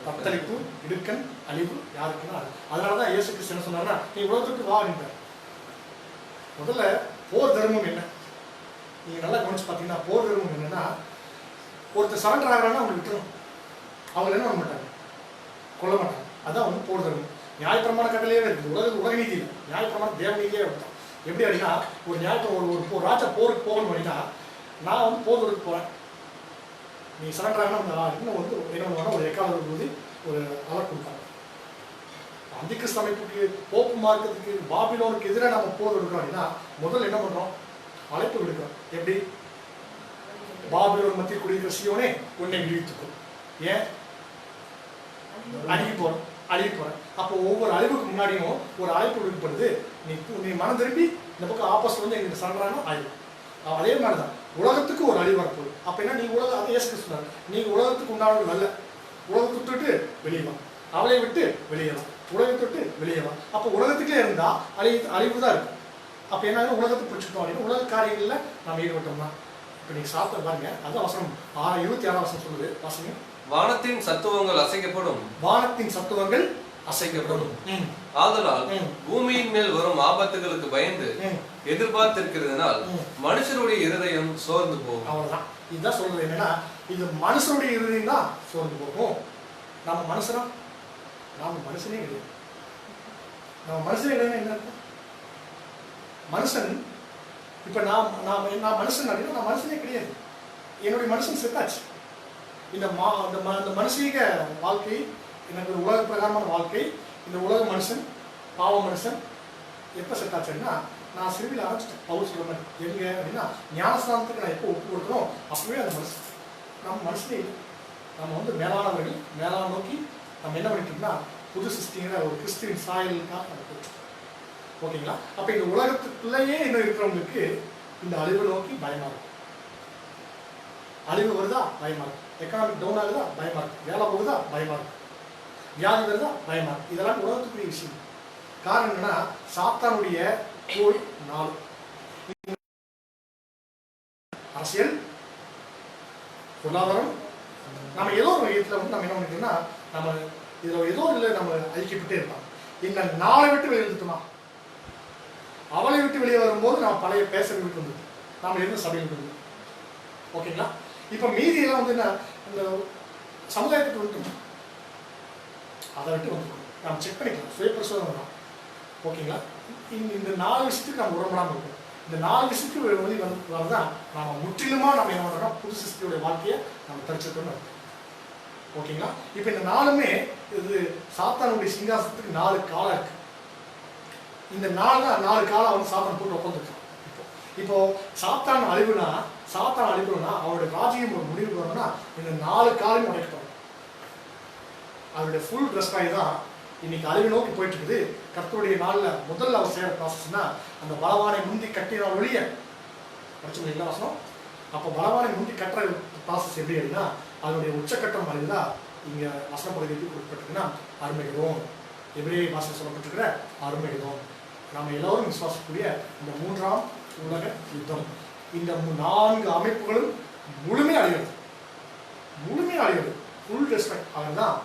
தத்தளிப்பு, இடுக்கண், அழிவு யாருக்குன்னா அது. அதனாலதான் இயேசு கிறிஸ்து என்ன சொன்னார்னா, நீ உலகத்துக்கு வா அப்படின்றார். முதல்ல போர் தர்மம் என்ன? நீங்க நல்லா கவனிச்சு பார்த்தீங்கன்னா போர் தர்மம் என்னன்னா, ஒருத்தர் சரண்டர் ஆகிறான்னா அவங்க விட்டுரும். அவங்க என்ன பண்ண மாட்டாங்க, கொல்ல மாட்டாங்க. அதான் வந்து போர் தர்மம். நியாயப்பிரமாண கட்டளையே இருக்குது. உலக நீதி இல்லை, நியாயப்பிரமாணம் தேவ நீதியே இருக்கும். எப்படி அப்படின்னா, ஒரு ஒரு ராஜா போருக்கு போகணும் அப்படின்னா, நான் வந்து போர் தொடுக்க போறேன், நீ சரண்டர் ஆகினா இன்னும் வந்து என்ன பண்ணுவாங்கன்னா ஒரு எக்கால போது ஒரு அலர்ட் கொடுப்பாங்க. அந்திகிறிஸ்து அமைப்புக்கு, போப்பு மார்க்கத்துக்கு, பாபிலோனுக்கு எதிராக நம்ம போர் எடுக்கிறோம் அப்படின்னா முதல்ல என்ன பண்றோம்? அழைப்பு விடுக்கிறோம். எப்படி? பாபிலோன் மத்தியில் குடியிருக்கிற சீயோனே உன்னை விடுவித்துக்கும். ஏன் அழிவு போறேன். அப்போ ஒவ்வொரு அழிவுக்கு முன்னாடியும் ஒரு அழைப்பு விடுக்கப்படுது. நீ மனம் திரும்பி இந்த பக்கம் ஆப்போசிட் வந்து எங்களுக்கு சரண்டரான அழிவு. அதே மாதிரிதான் உலகத்துக்கு ஒரு அழிவு வரப்போகுது. அப்ப என்ன, நீ உலகம், அதை இயேசு சொன்னார், நீங்க உலகத்துக்கு உண்டானது நல்ல, உலகத்தை விட்டு வெளியேலாம், அவளை விட்டு வெளியேலாம், உலகத்தை விட்டு வெளியேலாம். அப்போ உலகத்துக்கே இருந்தா அழிவு தான் இருக்கும். அப்ப என்ன, உலகத்தை பிடிச்சிட்டோம் அப்படின்னு உலக காரியங்கள்ல நம்ம ஈடுபட்டோம்னா, இப்ப நீங்க சாப்பிட்ட பாருங்க, அது அவசரம் 26 சொல்லுது, வாசிங்க. வானத்தின் சத்துவங்கள் அசைக்கப்படும், வானத்தின் சத்துவங்கள் அசைக்கப்படும். ஆதலால் பூமியின் மேல் வரும் ஆபத்துகளுக்கு பயந்து எதிர்பார்த்திருக்கிறதுனால் மனுஷருடைய இருதயம் சோர்ந்து போகும். அவ்வளவுதான். இதுதான் சொல்றது என்னன்னா, இது மனுஷனுடைய இருதயம் தான் சோர்ந்து போகும். நாம மனுஷனே கிடையாது. நம்ம மனுஷனே இல்லைன்னா என்ன இருக்கும்? மனுஷன் இப்ப நான் மனுஷன் அப்படின்னா நான் மனுஷனே கிடையாது. என்னுடைய மனுஷன் செத்தாச்சு. இந்த மனுஷீக வாழ்க்கை, எனக்கு ஒரு உலக பிரகாரமான வாழ்க்கை, இந்த உலக மனுஷன், பாவ மனுஷன் எப்போ செத்தாச்சுன்னா, நான் சிறுவில் ஆரம்பிச்சிட்டேன். பவுல் சொல்ற மாதிரி எங்க அப்படின்னா, ஞானஸ்தானத்துக்கு நான் எப்போ ஒப்பு கொடுக்கணும் அப்பவே அந்த மனுஷன். நம்ம மனுஷனே இல்லை. நம்ம வந்து மேலான நோக்கி நம்ம என்ன பண்ணிட்டோம்னா, புது சிருஷ்டிங்கிற ஒரு கிறிஸ்துவின் சாயலுக்காக நம்ம போயிட்டோம். ஓகேங்களா? அப்ப இந்த உலகத்துக்குள்ளேயே இன்னும் இருக்கிறவங்களுக்கு இந்த அழிவு நோக்கி பயமா இருக்கும். அழிவு வருதா பயமா இருக்கும், எக்கனாமிக் டவுன் ஆகுதா பயமா இருக்கும், வேலை போகுதா பயமா இருக்கும், வியாதி வருதா பயமா இருக்கும். இதெல்லாம் உலகத்துக்குரிய விஷயம். காரணம் என்னன்னா, சாத்தானுடைய கோல் 4: அரசியல், பொருளாதாரம். நம்ம ஏதோ ஒரு வகையத்துல வந்து நம்ம என்ன பண்ணிட்டோம்னா, நம்ம இதுல ஏதோ இல்லை நம்ம ஐக்கியப்பட்டே இருப்போம். இந்த 4 விட்டு வெளியே வந்துட்டோமா, அவளை விட்டு வெளியே வரும்போது நம்ம பழைய பேச விட்டு வந்தது, நாம இருந்த சபையில் இருந்தது. ஓகேங்களா? இப்ப மீதியெல்லாம் வந்து என்ன, இந்த சமுதாயத்துக்கு விட்டு அதை விட்டு வந்துடும். நம்ம செக் பண்ணிக்கலாம், சுய பரிசோதனை தான். ஓகேங்களா? இந்த 4 விஷயத்துக்கு நம்ம உடம்படாமல் இருக்கும். இந்த 4 விஷயத்துக்கு வெளியே வரதான் நம்ம முற்றிலுமா நம்ம என்ன பண்றோம்னா, புது சிருஷ்டியோட வாழ்க்கையை நம்ம தரிச்சிருக்கோம்னு அர்த்தம். ஓகேங்களா? இப்ப இந்த 4மே இது சாத்தானுடைய சிங்காசனத்துக்கு 4 காலம் இருக்கு. இந்த 4 காலம் வந்து சாத்தான் போட்டு உட்காந்துருக்கான். இப்போ சாத்தான் அழிவுனா அவருடைய ராஜ்யம் ஒரு முடிவு வரணும்னா இந்த 4 காலையும் உடைக்கப்படும். அவருடைய ஃபுல் ரெஸ்பாய் தான் இன்னைக்கு அழிவு நோக்கி போயிட்டு இருக்குது. கர்த்தருடைய நாள்ல முதல்ல அவர் செய்யற ப்ராசஸ்னா, அந்த பலவானை முந்தி கட்டினால் ஒழிய படிச்சு எல்லா வசனம். அப்போ பலவானை முந்தி கட்டுற ப்ராசஸ் எப்படி அப்படின்னா, அதனுடைய உச்சக்கட்டம் அழிவுதான் இங்க வசன பகுதிக்கு கொடுக்கப்பட்டிருக்குன்னா அருமைகிறோம். எப்படி வாசனை சொல்லப்பட்டிருக்கிற அருமைகிறோம். நம்ம எல்லோரும் விசுவாசக்கூடிய இந்த 3ஆம் உலக யுத்தம், இந்த 4 அமைப்புகளும் முழுமையாக அழிகிறது. Full respect. அதுதான்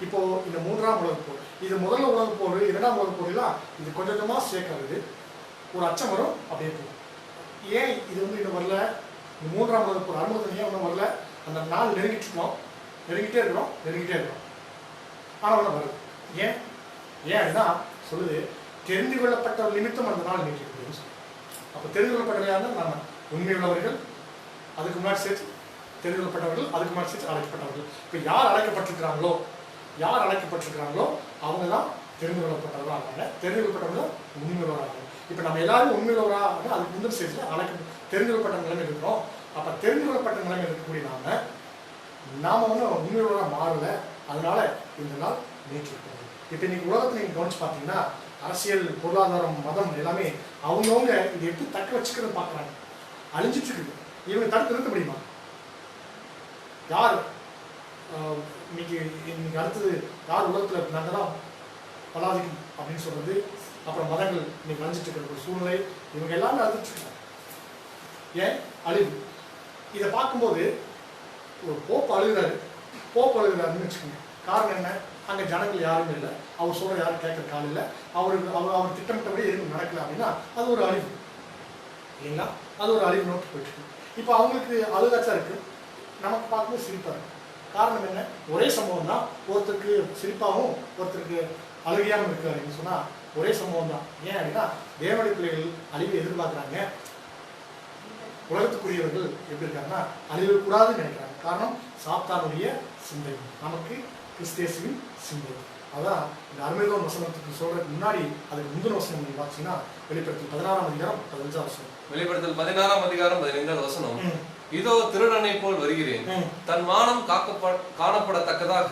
இப்போ இந்த 3ஆம் உலக போர். இது முதல்ல உலக போர், 2ஆம் உலக போரெல்லாம் இது கொஞ்சம் கொஞ்சமா சேர்க்கிறது. ஒரு அச்சம் வரும், அப்படியே போகும். ஏன் இது வந்து இன்னும் வரல? இந்த 3ஆம் உலக போர் அனுமதி ஏன் ஒன்றும் வரல? அந்த நாள் நெருங்கிட்டே இருக்கிறோம். ஆனால் ஒன்றும் வருது. ஏன் அப்படின்னா சொல்லுது, தெரிந்து கொள்ளப்பட்ட நிமித்தம் அந்த நாள் நீட்டிருக்குன்னு சொல்லி. அப்போ தெரிந்து கொள்ளப்பட்டவர்கள் நம்ம உண்மை உள்ளவர்கள், அதுக்கு முன்னாடி சேர்த்து தெரிந்து கொள்ளப்பட்டவர்கள், அதுக்கு முன்னாடி சேர்த்து அழைக்கப்பட்டவர்கள். இப்போ யார் அழைக்கப்பட்டிருக்கிறாங்களோ அவங்க தான் தெரிந்து கொள்ளப்பட்டவர்களாக இருக்காங்க. தெரிந்து கொள்ளப்பட்டவர்கள் தான் உண்மை உள்ளவராக. இப்போ நம்ம எல்லாரும் உண்மை உள்ளவராக அதுக்கு முந்தின சேர்த்து தெரிந்து கொள்ளப்பட்ட நிலைமை இருக்கிறோம். அப்போ தெரிந்து கொள்ளப்பட்ட நிலைமை இருக்கக்கூடிய நாம வந்து உண்மை உள்ளவராக மாறல. அதனால இந்த நாள் நீட்டிருக்கிறது. இப்போ இன்னைக்கு உலகத்தை நீங்கள் கவனிச்சு பார்த்தீங்கன்னா, அரசியல், பொருளாதாரம், மதம் எல்லாமே அவங்கவுங்க இதை எப்படி தக்க வச்சுக்கிறது பார்க்குறாங்க. அழிஞ்சிட்டு இருக்குது. இவங்க தடுத்து நிறுத்த முடியுமா? யார் இன்னைக்கு அடுத்தது யார் உலகத்தில் நாங்கள் தான் பலாதிக்கும் அப்படின்னு சொல்றது அப்புறம் மதங்கள் இன்னைக்கு அழிஞ்சிட்டு இருக்கிற ஒரு சூழ்நிலை, இவங்க எல்லாமே அழிஞ்சிட்டு இருக்காங்க. ஏன்? அழிவு. இதை பார்க்கும்போது ஒரு போப் அழுகிறாருன்னு வச்சுக்கோங்க. காரணம் என்ன? அங்கே ஜனங்கள் யாருமே இல்லை, அவர் சொல்ற யாரும் கேட்கற கால் இல்லை, அவர் திட்டமிட்டபடி எதுவும் நடக்கல அப்படின்னா அது ஒரு அழிவு இல்லைங்களா? அது ஒரு அழிவு நோக்கி போயிட்டு இருக்கு. இப்போ அவங்களுக்கு அழுகாச்சா இருக்கு, நமக்கு பார்க்கும்போது சிரிப்பா இருக்கு. காரணம் என்ன? ஒரே சம்பவம் தான். ஒருத்தருக்கு சிரிப்பாகவும் ஒருத்தருக்கு அழுகையாகவும் இருக்காருன்னு சொன்னா ஒரே சம்பவம் தான். ஏன் அப்படின்னா தேவனுடைய பிள்ளைகள் அழிவை எதிர்பார்க்குறாங்க. உலகத்துக்குரியவர்கள் எப்படி இருக்காங்கன்னா அழியக்கூடாதுன்னு நினைக்கிறாங்க. காரணம் சாத்தானுடைய சிந்தை, நமக்கு கிறிஸ்தேசுவின் சிந்தை. அதான் இந்த அருமையான வசனத்துக்கு சொல்றதுக்கு முன்னாடி அதுக்கு முந்தின வசனம் நீங்க பார்த்தீங்கன்னா வெளிப்படுத்தல் 16ஆம் அதிகாரம் 15ஆம் வசனம். வெளிப்படுத்தல் 16ஆம் அதிகாரம் 15ஆம் வசனம். இதோ திருடனை போல் வருகிறேன், தன் மானம் காணப்படத்தக்கதாக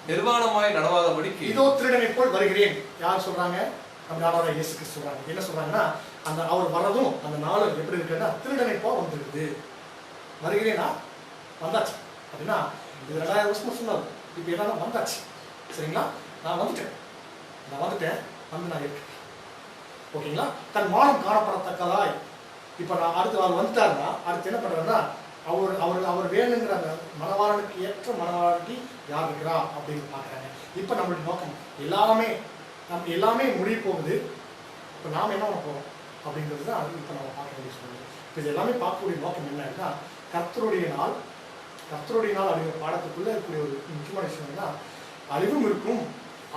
நிர்வாணமாய் நடவாதபடிக்கு. இதோ திருடனை போல் வருகிறேன். யார் சொல்றாங்க? நம்ம ஆண்டவராகிய இயேசு கிறிஸ்து சொல்றாங்க. என்ன சொல்றாங்கன்னா அந்த அவர் வர்றதும் அந்த நாள் எப்படி இருக்குன்னா திருடனை போல் வந்துருக்குது. வருகிறேனா வந்தாச்சு அப்படின்னா இது 2000 வருஷமா சொன்னாரு. இப்போ என்னன்னா வந்தாச்சு. சரிங்களா? நான் வந்துட்டேன் வந்து நான் இருக்கேன். ஓகேங்களா? தன் மானம் காணப்படத்தக்கதாய். இப்போ நான் அடுத்து அவர் வந்துட்டாருன்னா அடுத்து என்ன பண்றாருன்னா அவர் வேணுங்கிற அந்த மனவாளனுக்கு ஏற்ற மனவாளனுக்கு யார் இருக்கிறா அப்படின்னு பார்க்குறாங்க. இப்போ நம்மளுடைய நோக்கம் எல்லாமே முடிய போகுது. இப்போ நாம் என்ன பண்ண போகிறோம் அப்படிங்கிறது தான் அது இப்போ நம்ம பார்க்க வேண்டிய சொல்லுங்கள். இப்போ இது எல்லாமே பார்க்கக்கூடிய நோக்கம் என்னன்னா கர்த்தருடைய நாள் அப்படிங்கிற பாடத்துக்குள்ளே இருக்கக்கூடிய ஒரு முக்கியமான விஷயம் என்னன்னா அழிவும் இருக்கும்,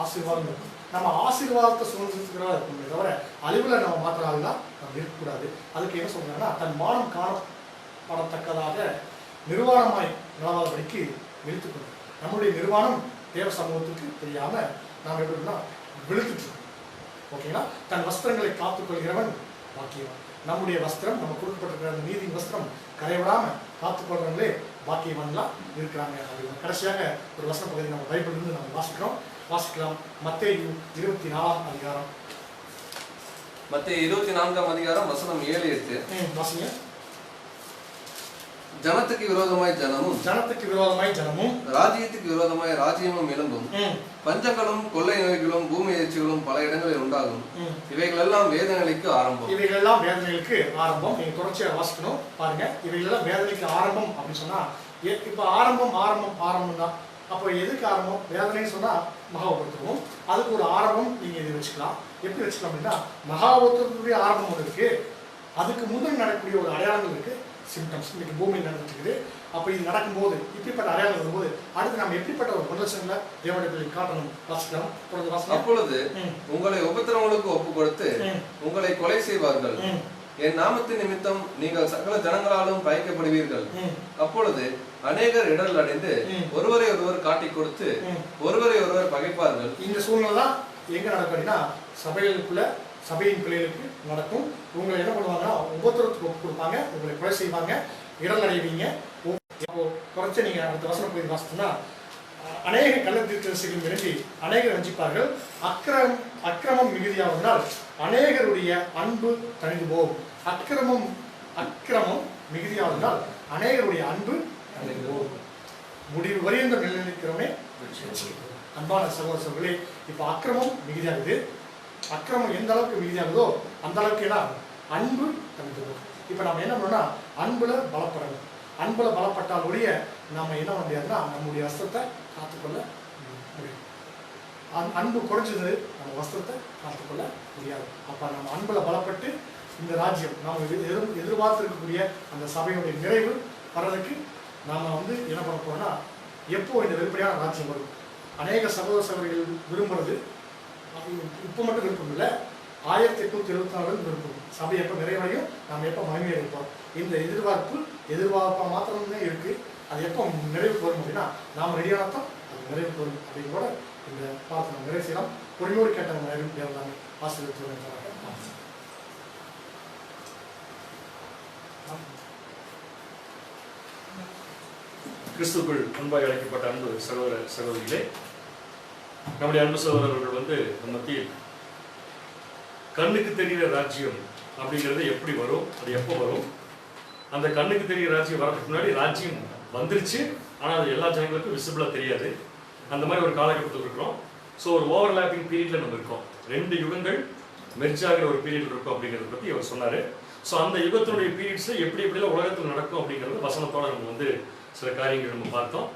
ஆசீர்வாதம் இருக்கும். நம்ம ஆசீர்வாதத்தை சுதந்திரத்துக்கிறதா இருக்கணுமே தவிர அழிவில் நம்ம மாத்திராதுதான் நம்ம இருக்கக்கூடாது. அதுக்கு என்ன சொல்றாங்கன்னா தன் மானம் காணப்படத்தக்கதாக நிர்வாணமாய் நடவாதபடிக்கு விழித்துக்கணும். நம்முடைய நிர்வாணம் தேவ சமூகத்துக்கு தெரியாம நாம் எப்படின்னா விழுத்துட்டு இருக்கோம். ஓகேங்களா? தன் வஸ்திரங்களை காத்துக்கொள்கிறவன் பாக்கியவான். நம்முடைய வஸ்திரம், நம்ம கொடுக்கப்பட்டிருக்கிற அந்த நீதியின் வஸ்திரம் கரைவிடாம காத்துக்கொள்றவங்களே பாக்கியவான்லாம் இருக்கிறாங்க. அப்படின்னு கடைசியாக ஒரு வசன பகுதி நம்ம பைபிள் இருந்து நம்ம வாசிக்கலாம். மத்தேயு 24ஆம் அதிகாரம். மத்தேயு 24ஆம் அதிகாரம் வசனம் 7-8 வாசிங்க. ஜனத்துக்கு விரோதமாய் ஜனமும் ராஜ்யத்துக்கு விரோதமாய் ராஜ்யமும் எழும்பும். பஞ்சங்களும் கொள்ளை நோய்களும் பூமி எரிச்சிகளும் பல இடங்களில் உண்டாகும். இவைகள் எல்லாம் வேதனைக்கு ஆரம்பம். நீங்க தொடர்ச்சியா வாசிக்கணும். பாருங்க, இவைகள் எல்லாம் வேதனைக்கு ஆரம்பம் அப்படின்னு சொன்னா இப்ப ஆரம்பம் தான். அப்போ எதுக்கு ஆரம்பம்? வேதனைன்னு சொன்னா மகாபுரத்துவம், அதுக்கு ஒரு ஆரம்பம் நீங்க இது வச்சுக்கலாம். எப்படி வச்சுக்கலாம் அப்படின்னா மகாபுரத்துடைய ஆரம்பம் ஒன்று இருக்கு, அதுக்கு முதல் நடக்கக்கூடிய ஒரு அடையாளங்கள் இருக்கு, சிம்டம்ஸ் இன்னைக்கு பூமியில் நடந்துட்டு இருக்குது. அப்போ இது நடக்கும்போது இப்படிப்பட்ட அடையாளம் வரும்போது அடுத்து நம்ம எப்படிப்பட்ட ஒரு குணலட்சணங்களை தேவனுடைய காட்டணும் வாசிக்கலாம். அப்பொழுது உங்களை உபத்திரவங்களுக்கு ஒப்பு கொடுத்து உங்களை கொலை செய்வார்கள். என் நாமத்தின் நிமித்தம் நீங்கள் சகல ஜனங்களாலும் பயக்கப்படுவீர்கள். அப்பொழுது அநேகர் இடர்கள் அடைந்து ஒருவரை ஒருவர் காட்டிக் கொடுத்து ஒருவரை ஒருவர் பகைப்பார்கள். இந்த சூழ்நிலை தான் எங்க நடக்குதுன்னா சபைகளுக்குள்ள சபையின் பிள்ளைகளுக்கு நடக்கும். உங்களை என்ன பண்ணுவாங்கன்னா உபத்திரத்துக்கு ஒப்பு கொடுப்பாங்க, உங்களை கொலை செய்வாங்க, இடர்கள் அடைவீங்க. குறைச்ச நீங்க அடுத்த வசனம் போய் வாசித்தோம்னா அநேக கள்ளத்தீர்க்கதரிசிகள் விரும்பி அநேகர் வஞ்சிப்பார்கள், அக்கிரமம் மிகுதியாவதனால் அநேகருடைய அன்பு தணிந்து போகும். அக்கிரமம் மிகுதியாவதனால் அநேகருடைய அன்பு தணிந்து போகும். முடிவு வரைந்த நிலைநிற்கிறவனே. அன்பான சகோதரர்களே, இப்போ அக்கிரமம் மிகுதியாகுது. அக்கிரமம் எந்த அளவுக்கு மிகுதியாகுதோ அந்த அளவுக்கு என்ன அன்பு தணிந்து போகும். இப்போ நம்ம என்ன பண்ணோம்னா அன்புல பலப்படணும். அன்புல பலப்பட்டால் ஒழிய நம்ம என்ன பண்ண முடியாதுன்னா நம்முடைய வஸ்திரத்தை காத்துக்கொள்ள முடியும். அன்பு குறைஞ்சது நம்ம வஸ்திரத்தை காத்துக்கொள்ள முடியாது. அப்ப நம்ம அன்புல பலப்பட்டு இந்த ராஜ்யம் நாம் எதிர்பார்த்திருக்கக்கூடிய அந்த சபையுடைய நிறைவு வர்றதுக்கு நாம என்ன பண்ண போறோம்னா எப்போ இந்த வெளிப்படையான ராஜ்யம் வரும். அநேக சகோதரர்கள் விரும்புறது இப்போ மட்டும் விருப்பம் இல்லை, 1874 விருப்பம். சபை எப்போ நிறைவடையும், நாம் எப்போ மகிமையை இருப்போம். இந்த எதிர்பார்ப்பா மாத்திரமே இருக்கு. அது எப்போ நிறைவுக்கு வரும் அப்படின்னா நாம் ரெடியானத்தான் அது நிறைவுக்கு வரும். அப்படின்னு கூட இந்த பார்த்து நம்ம நிறைவு செய்யலாம். பொறியோடு கேட்டவங்க நிறைவு தேவையான ஆசிரியர் கிறிஸ்துக்குள் அன்பாய் அழைக்கப்பட்ட அன்பு சகோதர சகோதரிகளே, நம்முடைய அன்பு சகோதரர்கள் மத்தியில் கண்ணுக்கு தெரிகிற ராஜ்யம் அப்படிங்கிறது எப்படி வரும், அது எப்போ வரும், அந்த கண்ணுக்கு தெரிகிற ராஜ்யம் வரதுக்கு முன்னாடி ராஜ்யம் வந்துருச்சு, ஆனால் அது எல்லா ஜனங்களுக்கும் விசிபிளாக தெரியாது. அந்த மாதிரி ஒரு காலகட்டத்தில் இருக்கிறோம். ஸோ ஒரு ஓவர்லேப்பிங் பீரியட்ல நம்ம இருக்கோம். 2 யுகங்கள் மெர்ஜ் ஆகிற ஒரு பீரியட் இருக்கும் அப்படிங்கிறத பற்றி அவர் சொன்னார். ஸோ அந்த யுகத்தினுடைய பீரியட்ஸ் எப்படி எப்படிலாம் உலகத்தில் நடக்கும் அப்படிங்கிறது வசனத்தோட நம்ம வந்து சில காரியங்கள் நம்ம பார்த்தோம்.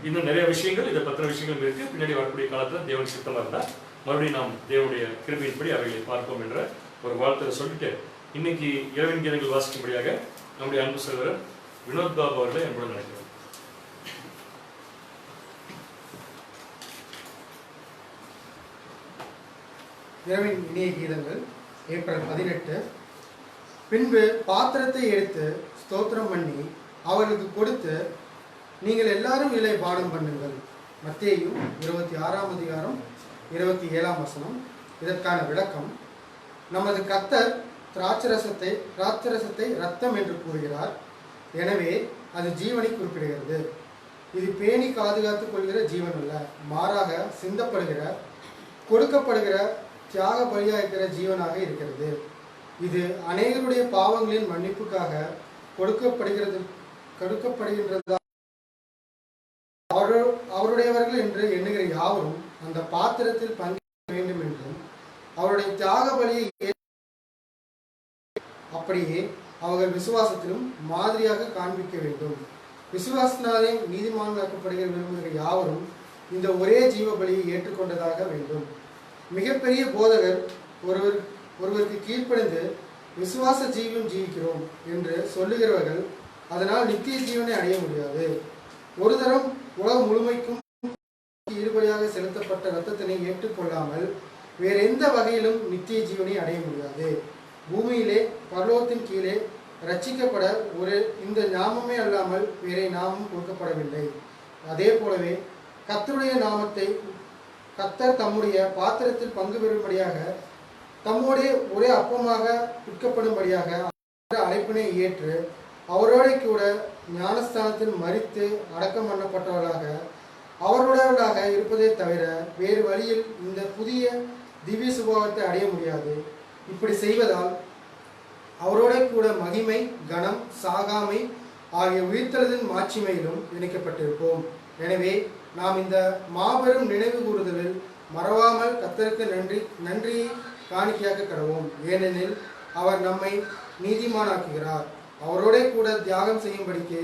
இன்னும் நிறைய விஷயங்கள், இதை பற்றின விஷயங்கள் இருக்கு. பின்னாடி வரக்கூடிய காலத்தில் தேவன் சித்தமாக இருந்தால் மறுபடியும் நாம் தேவனுடைய கிருபையின்படி அவைகளை பார்ப்போம் என்ற ஒரு வாழ்த்தை சொல்லிட்டு இன்னைக்கு இரவின் கீதங்கள் வாசிக்கும்படியாக நம்முடைய அன்பு சகோதரர் வினோத் பாபு அவர்களை என்பது நினைக்கிறோம். இரவின் இனிய கீதங்கள் ஏப்ரல் 18. பின்பு பாத்திரத்தை எடுத்து ஸ்தோத்திரம் பண்ணி அவர்களுக்கு கொடுத்து, நீங்கள் எல்லாரும் இலை பானம் பண்ணுங்கள். மத்தேயு 26ஆம் அதிகாரம் 27ஆம் வசனம். இதற்கான விளக்கம்: நமது கர்த்தர் திராட்சரசத்தை இரத்தம் என்று கூறுகிறார். எனவே அது ஜீவனை குறிப்பிடுகிறது. இது பேணி பாதுகாத்துக் கொள்கிற ஜீவன் அல்ல, மாறாக சிந்தப்படுகிற, கொடுக்கப்படுகிற, தியாக பலியாக இருக்கிற ஜீவனாக இருக்கிறது. இது அநேகருடைய பாவங்களின் மன்னிப்புக்காக கொடுக்கப்படுகின்றதா அவருடையவர்கள் என்று எண்ணுகிற யாவரும் அந்த பாத்திரத்தில் பங்கேற்க வேண்டும் என்றும், அவருடைய தியாக பலியை அப்படியே அவர்கள் விசுவாசத்திலும் மாதிரியாக காண்பிக்க வேண்டும். விசுவாசத்தினாலே நீதிமான்களாக்கப்படுகிற விரும்புகிற யாவரும் இந்த ஒரே ஜீவ பலியை ஏற்றுக்கொண்டதாக வேண்டும். மிகப்பெரிய போதகர் ஒருவருக்கு கீழ்ப்படிந்து விசுவாச ஜீவன் ஜீவிக்கிறோம் என்று சொல்லுகிறவர்கள் அதனால் நித்திய ஜீவனை அடைய முடியாது. ஒரு தரம் உலகம் முழுமைக்கும் ஈடுபடியாக செலுத்தப்பட்ட இரத்தத்தினை ஏற்றுக்கொள்ளாமல் வேறு எந்த வகையிலும் நித்திய ஜீவனை அடைய முடியாது. பூமியிலே பரலோகத்தின் கீழே ரட்சிக்கப்பட இந்த நாமமே அல்லாமல் வேறே நாமம் கொடுக்கப்படவில்லை. அதே போலவே கர்த்தருடைய நாமத்தை கர்த்தர் தம்முடைய பாத்திரத்தில் பங்கு பெறும்படியாக தம்முடைய ஒரே அப்பமாக விற்கப்படும்படியாக அழைப்பினை ஏற்று அவரோட கூட ஞானஸ்தானத்தில் மரித்து அடக்கம் பண்ணப்பட்டவர்களாக அவருடையவர்களாக இருப்பதை தவிர வேறு வழியில் இந்த புதிய திவ்ய சுபாவத்தை அடைய முடியாது. இப்படி செய்வதால் அவரோட கூட மகிமை, கனம், சாகாமை ஆகிய உயிர்த்தெழுதலின் மாட்சிமையிலும் இணைக்கப்பட்டிருப்போம். எனவே நாம் இந்த மாபெரும் நினைவு கூறுதலில் மறவாமல் கர்த்தருக்கு நன்றியை காணிக்கையாக்க கடவோம். ஏனெனில் அவர் நம்மை நீதிமானாக்குகிறார். அவரோட கூட தியாகம் செய்யும்படிக்கு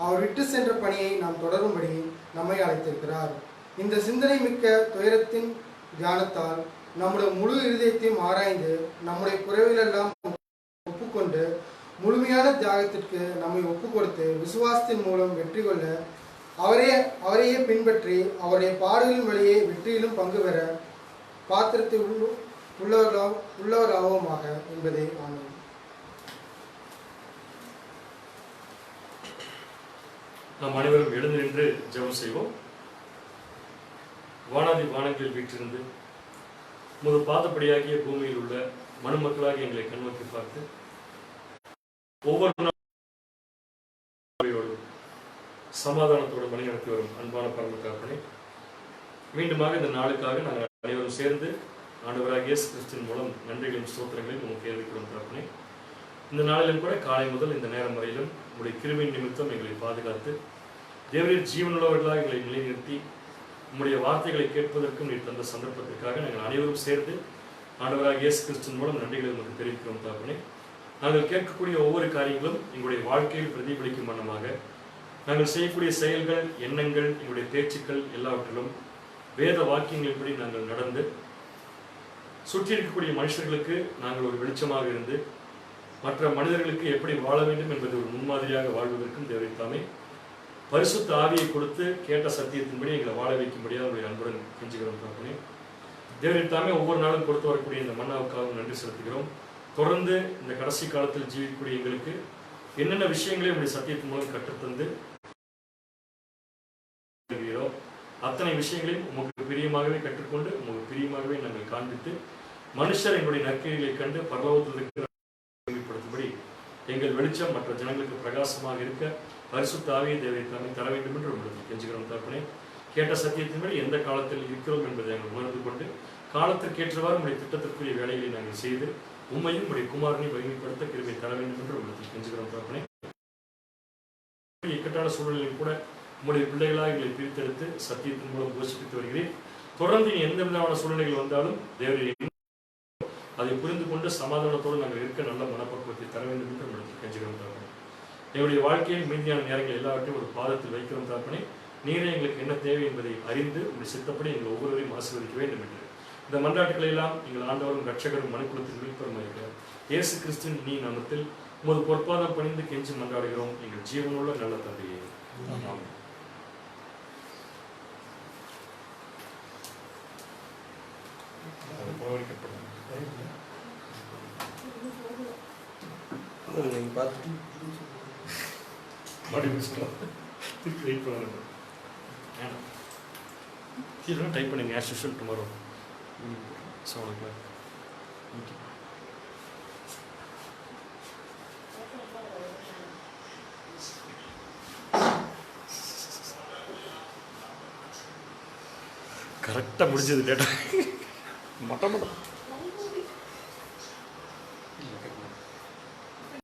அவர் விட்டு சென்ற பணியை நாம் தொடரும்படி நம்மை அழைத்திருக்கிறார். இந்த சிந்தனை மிக்க துயரத்தின் தியானத்தால் நம்முடைய முழு இருதயத்தையும் ஆராய்ந்து நம்முடைய குறைவிலெல்லாம் ஒப்புக்கொண்டு முழுமையான தியாகத்திற்கு நம்மை ஒப்பு கொடுத்து விசுவாசத்தின் மூலம் வெற்றி கொள்ள அவரையே பின்பற்றி அவருடைய பாடுகளின் வழியே வெற்றியிலும் பங்கு பெற பாத்திரத்தை உள்ளவராகவுமாக என்பதே ஆமென். நாம் அனைவரும் எழுந்து நின்று ஜெபம் செய்வோம். வானாதி வானங்களில் வீற்றிருந்து முது பாதப்படியாகிய பூமியில் உள்ள மனுமக்களாக எங்களை கண்ணோக்கி பார்த்து ஒவ்வொரு நாளும் சமாதானத்தோடு மணி நடத்தி வரும் அன்பான பரம தகப்பனே, மீண்டுமாக இந்த நாளுக்காக நாங்கள் அனைவரும் சேர்ந்து ஆண்டவராகிய இயேசு கிறிஸ்துவின் மூலம் நன்றிகளும் ஸ்தோத்திரங்களையும் உமக்கு ஏறிக்கிறோம் தகப்பனே. இந்த நாளிலும் கூட காலை முதல் இந்த நேரம் வரையிலும் உங்களுடைய கிருபையின் நிமித்தம் எங்களை பாதுகாத்து தேவரீர் ஜீவனுள்ளவர்களாக எங்களை நிலைநிறுத்தி உங்களுடைய வார்த்தைகளை கேட்பதற்கும் நீர் தந்த சந்தர்ப்பத்திற்காக நாங்கள் அனைவரும் சேர்ந்து ஆண்டவராகிய இயேசு கிறிஸ்துவின் மூலம் நன்றிகளை உங்களுக்கு தெரிவிக்கிறோம் தகப்பனே. நாங்கள் கேட்கக்கூடிய ஒவ்வொரு காரியங்களும் எங்களுடைய வாழ்க்கையில் பிரதிபலிக்கும் வண்ணமாக நாங்கள் செய்யக்கூடிய செயல்கள், எண்ணங்கள், எங்களுடைய பேச்சுக்கள் எல்லாவற்றிலும் வேத வாக்கியங்களின்படி நாங்கள் நடந்து சுற்றி இருக்கக்கூடிய மனுஷர்களுக்கு நாங்கள் ஒரு வெளிச்சமாக இருந்து மற்ற மனிதர்களுக்கு எப்படி வாழ வேண்டும் என்பது ஒரு முன்மாதிரியாக வாழ்வதற்கும் தேவைத்தாமே பரிசுத்த ஆவியை கொடுத்து கேட்ட சத்தியத்தின்படி எங்களை வாழ வைக்கும்படியாக உங்களுடைய அன்புடன் கெஞ்சுகிறோம் தகப்பனே. தேவரித்தாமே ஒவ்வொரு நாளும் கொடுத்து வரக்கூடிய இந்த மன்னாவுக்காக நன்றி செலுத்துகிறோம். தொடர்ந்து இந்த கடைசி காலத்தில் ஜீவிக்கக்கூடிய எங்களுக்கு என்னென்ன விஷயங்களை உங்களுடைய சத்தியத்தின் மூலம் கற்றுத்தந்து அத்தனை விஷயங்களையும் உங்களுக்கு பிரியமாகவே கற்றுக்கொண்டு உங்களுக்கு பிரியமாகவே நாங்கள் காண்பித்து மனுஷர் எங்களுடைய நற்கிரிகளை கண்டு பரலோகத்திற்கு எங்கள் வெளிச்சம் மற்ற ஜனங்களுக்கு பிரகாசமாக இருக்க பரிசுத்த ஆவியை தேவனை தர வேண்டும் என்று உங்களுக்கு கெஞ்சுகிறோம் தகப்பனே. கேட்ட சத்தியத்தின்படி எந்த காலத்தில் இருக்கிறோம் என்பதை நாங்கள் உணர்ந்து கொண்டு காலத்திற்கேற்றவாறு உங்களுடைய திட்டத்திற்குரிய வேலைகளை நாங்கள் செய்து உண்மையும் உங்களுடைய குமாரனை மகிமைப்படுத்த கிருபை தர வேண்டும் என்று உங்களுக்கு கெஞ்சுகிறோம் தகப்பனே. இக்கட்டான சூழலில் கூட உங்களுடைய பிள்ளைகளாக எங்களை பிரித்தெடுத்து சத்தியத்தின் மூலம் போஷிப்பித்து வருகிறேன். தொடர்ந்து எந்த விதமான சூழ்நிலைகள் வந்தாலும் தேவரை அதை புரிந்து கொண்டு சமாதானத்தோடு நாங்கள் இருக்க நல்ல மனப்பக்குவத்தை தர வேண்டும் என்று நம்மளுக்கு கெஞ்சுகிறோம் தகப்பனே. எங்களுடைய வாழ்க்கையில் மீதியான நேரங்கள் எல்லாவற்றையும் ஒரு பாதத்தில் வைக்கிறோம் தகப்பனே. நீரே எங்களுக்கு என்ன தேவை என்பதை அறிந்து உங்களுடைய சித்தப்படி எங்கள் ஒவ்வொருவரையும் ஆசீர்வதிக்க வேண்டும் என்று இந்த மன்றாட்டுகளை எல்லாம் எங்கள் ஆண்டவரும் ரட்சகரும் மனுக்குலத்தின் மீட்பருமாயிருக்கிறார் இயேசு கிறிஸ்துவின் நீ நாமத்தில் உமது பொற்பாதம் பணிந்து கெஞ்சி மன்றாடுகிறோம் எங்கள் ஜீவனுள்ள நல்ல தந்தையே. ஆமென். நீங்கள் பார்த்து டைப் பண்ணுங்க as usual tomorrow 7 o'clock. கரெக்டாக முடிஞ்சது டேட்டா மொட்டை